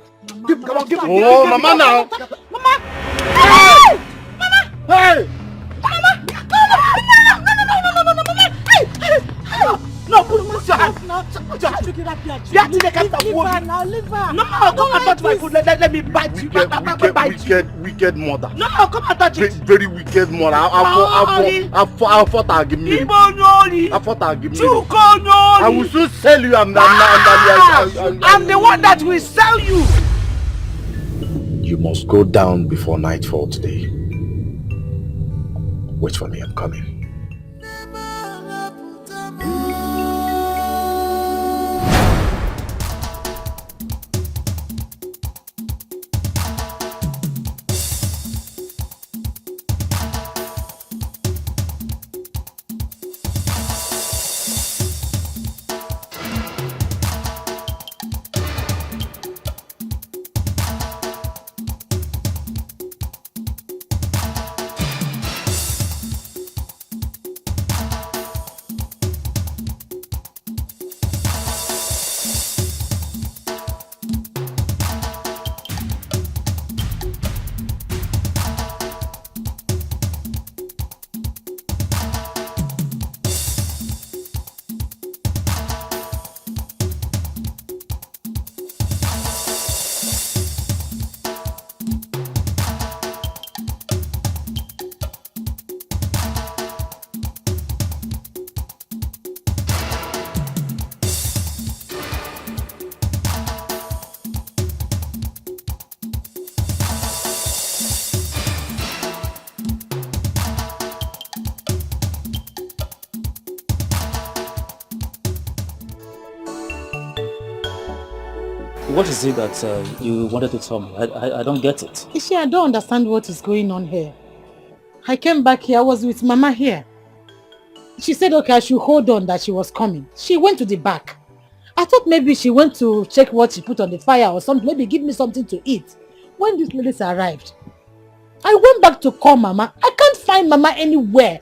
Give me. Oh, Mama now. Mama! Hey! Mama! Hey! Mama! No, put your hand. Put your hand. You have to take out the wood. Now, leave her. No, come and touch my food. Let me bite you. Wicked mother. No, come and touch it. Very wicked mother. I thought I'll give me. I thought I'll give me. I will soon sell you. I'm the one that will sell you. You must go down before nightfall today. Wait for me, I'm coming. What is it that you wanted to tell me? I don't get it. Ishi, I don't understand what is going on here. I came back here, I was with Mama here. She said, okay, I should hold on that she was coming. She went to the back. I thought maybe she went to check what she put on the fire or something, maybe give me something to eat. When these ladies arrived, I went back to call Mama. I can't find Mama anywhere.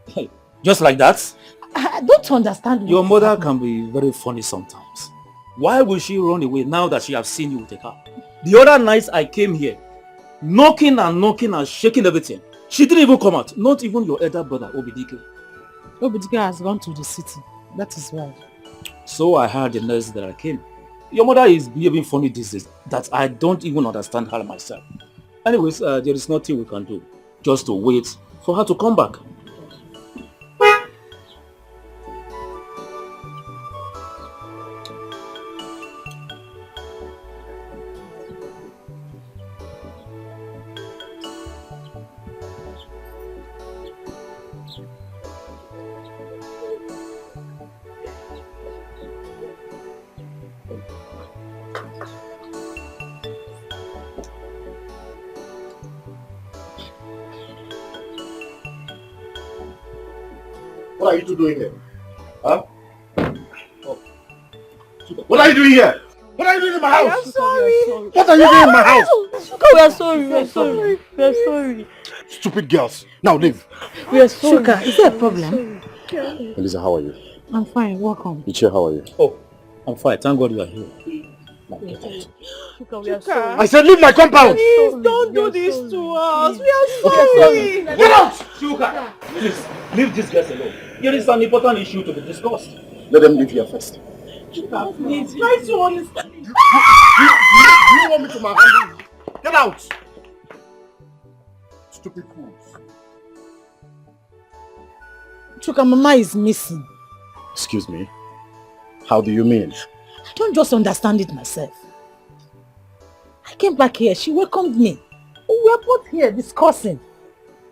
Hey, just like that? I don't understand. Your mother can be very funny sometimes. Why will she run away now that she has seen you with a car? The other night I came here, knocking and shaking everything. She didn't even come out. Not even your elder brother, Dikeh. Dikeh has gone to the city. That is why. So I heard the next that I came. Your mother is behaving funny these days that I don't even understand her myself. Anyways, there is nothing we can do. Just to wait for her to come back. What are you two doing here? Huh? Oh. What are you doing here? What are you doing in my house? I'm sorry. What are you doing in my house? We are sorry. We are sorry. We are sorry. Stupid girls. Now leave. We are sorry. Shuka, is there a problem? Elisa, how are you? I'm fine. Welcome. Ichie, how are you? Oh, I'm fine. Thank God you are here. Shuka, we are sorry. I said leave my compound. Please don't do this to us. We are sorry. Get out! Shuka, please leave these guys alone. Here is an important issue to be discussed. Let them leave here first. Chuka, please, try to understand. Do you want me to manhandle you? Get out! Stupid fools. Chuka, Mama is missing. Excuse me? How do you mean? I don't just understand it myself. I came back here, she welcomed me. We were both here discussing.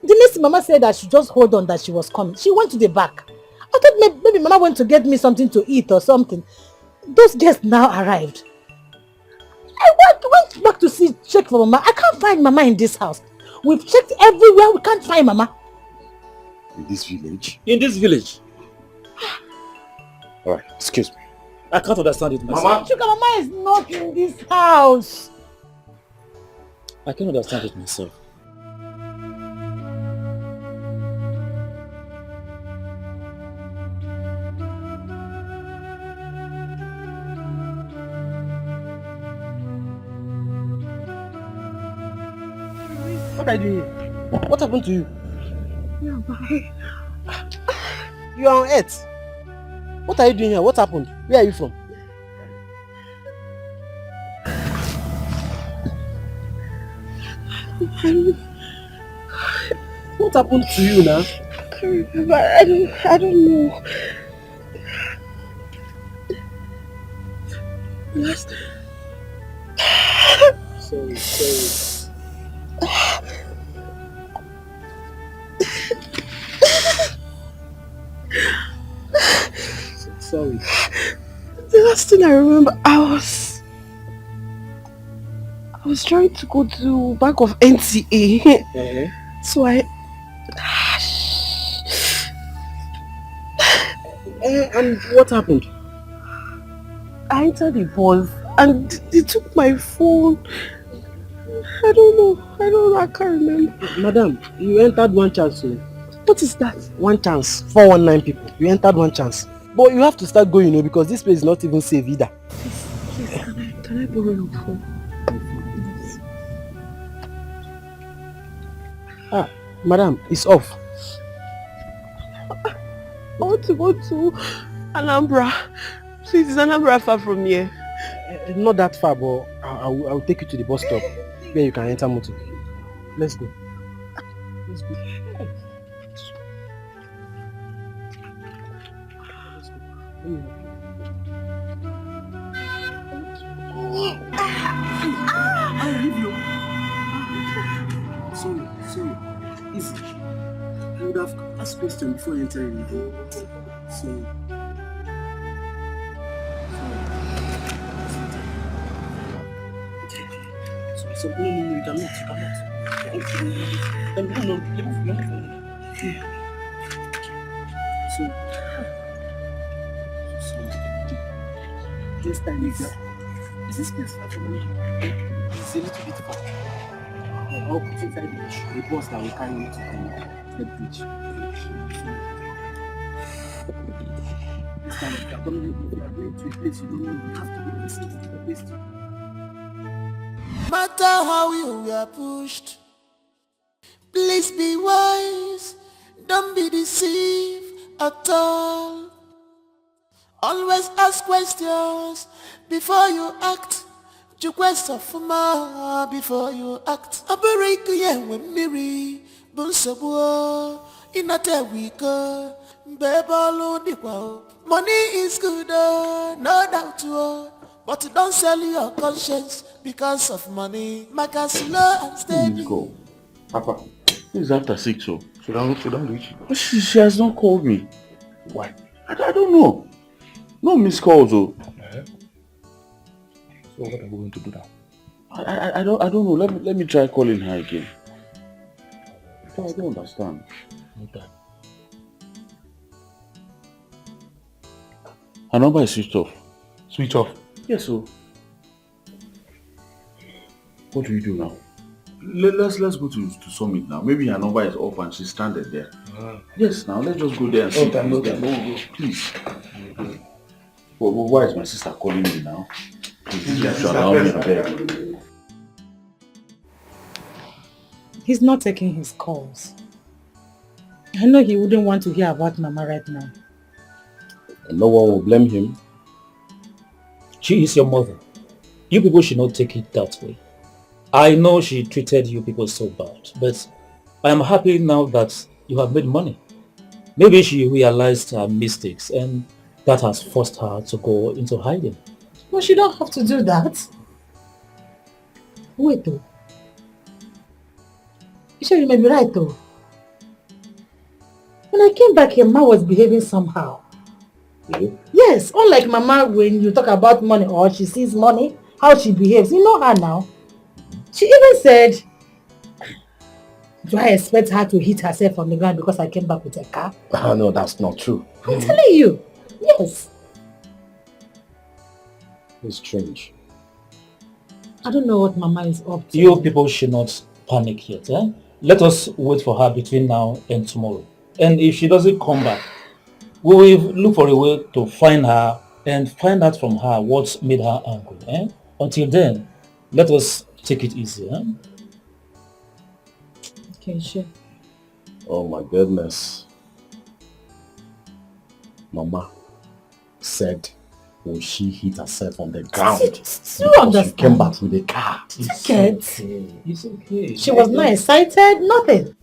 The next Mama said I should just hold on that she was coming. She went to the back. I thought maybe Mama went to get me something to eat or something. Those guests now arrived. I went back to check for Mama. I can't find Mama in this house. We've checked everywhere, we can't find Mama. In this village? In this village? Alright, excuse me. I can't understand it myself. Chuka, Mama is not in this house. I can't understand it myself. What are you doing here? What happened to you? You are on Earth. What are you doing here? What happened? Where are you from? What happened to you now? I can't remember. I don't know. Last. Sorry. Sorry. The last thing I remember, I was trying to go to Bank of NTA. So and what happened? I entered the bus and they took my phone. I don't know, I can't remember. Madam, you entered one chance. What is that? One chance. 419 people. You entered one chance. But you have to start going, because this place is not even safe either. Please, can I borrow your phone? Madam, it's off. I want to go to Alhambra. Please, is Alhambra far from here? Not that far, but I'll take you to the bus stop where you can enter motor. Let's go. Let's go. Sorry. Easy. I would have asked question before entering. Sorry. So, no, you cannot. Just time is this place far from me? It's a little bit far. I'll put inside the bus that will carry me to the bridge. This time, if you are going to a place you don't know, you have to be listening to the place. Matter how you are pushed, please be wise, don't be deceived at all. Always ask questions before you act. You question for more before you act. Abariku yewe miri bunsabu inate wika bebalo diwa. Money is good, no doubt, but don't sell your conscience because of money. Make us slow and steady. Go, Papa. This is after 6, so she don't reach you. She has not called me. Why? I don't know. No missed calls, though. So what are we going to do now? I don't know. Let me try calling her again. I don't understand. Okay. Her number is switched off. Switch off? Yes, so. What do we do now? Let's go to Summit now. Maybe her number is off and she's stranded there. Yes, now let's just go there and see. Okay. Please. But why is my sister calling me now? Please, you have to allow me, I beg. He's not taking his calls. I know he wouldn't want to hear about Mama right now. And no one will blame him. She is your mother. You people should not take it that way. I know she treated you people so bad, but I am happy now that you have made money. Maybe she realized her mistakes and that has forced her to go into hiding. No, she don't have to do that. Wait though. You sure you may be right though. When I came back here, Ma was behaving somehow. Really? Yes, unlike Mama when you talk about money or she sees money, how she behaves. You know her now. She even said, do I expect her to hit herself on the ground because I came back with a car? Oh, no, that's not true. I'm telling you. Yes. It's strange. I don't know what Mama is up to. You people should not panic yet. Eh? Let us wait for her between now and tomorrow. And if she doesn't come back, we will look for a way to find her and find out from her what made her angry. Eh? Until then, let us take it easy. Eh? Okay, sure. Oh my goodness. Mama said, will she hit herself on the ground? You Because understand? you came back with a car. It's okay. It's okay. She was not excited, nothing.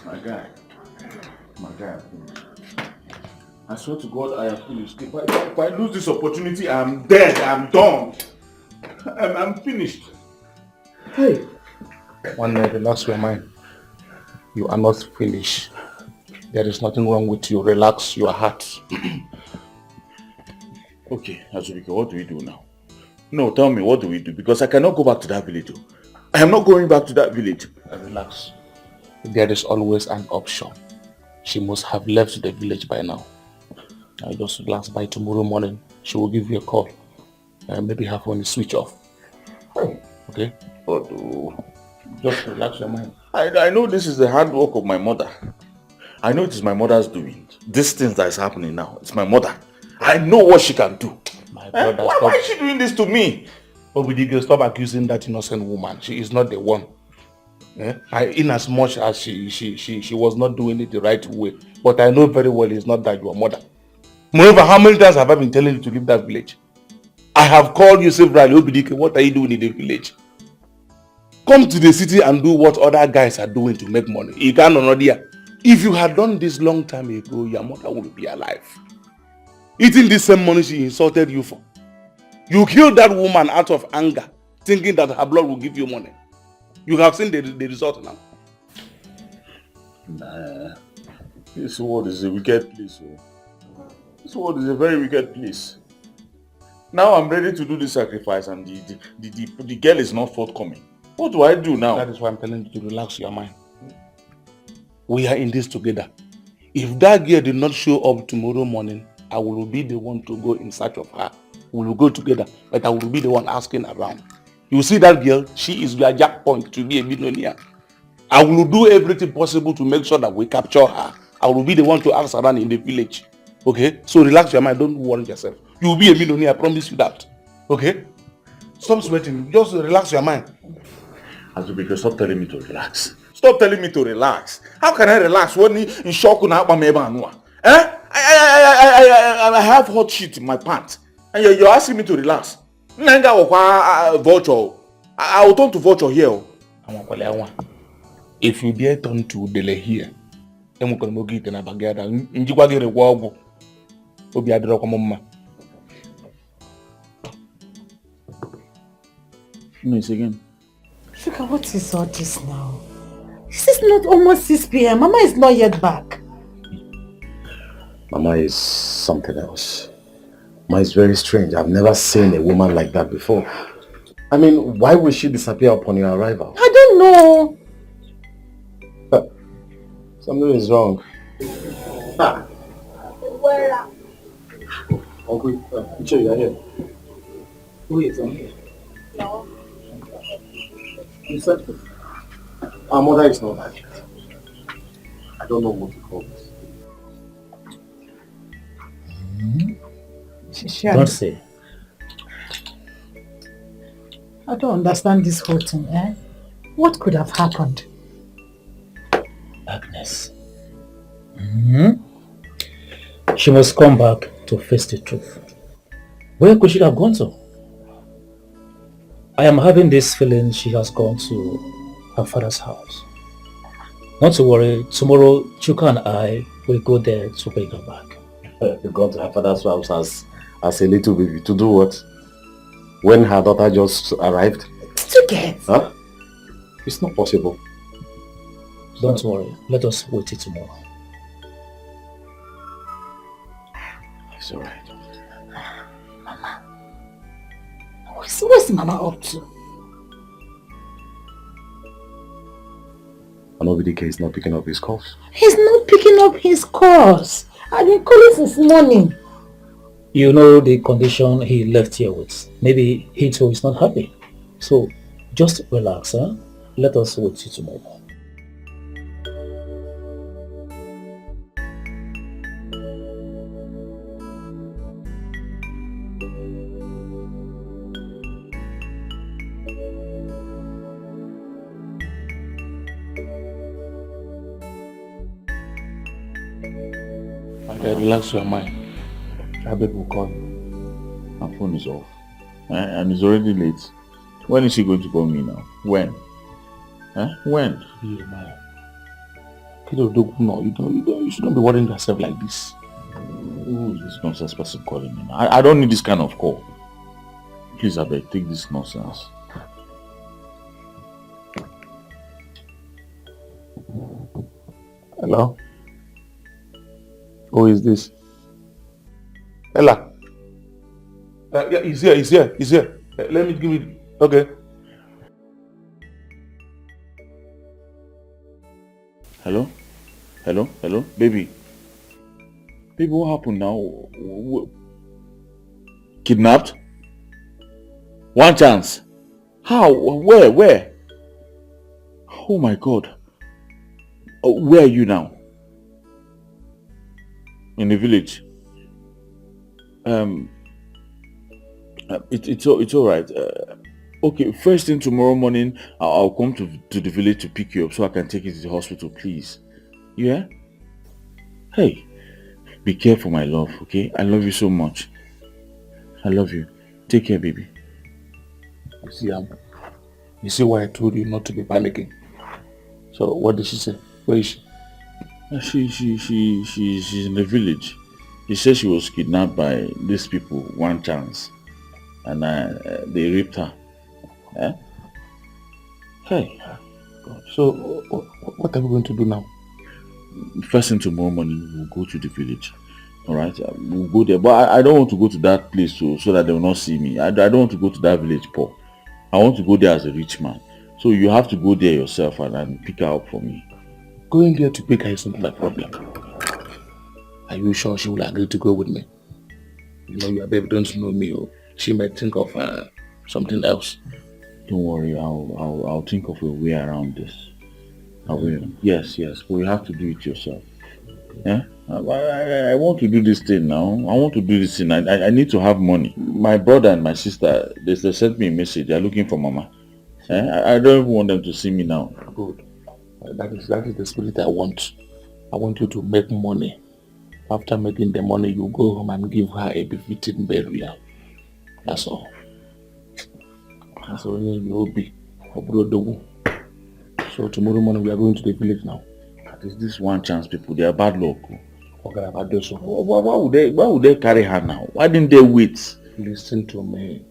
My guy, I swear to God, I am finished. If I lose this opportunity, I'm dead. I'm done. I'm finished. Hey. One night, relax your mind. You are not finished. There is nothing wrong with you. Relax your heart. Okay, Azubike, what do we do now? No, tell me, what do we do? Because I cannot go back to that village. I am not going back to that village. Relax. There is always an option. She must have left the village by now. I just relax. By tomorrow morning, she will give you a call. Maybe her phone is switch off. Okay? Just relax your mind. I know this is the hard work of my mother. I know it is my mother's doing. These things that is happening now, it's my mother. I know what she can do. My brother, why is she doing this to me? Obidike, stop accusing that innocent woman. She is not the one. In as much as she was not doing it the right way, but I know very well it's not that your mother. Moreover, how many times have I been telling you to leave that village? I have called you severally. Obidike, what are you doing in the village? Come to the city and do what other guys are doing to make money. You can't know. If you had done this long time ago, your mother would be alive. Eating this same money she insulted you for. You killed that woman out of anger, thinking that her blood will give you money. You have seen the result now. Nah, this world is a wicked place. This world is a very wicked place. Now I'm ready to do the sacrifice and the girl is not forthcoming. What do I do now? That is why I'm telling you to relax your mind. We are in this together. If that girl did not show up tomorrow morning, I will be the one to go in search of her. We will go together, but I will be the one asking around. You see that girl? She is your jackpot to be a billionaire. I will do everything possible to make sure that we capture her. I will be the one to ask around in the village. Okay? So relax your mind. Don't worry yourself. You will be a millionaire. I promise you that. Okay? Stop sweating. Just relax your mind. Azubike, stop telling me to relax. Stop telling me to relax. How can I relax when in shock na I have hot shit in my pants. And you're asking me to relax. Vulture. I will turn to vulture here. If you dare turn to Dele here, then we can go get in a bagada. Miss again. Sugar, what is all this now? This is not almost 6 p.m. Mama is not yet back. Mama is something else. Mama is very strange. I've never seen a woman like that before. I mean, why would she disappear upon your arrival? I don't know. Something is wrong. Uncle, you are here. Who is on here? No. You said our mother is not like that. I don't know what to call this. Don't say. I don't understand this whole thing, eh? What could have happened? Agnes, She must come back to face the truth. Where could she have gone to? I am having this feeling she has gone to her father's house. Not to worry, tomorrow Chuka and I will go there to bring her back. You've gone to her father's house as a little baby. To do what? When her daughter just arrived? To get. Huh? It's not possible. Don't worry. Let us wait till tomorrow. It's alright. Mama. What's Mama up to? I know Dikeh is not picking up his calls. He's not picking up his calls. I've been calling since morning. You know the condition he left here with. Maybe he too is not happy. So just relax, huh? Let us wait till tomorrow. Okay, relax your mind. Abib will call you. Her phone is off. And it's already late. When is she going to call me now? When? When? Yeah, man. No, you shouldn't be worrying yourself like this. Who is this nonsense person calling me now? I don't need this kind of call. Please, Abeg, take this nonsense. Hello? Who is this? Ella. Yeah, he's here. Let me give it. Okay. Hello? Baby, what happened now? Kidnapped? One chance? How? Where? Oh my God. Where are you now? In the village? It's all right. Okay, first thing tomorrow morning, I'll come to the village to pick you up so I can take you to the hospital, please. Yeah? Hey, be careful, my love, okay? I love you so much. I love you. Take care, baby. You see why I told you not to be panicking? So what did she say? Where is she? She's in the village. She said she was kidnapped by these people, one chance. And they raped her. Eh? Hey. God. So what are we going to do now? First thing tomorrow morning, we'll go to the village. Alright? We'll go there. But I don't want to go to that place so that they will not see me. I don't want to go to that village poor. I want to go there as a rich man. So you have to go there yourself and pick her up for me. Going there to pick her is not my problem. Are you sure she will agree to go with me? You know, your baby don't know me. She might think of something else. Don't worry, I'll think of a way around this. I will. Yes, but you have to do it yourself. Yeah? I want to do this thing now. I want to do this thing. I need to have money. My brother and my sister, they sent me a message. They're looking for Mama. I don't even want them to see me now. Good. That is the spirit I want. I want you to make money. After making the money, you go home and give her a befitting burial. That's all. That's all you will be. So tomorrow morning we are going to the village now. This one chance people, they are bad luck. Okay, about this one. Why would they carry her now? Why didn't they wait? Listen to me.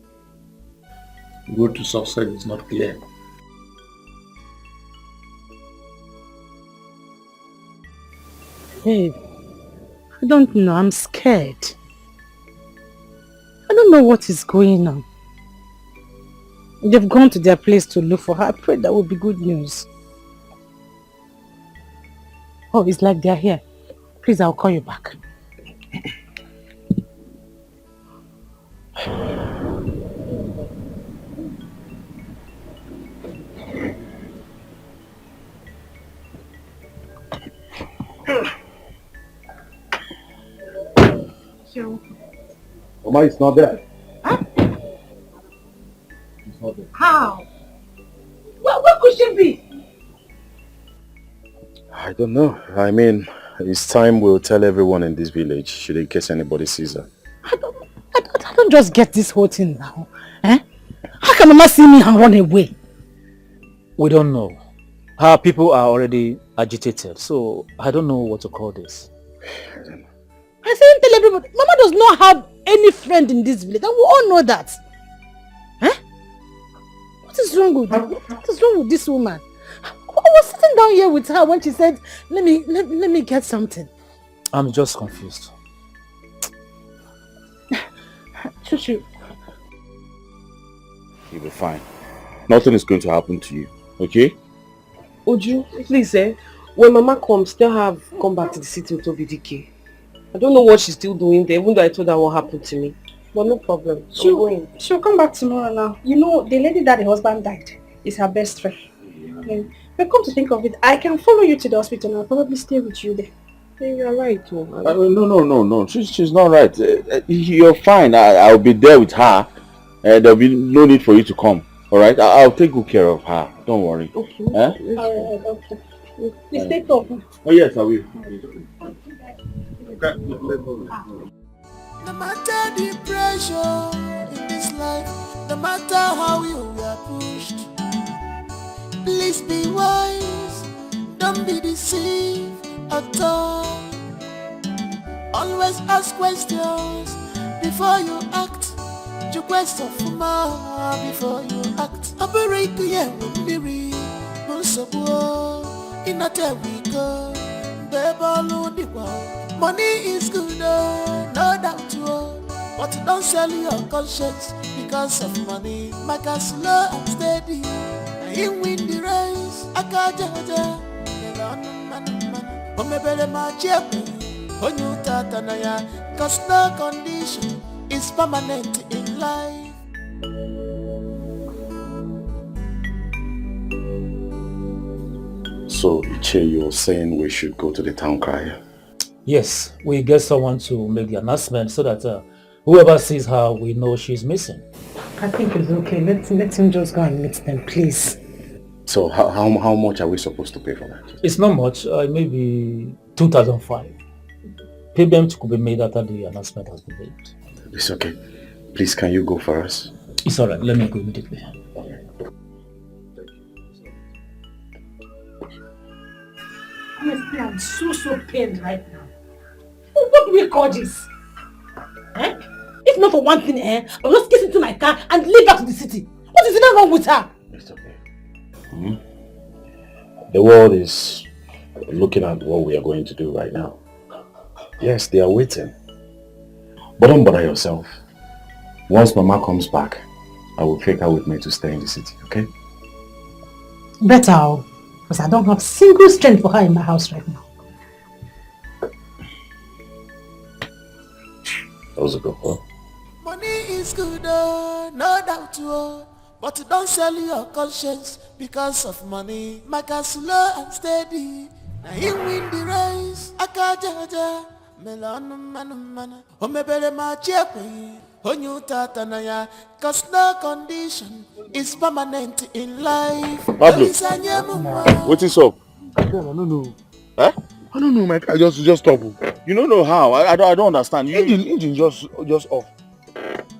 Road to success is not clear. Babe, I don't know. I'm scared. I don't know what is going on. They've gone to their place to look for her. I pray that will be good news. Oh, it's like they're here. Please, I'll call you back. Mama is not there. Huh? She's not there. How? Where could she be? I don't know. I mean, It's time we'll tell everyone in this village, should in case anybody sees her. I don't just get this whole thing now. Eh? How can Mama see me and run away? We don't know. Her people are already agitated, so I don't know what to call this. I said tell everybody, Mama does not have any friend in this village, and we all know that. Eh? What is wrong with this woman? I was sitting down here with her when she said, let me get something. I'm just confused. Chuchu. You'll be fine. Nothing is going to happen to you, okay? Uju, please, when Mama comes, tell her I've come back to the city with Dikeh. I don't know what she's still doing there, even though I told her what happened to me. But no problem. She'll come back tomorrow now. You know, the lady that the husband died is her best friend. Yeah. But come to think of it, I can follow you to the hospital and I'll probably stay with you there. Yeah, you're right. No. She's not right. You're fine. I'll be there with her. There'll be no need for you to come. Alright? I'll take good care of her. Don't worry. Okay. Eh? Alright, okay. Please stay up. Oh yes, I will. No matter the pressure in this life, no matter how you are pushed, please be wise, don't be deceived at all. Always ask questions before you act. You question for more before you act. Operate the end with Miri, Munsabo, in a go. Money is good, no doubt to all. But don't sell your conscience because of money. Make us slow and steady. I win the race. I can't judge. Cause no condition is permanent in life. So, Iche, you're saying we should go to the town crier? Yes, we get someone to make the announcement so that whoever sees her, we know she's missing. I think it's okay. Let him just go and meet them, please. So how much are we supposed to pay for that? It's not much, maybe 2,500. Payment could be made after the announcement has been made. It's okay. Please, can you go for us? It's alright, let me go immediately. Honestly, I'm so pained right now. What do we call this? Eh? If not for one thing, I will just get into my car and leave back to the city. What is even wrong with her? It's okay. The world is looking at what we are going to do right now. Yes, they are waiting. But don't bother yourself. Once Mama comes back, I will take her with me to stay in the city, okay? Better, because I don't have single strength for her in my house right now. That was a good one. Money is good, no doubt to all. But don't sell your conscience because of money. Make us slow and steady. Now he win the race. Akajaja, melon, omebere machiapi, onyutatanaya. Cause no condition is permanent in life. Pablo, what is up? I don't know. Huh? I don't know, Mike. I just stop. You don't know how? I don't understand. Engine just off.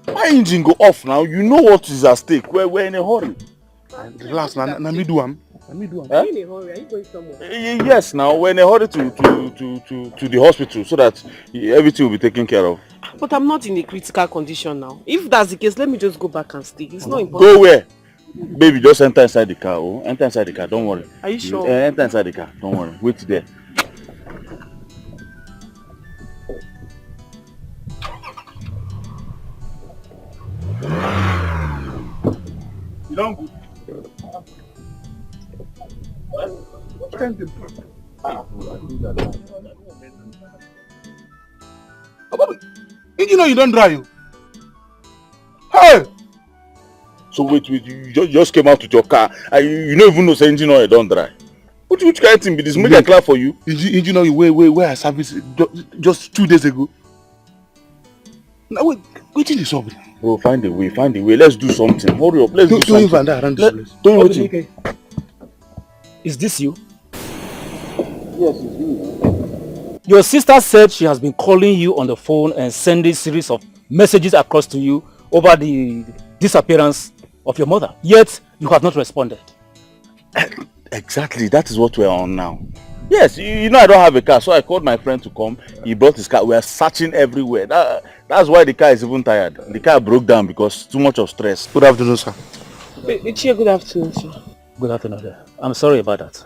My engine go off now. You know what is at stake. We're in a hurry. Relax, na me do am. Are you in a hurry? Are you going somewhere? Yes, now we're in a hurry to the hospital so that everything will be taken care of. But I'm not in a critical condition now. If that's the case, let me just go back and stay. It's not important. Go where? Baby, just enter inside the car. Oh, enter inside the car. Don't worry. Are you sure? Enter inside the car. Don't worry. Wait there. You don't go. You know you don't drive. Hey! So wait, you just came out with your car. You don't even know the engine oil don't dry. Which kind of thing be this? Make a clap for you. Engine oil where I serviced just 2 days ago. Now wait till it's over. Bro, find a way. Let's do something. Hurry up. Let's do something. Don't even find around this place. Don't you wait. Is this you? Yes, it's me. Your sister said she has been calling you on the phone and sending series of messages across to you over the disappearance of your mother. Yet, you have not responded. Exactly, that is what we're on now. Yes, you know I don't have a car, so I called my friend to come. He brought his car. We are searching everywhere. That's why the car is even tired. The car broke down because too much of stress. Good afternoon, sir. Good afternoon, sir. Good afternoon. I'm sorry about that.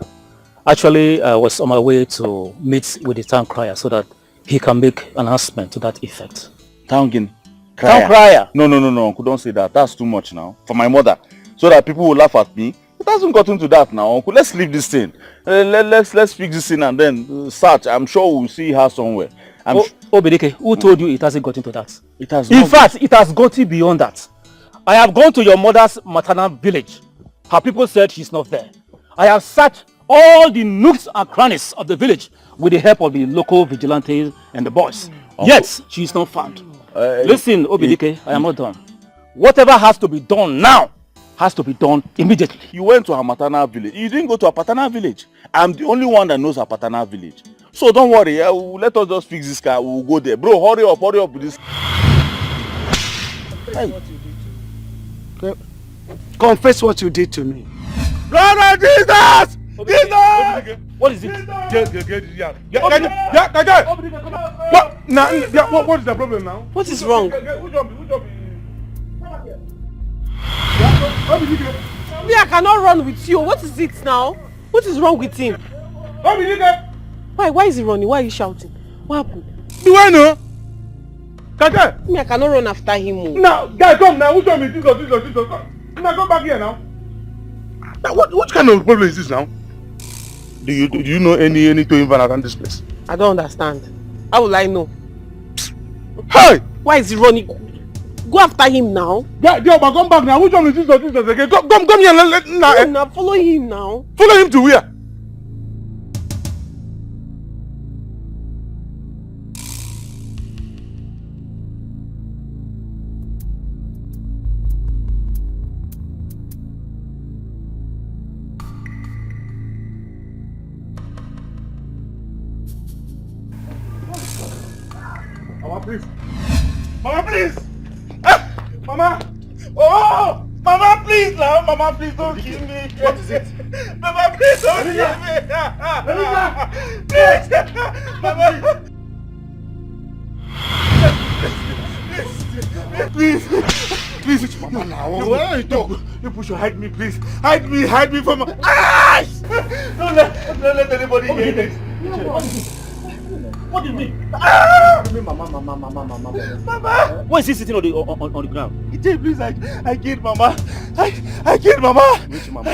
Actually, I was on my way to meet with the town crier so that he can make an announcement to that effect. Town crier? Town crier? No, Uncle, don't say that. That's too much now. For my mother. So that people will laugh at me. It hasn't gotten to that now, Uncle. Let's leave this thing. Let's fix this thing and then search. I'm sure we'll see her somewhere. Dikeh, who told you it hasn't gotten to that? It has. In fact, it has gotten beyond that. I have gone to your mother's maternal village. Her people said she's not there. I have searched all the nooks and crannies of the village with the help of the local vigilantes and the boys. Yet, she is not found. Listen, Dikeh, I am not done. Whatever has to be done now has to be done immediately. You went to her maternal village. You didn't go to her paternal village. I'm the only one that knows her paternal village. So don't worry, let us just fix this car. We'll go there. Bro, hurry up with this. Hey. Confess what you did to me. Brother Jesus! Jesus! What is it? What is the problem now? What is wrong? Me, I cannot run with you. What is it now? What is wrong with him? Why is he running? Why are you shouting? What happened? Do I know? Me, I cannot run after him. Now, guy, come now. Who told me Jesus? Now come back here now. What kind of problem is this now? Do you know any to invite around this place? I don't understand. How will I know? Hey! Why is he running? Go after him now. Yeah, but come back now. Who told me Jesus again? Come here. Now follow him now. Follow him to where? Mama, please! Mama! Oh! Mama, please now! Mama, please don't kill me! What is it? Mama, please don't kill me! Please! Mama! Please! Mama, now! Where are you talking? You push your hide me, please! Hide me from my eyes! Don't let anybody hear this! What do you mean? Mama! Why is he sitting on the ground? Please, I killed Mama. I killed Mama. Which Mama?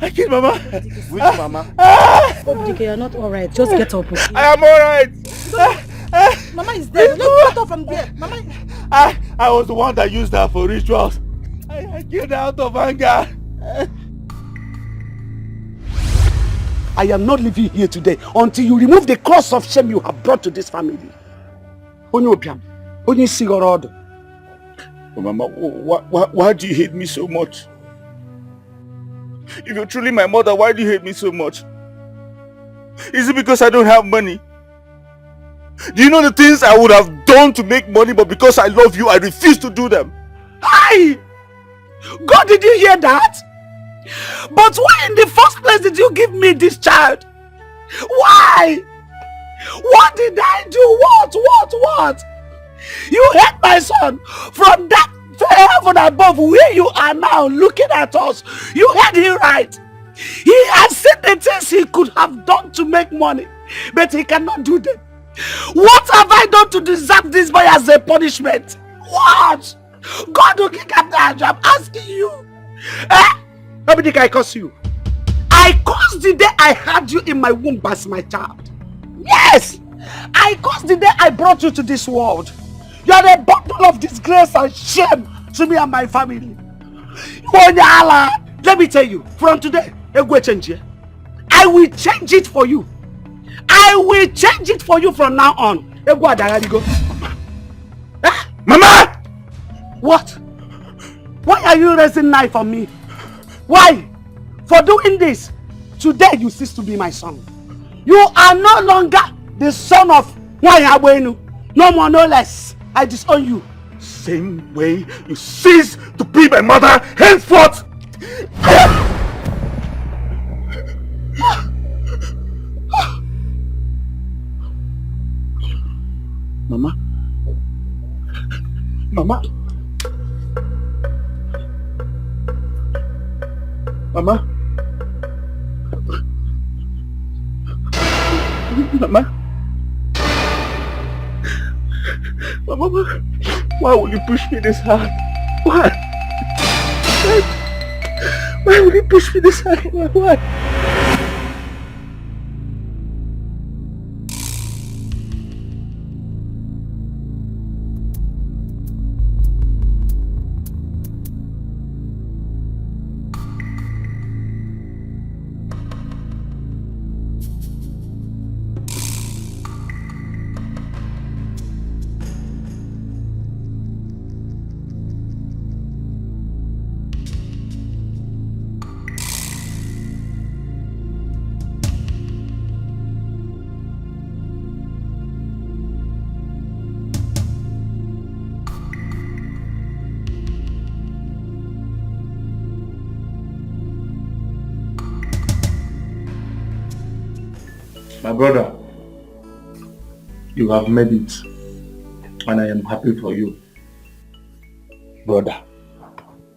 I killed Mama. Which Mama? Dikeh, you're not alright. Just get up. Okay? I am alright. Mama is dead. Let's get up from there. Mama. I was the one that used her for rituals. I killed her out of anger. I am not leaving here today until you remove the cross of shame you have brought to this family. Mama, why do you hate me so much? If you're truly my mother, why do you hate me so much? Is it because I don't have money? Do you know the things I would have done to make money, but because I love you, I refuse to do them? Hi! God, did you hear that? But why in the first place did you give me this child? Why? What did I do? What? You hate my son from that heaven above where you are now looking at us. You heard him right. He has seen the things he could have done to make money, but he cannot do them. What have I done to deserve this boy as a punishment? What? God will kick at that. I'm asking you. Dikeh, I curse you. I curse the day I had you in my womb as my child. Yes! I curse the day I brought you to this world. You are a bundle of disgrace and shame to me and my family. Let me tell you, from today, I will change it for you. I will change it for you from now on. Mama! What? Why are you raising knife on me? Why? For doing this, today you cease to be my son. You are no longer the son of Nwaanyị, no more, no less. I disown you. Same way you cease to be my mother henceforth. Mama. Mama. Mama. Mama. Mama, why will you push me this hard? Why? Why will you push me this hard? Why? My brother, you have made it, and I am happy for you. Brother,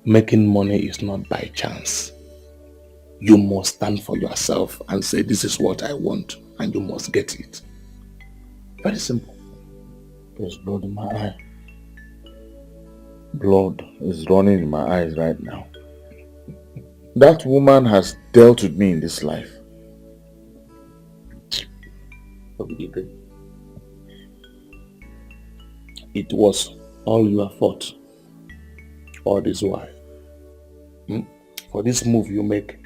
making money is not by chance. You must stand for yourself and say, this is what I want, and you must get it. Very simple. There's blood in my eye. Blood is running in my eyes right now. That woman has dealt with me in this life. It was all your fault. All this while. For this move you make,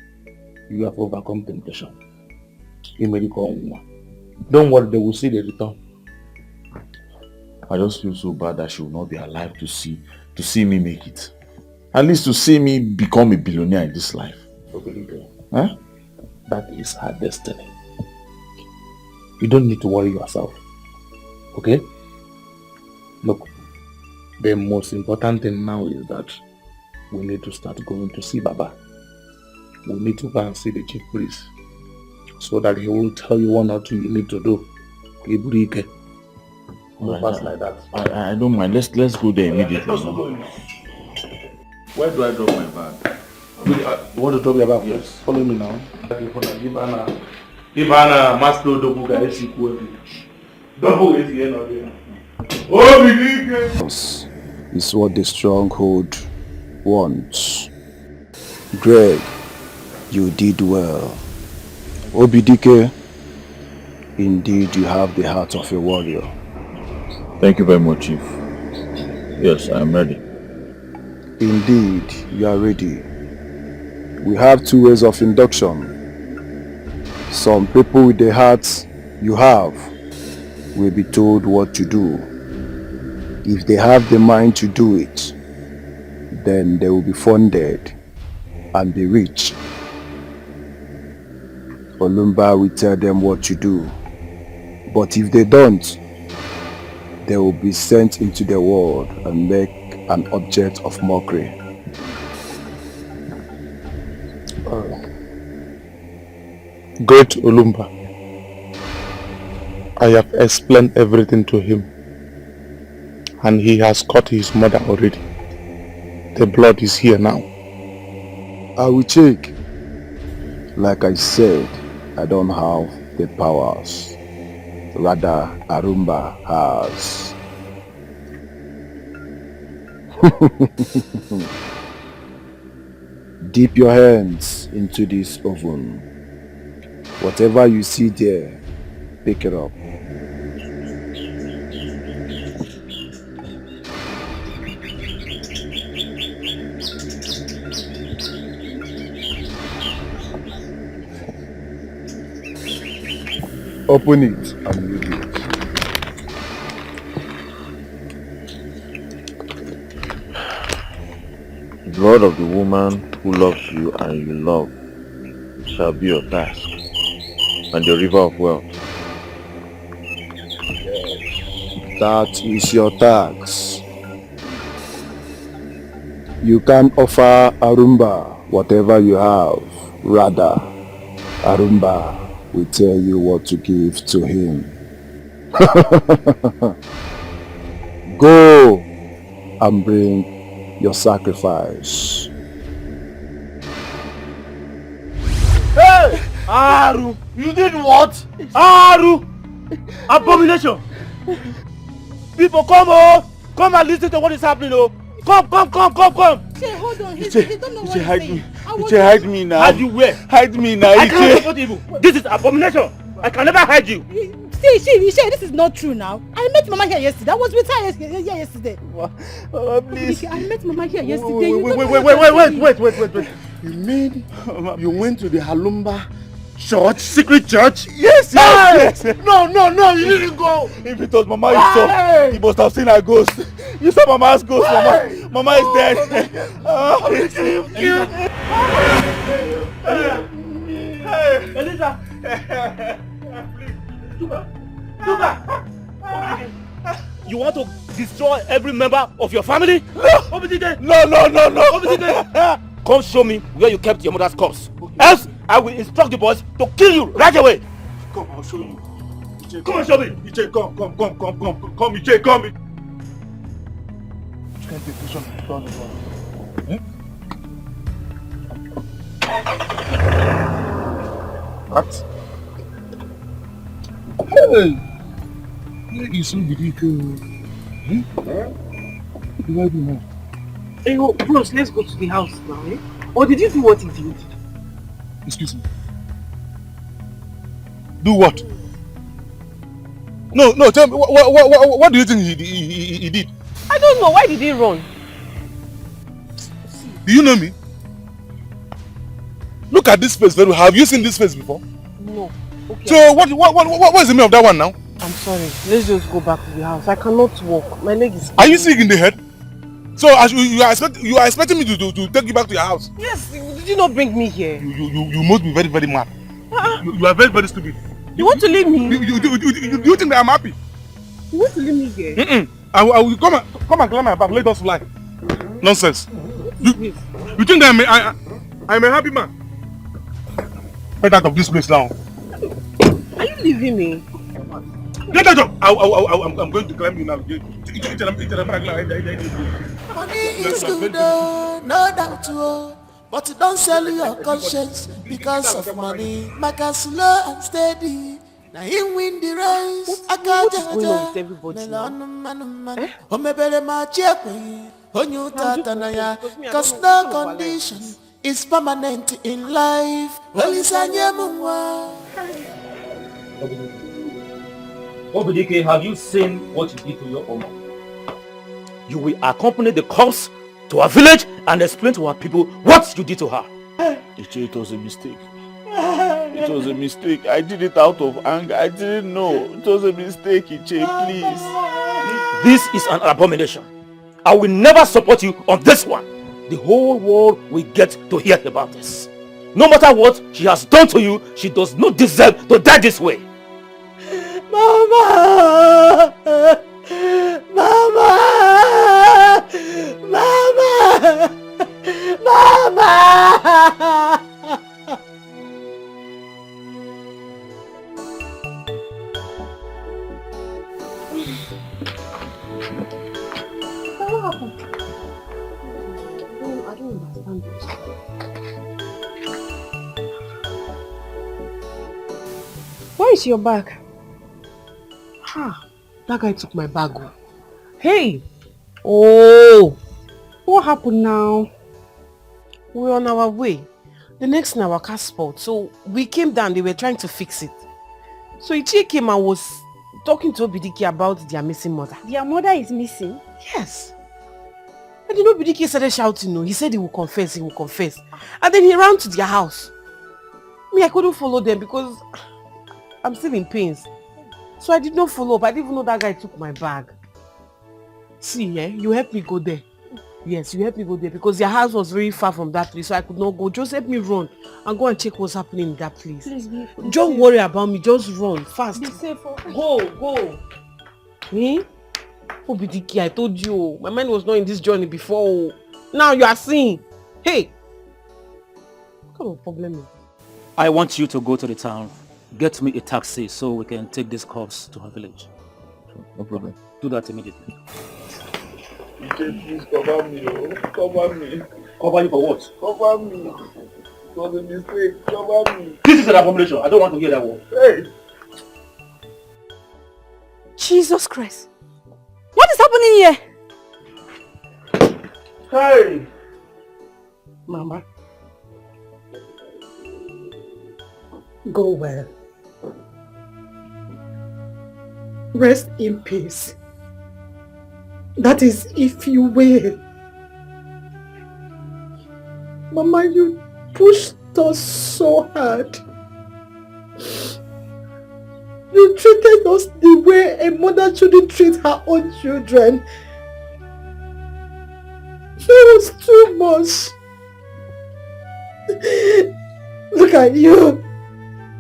you have overcome temptation. Don't worry, they will see the return. I just feel so bad that she will not be alive to see me make it. At least to see me become a billionaire in this life. Huh? That is her destiny. You don't need to worry yourself. Okay? Look, the most important thing now is that we need to start going to see Baba. We need to go and see the chief priest so that he will tell you one or two you need to do. Pass like that. I don't mind. Let's go there immediately. Let's go. Where do I drop my bag? You want to drop your bag? Yes. Follow me now. Ivana Master Double guys double is the end of it. Is what the stronghold wants. Greg, you did well. Dikeh, indeed you have the heart of a warrior. Thank you very much, Chief. Yes, I am ready. Indeed, you are ready. We have two ways of induction. Some people with the hearts you have will be told what to do. If they have the mind to do it, then they will be funded and be rich. Olumba will tell them what to do. But if they don't, they will be sent into the world and make an object of mockery. Great Olumba, I have explained everything to him, and he has caught his mother already. The blood is here now. I will check. Like I said, I don't have the powers. Rather, Arumba has. Dip your hands into this oven. Whatever you see there, pick it up. Open it and read it. The blood of the woman who loves you and you love shall be your task, and your river of wealth. That is your tax. You can offer Arumba whatever you have. Rather, Arumba will tell you what to give to him. Go and bring your sacrifice. Hey! Aru! You did what? Aru! Abomination! People come oh! Come and listen to what is happening oh! Come! Say, hold on. He don't know what Iche, he's hide saying. me. Iche, hide me now. Hide you where? Hide me now, I cannot Iche. support evil. This is abomination. I can never hide you. See, this is not true now. I met Mama here yesterday. I was with her yesterday. Please. I met Mama here yesterday. Wait. You mean you went to the Halumba church? Secret church? Yes. No, you didn't go. If it was Mama you saw, he must have seen a ghost. You saw Mama's ghost, Mama is dead. Elisa. You want to destroy every member of your family? No. Come show me where you kept your mother's corpse. Else, I will instruct the boys to kill you right away. Come, I'll show you. Iche, Come and show me. Iche, come, Iche, come. Can't take this one. What? Hey! Where is Dikeh? What do I do now? Hey, bros, let's go to the house now, eh? Or did you do what he did? Excuse me. Do what? No, tell me, what do you think he did? I don't know. Why did he run? Do you know me? Look at this face very well. Have you seen this face before? No. Okay. So what is the meaning of that one now? I'm sorry. Let's just go back to the house. I cannot walk. My leg is... Are you sick in the head? So as you are expecting me to take you back to your house? Yes. Did you not bring me here? You must be very, very mad. You are very, very stupid. You want to leave me? You think that I'm happy? You want to leave me here? I will come and climb my back. Let us fly. Nonsense. You think that I'm a happy man? Get out of this place now. Are you leaving me? Get out of... I'm going to climb you now. Money is good, oh, no doubt, oh, but don't sell your conscience because of money. Make us slow and steady. Now him win the race. What is going on with everybody now? Cause no condition is permanent in life. Dikeh, have you seen what you did to your Oma? You will accompany the corpse to our village and explain to our people what you did to her. Iche, it was a mistake. It was a mistake. I did it out of anger. I didn't know. It was a mistake, Iche, please. This is an abomination. I will never support you on this one. The whole world will get to hear about this. No matter what she has done to you, she does not deserve to die this way. Mama! What happened? I don't understand this. Where is your bag? That guy took my bag. Hey! Oh! What happened now? We're on our way. The next in our car spot. So we came down, they were trying to fix it. So Ichi came and was talking to Dikeh about their missing mother. Their mother is missing? Yes. And you know Dikeh started shouting, no. He said he will confess. And then he ran to their house. Me, I couldn't follow them because I'm still in pains. So I did not follow up. I didn't even know that guy took my bag. See, you helped me go there. Yes, you helped me go there because their house was very far from that place, so I could not go. Just help me run and go and check what's happening in that place. Please be Don't worry about me. Just run fast. Be safe. Go. Me? Oh, Dikeh, I told you. My mind was not in this journey before. Now you are seeing. Hey! What kind of problem is this? I want you to go to the town, get me a taxi so we can take this corpse to her village. No problem. Do that immediately. Please cover me, oh. Cover me. Cover you for what? Cover me. It was a mistake. Cover me. This is an abomination. I don't want to hear that word. Hey! Jesus Christ. What is happening here? Hey! Mama. Go well. Rest in peace. That is if you will. Mama, you pushed us so hard. You treated us the way a mother shouldn't treat her own children. That was too much. Look at you.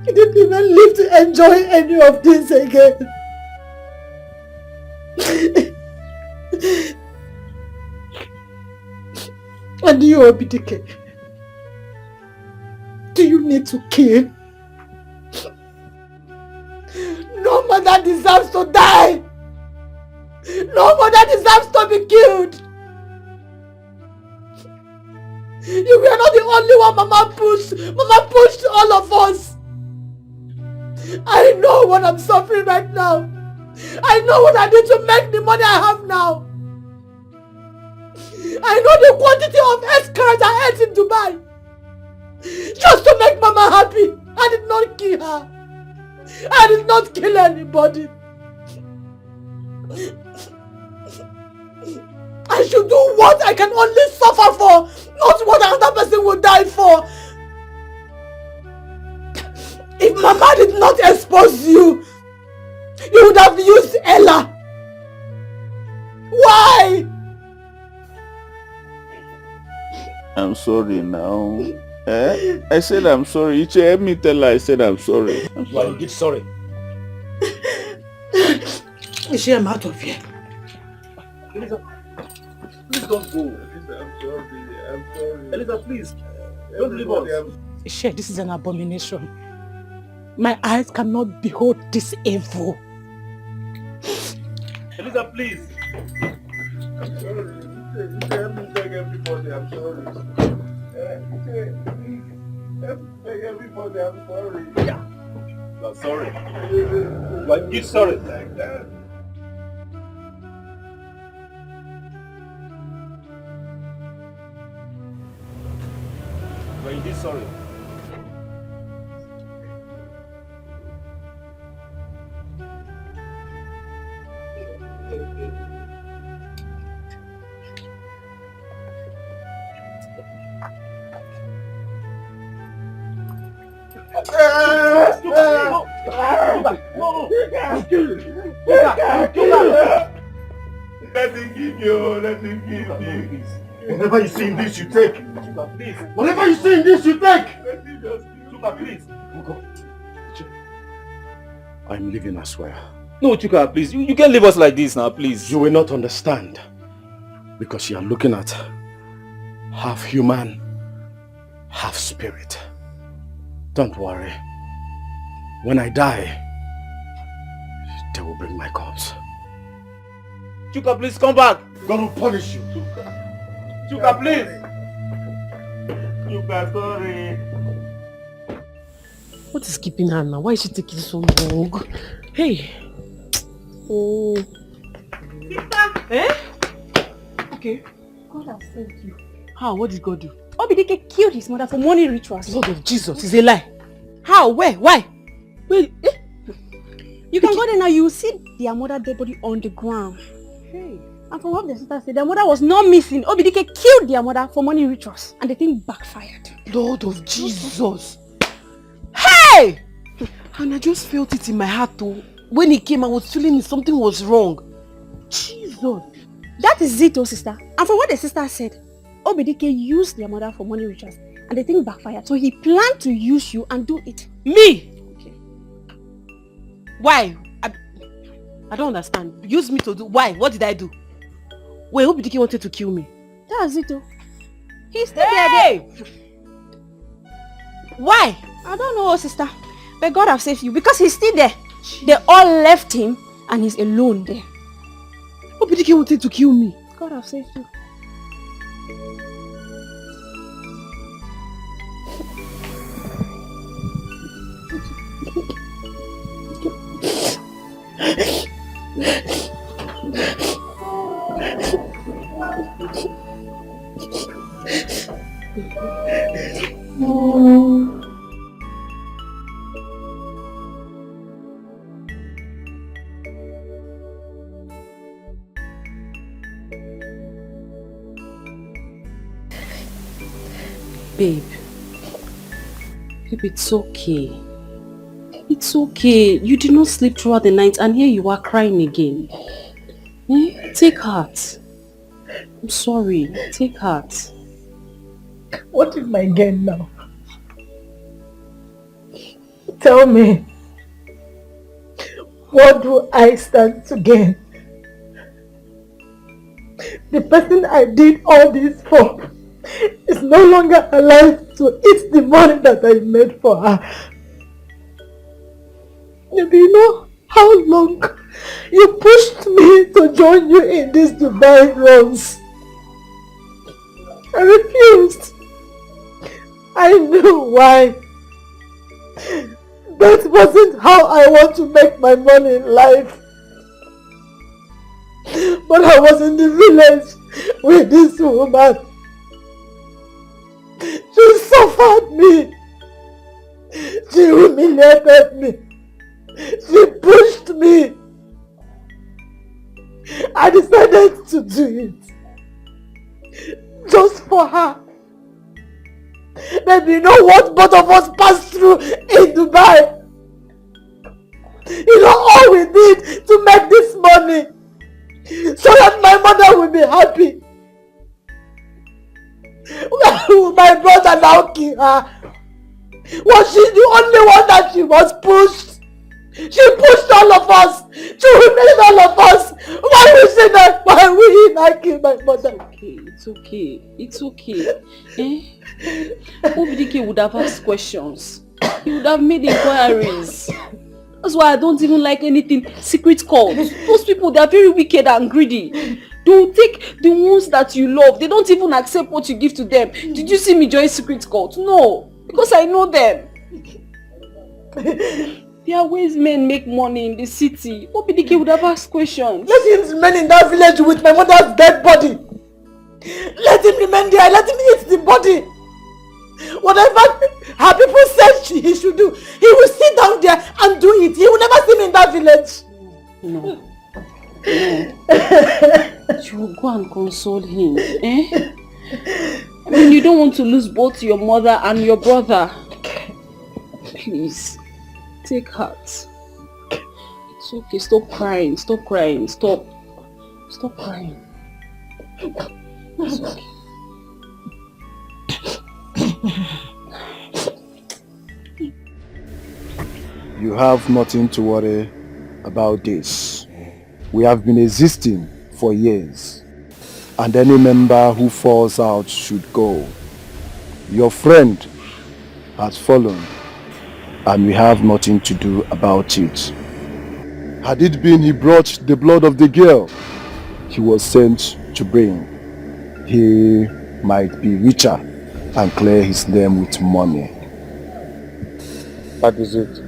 You didn't even live to enjoy any of this again. And you, Dikeh, do you need to kill? No mother deserves to die. No mother deserves to be killed. You were not the only one Mama pushed. Mama pushed all of us. I know what I'm suffering right now. I know what I need to make the money I have now. I know the quantity of escargot I ate in Dubai. Just to make Mama happy. I did not kill her. I did not kill anybody. I should do what I can only suffer for, not what another person will die for. If Mama did not expose you, you would have used Ella. Why? I'm sorry now. I said I'm sorry. Iche, help me tell her I said I'm sorry. Why you did sorry? Iche, I'm out of here. Elisa, please don't go. I'm sorry. I'm sorry. Elisa, please. Don't leave us. Iche, this is an abomination. My eyes cannot behold this evil. Elisa, please. I'm sorry. Help me beg everybody. I'm sorry. Help me beg everybody. I'm sorry. Yeah. You're sorry. Why you sorry? Like that. Why you did sorry? Let him give you. Let him give me. Whatever you see in this, you take. Whatever you see in this, you take. Let him just Chuka, please. I'm leaving, I swear. No, Chuka, please. You can't leave us like this now, please. You will not understand. Because you are looking at half human, half spirit. Don't worry. When I die, they will bring my corpse. Chuka, please come back. God will punish you. Chuka, please. Chuka, sorry. What is keeping her now? Why is she taking so long? Hey. Oh. Sister. Eh? Okay. God has saved you. How? What did God do? Dikeh killed his mother for money rituals. Lord of Jesus, it's a lie. How? Where? Why? Wait. Eh? You can go there now, you will see their mother dead body on the ground. Hey. And from what the sister said, their mother was not missing. Dikeh killed their mother for money rituals. And the thing backfired. Lord of Jesus. Hey! And I just felt it in my heart too. When he came, I was feeling something was wrong. Jesus. That is it, sister. And from what the sister said, Dikeh used their mother for money rituals. And the thing backfired. So he planned to use you and do it. Me? Okay. Why? I don't understand. Use me to do... Why? What did I do? Wait, who Dikeh wanted to kill me? That's it though. He's still Hey! there. Why? I don't know, sister. But God have saved you because he's still there. They all left him and he's alone there. Who Dikeh wanted to kill me? God have saved you. Babe, it's okay. It's okay. You did not sleep throughout the night and here you are crying again. Take heart. I'm sorry. Take heart. What is my gain now? Tell me. What do I stand to gain? The person I did all this for is no longer alive to eat the money that I made for her. Do you know how long you pushed me to join you in this Dubai runs? I refused. I knew why. That wasn't how I want to make my money in life. But I was in the village with this woman. She suffered me. She humiliated me. She pushed me. I decided to do it. Just for her. Baby, you know what both of us passed through in Dubai? You know all we did to make this money so that my mother will be happy. My brother now kill her. Was she the only one that she was pushed? She pushed all of us. She humiliated all of us. Why we say that? Why we not kill my mother? It's okay. It's okay. Dikeh would have asked questions. He would have made inquiries. That's why I don't even like anything secret calls. Those people, they are very wicked and greedy. They will take the ones that you love. They don't even accept what you give to them. Did you see me join secret calls? No. Because I know them. There are ways men make money in the city. Dikeh would have asked questions. Let him remain in that village with my mother's dead body. Let him remain there. Let him eat the body. Whatever her people said he should do, he will sit down there and do it. He will never see me in that village. No. You will go and console him. I mean, you don't want to lose both your mother and your brother. Please, take heart. It's okay. Stop crying. Stop crying. Stop. Stop crying. It's okay. You have nothing to worry about this. We have been existing for years, and any member who falls out should go. Your friend has fallen, and we have nothing to do about it. Had it been he brought the blood of the girl he was sent to bring, he might be richer and clear his name with money. What is it?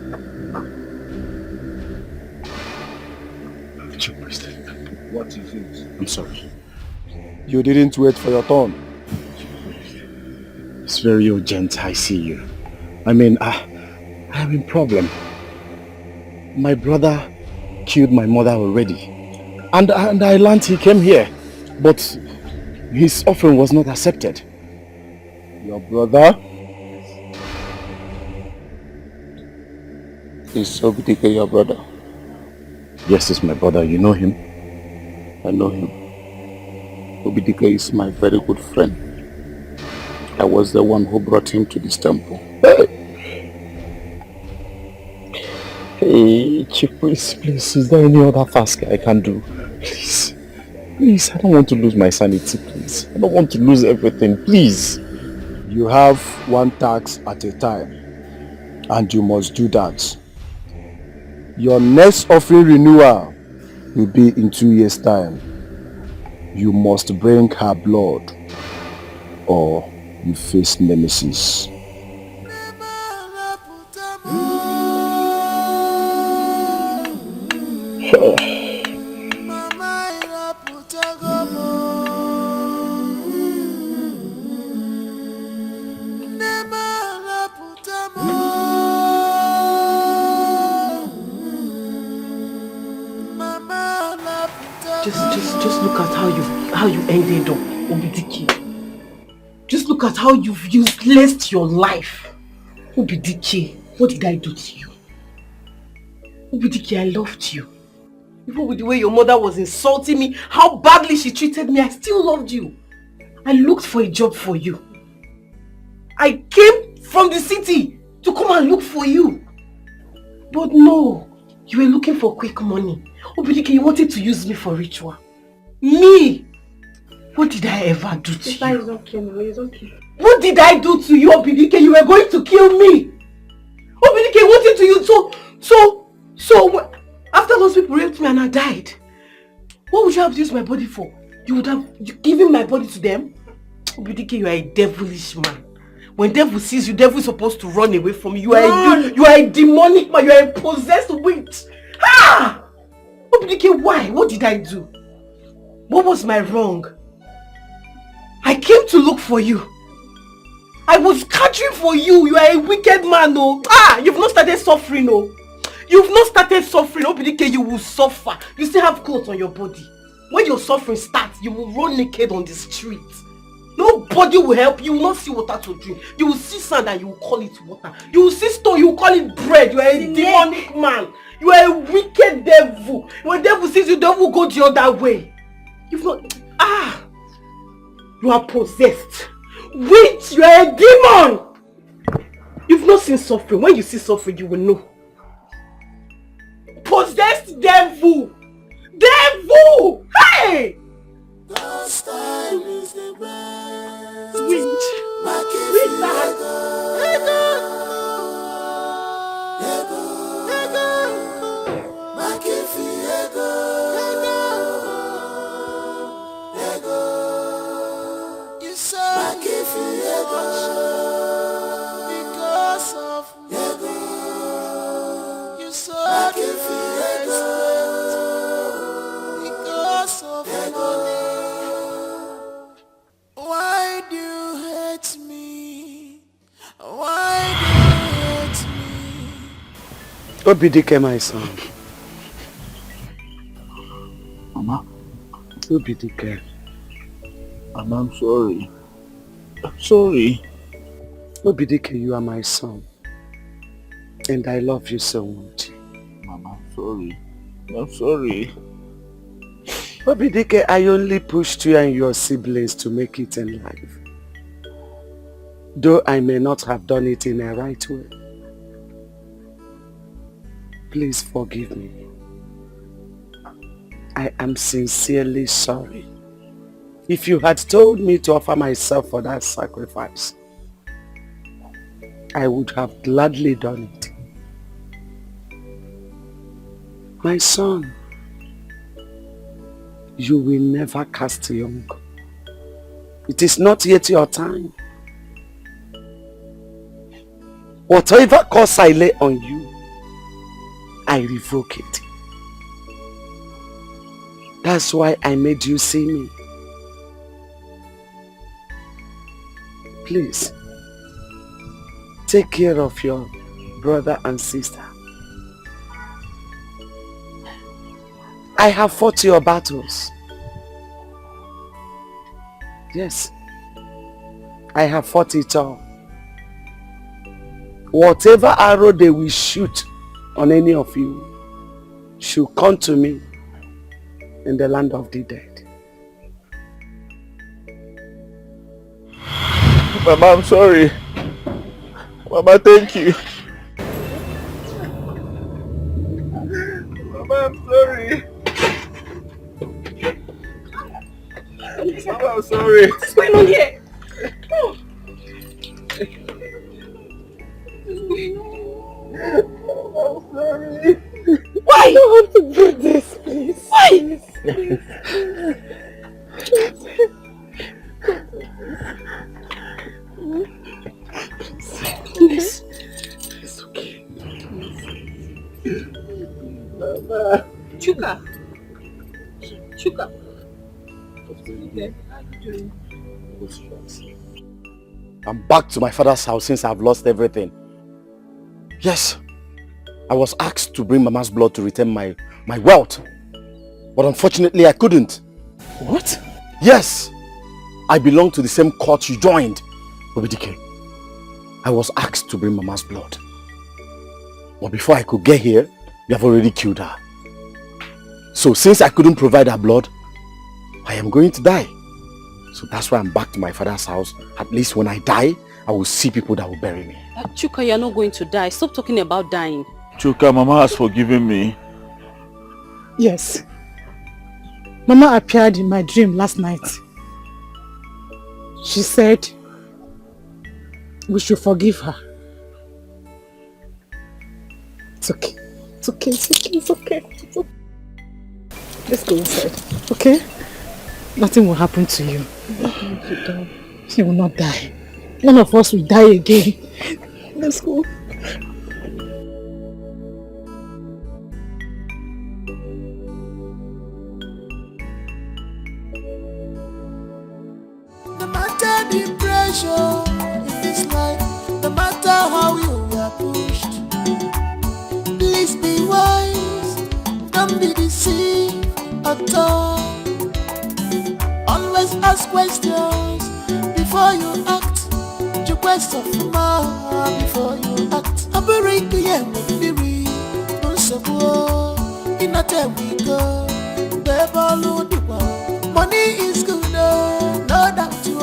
What is it? I'm sorry. You didn't wait for your turn. It's very urgent, I see you. I mean, I have a problem. My brother killed my mother already. And I learned he came here, but his offering was not accepted. Your brother? Is Dikeh your brother? Yes, he's my brother. You know him? I know him. Dikeh is my very good friend. I was the one who brought him to this temple. Hey, Chief, please, is there any other task I can do? Please, I don't want to lose my sanity, please. I don't want to lose everything, please. You have one task at a time, and you must do that. Your next offering renewal will be in 2 years' time. You must bring her blood, or you face nemesis. Just look at how you ended up, Obidike. Just look at how you've uselessed your life. Obidike, what did I do to you? Obidike, I loved you. Even with the way your mother was insulting me, how badly she treated me, I still loved you. I looked for a job for you. I came from the city to come and look for you. But no, you were looking for quick money. Obidike, you wanted to use me for ritual. Me? What did I ever do to you? It's okay, no, it's okay. What did I do to you, Obidike? You were going to kill me. Obidike, I wanted to use so after those people raped me and I died, what would you have used my body for? You would have given my body to them? Obidike, you are a devilish man. When devil sees you, devil is supposed to run away from you. You are a demonic man. You are a possessed witch. Ah! Obidike, why? What did I do? What was my wrong? I came to look for you. I was catching for you. You are a wicked man, oh. Ah! You've not started suffering, oh. You've not started suffering. Obidike, you will suffer. You still have clothes on your body. When your suffering starts, you will run naked on the street. Nobody will help you. You will not see water to drink. You will see sand and you will call it water. You will see stone, you will call it bread. You are a demonic man. You are a wicked devil. When devil sees you, devil will go the other way. You've not... Ah! You are possessed. Witch, you are a demon. You've not seen suffering. When you see suffering, you will know. Possessed devil. Devil! Hey! Last time is the best. Witch. You said because of you said because of why do you hate me? Why do you hate me? Obidike, my son. Mama. Obidike. Mama, I'm sorry. I'm sorry. Obidike, you are my son. And I love you so much. Mama, I'm sorry. I'm sorry. Obidike, I only pushed you and your siblings to make it in life. Though I may not have done it in a right way. Please forgive me. I am sincerely sorry. If you had told me to offer myself for that sacrifice, I would have gladly done it. My son, you will never cast young. It is not yet your time. Whatever curse I lay on you, I revoke it. That's why I made you see me. Please, take care of your brother and sister. I have fought your battles. Yes, I have fought it all. Whatever arrow they will shoot on any of you should come to me in the land of the dead. Mama, I'm sorry. Mama, thank you. I'm sorry. What's going on here? Oh. I'm sorry. Why? I don't want to do this, please. Why? Please. It's okay. Mama. Chuka. Okay. I'm back to my father's house since I've lost everything. Yes, I was asked to bring Mama's blood to return my wealth. But unfortunately, I couldn't. What? Yes, I belong to the same court you joined, Dikeh. I was asked to bring Mama's blood. But before I could get here, you have already killed her. So since I couldn't provide her blood, I am going to die. So that's why I'm back to my father's house. At least when I die, I will see people that will bury me. Chuka, you're not going to die. Stop talking about dying. Chuka, Mama has forgiven me. Yes. Mama appeared in my dream last night. She said we should forgive her. It's okay. It's okay. It's okay. It's okay. It's okay. Let's go inside. Okay? Nothing will happen to you. You will not die. None of us will die again. Let's go. No matter the pressure in this life, no matter how you are pushed, please be wise, don't be deceived at all. Always ask questions before you act. You question more before you act. I break the end with theory. No support in a time we go. Money is good, no doubt you.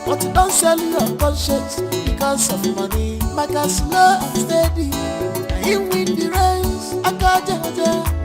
But you don't sell your conscience because of money. Make us slow and steady. You win the race. I got you.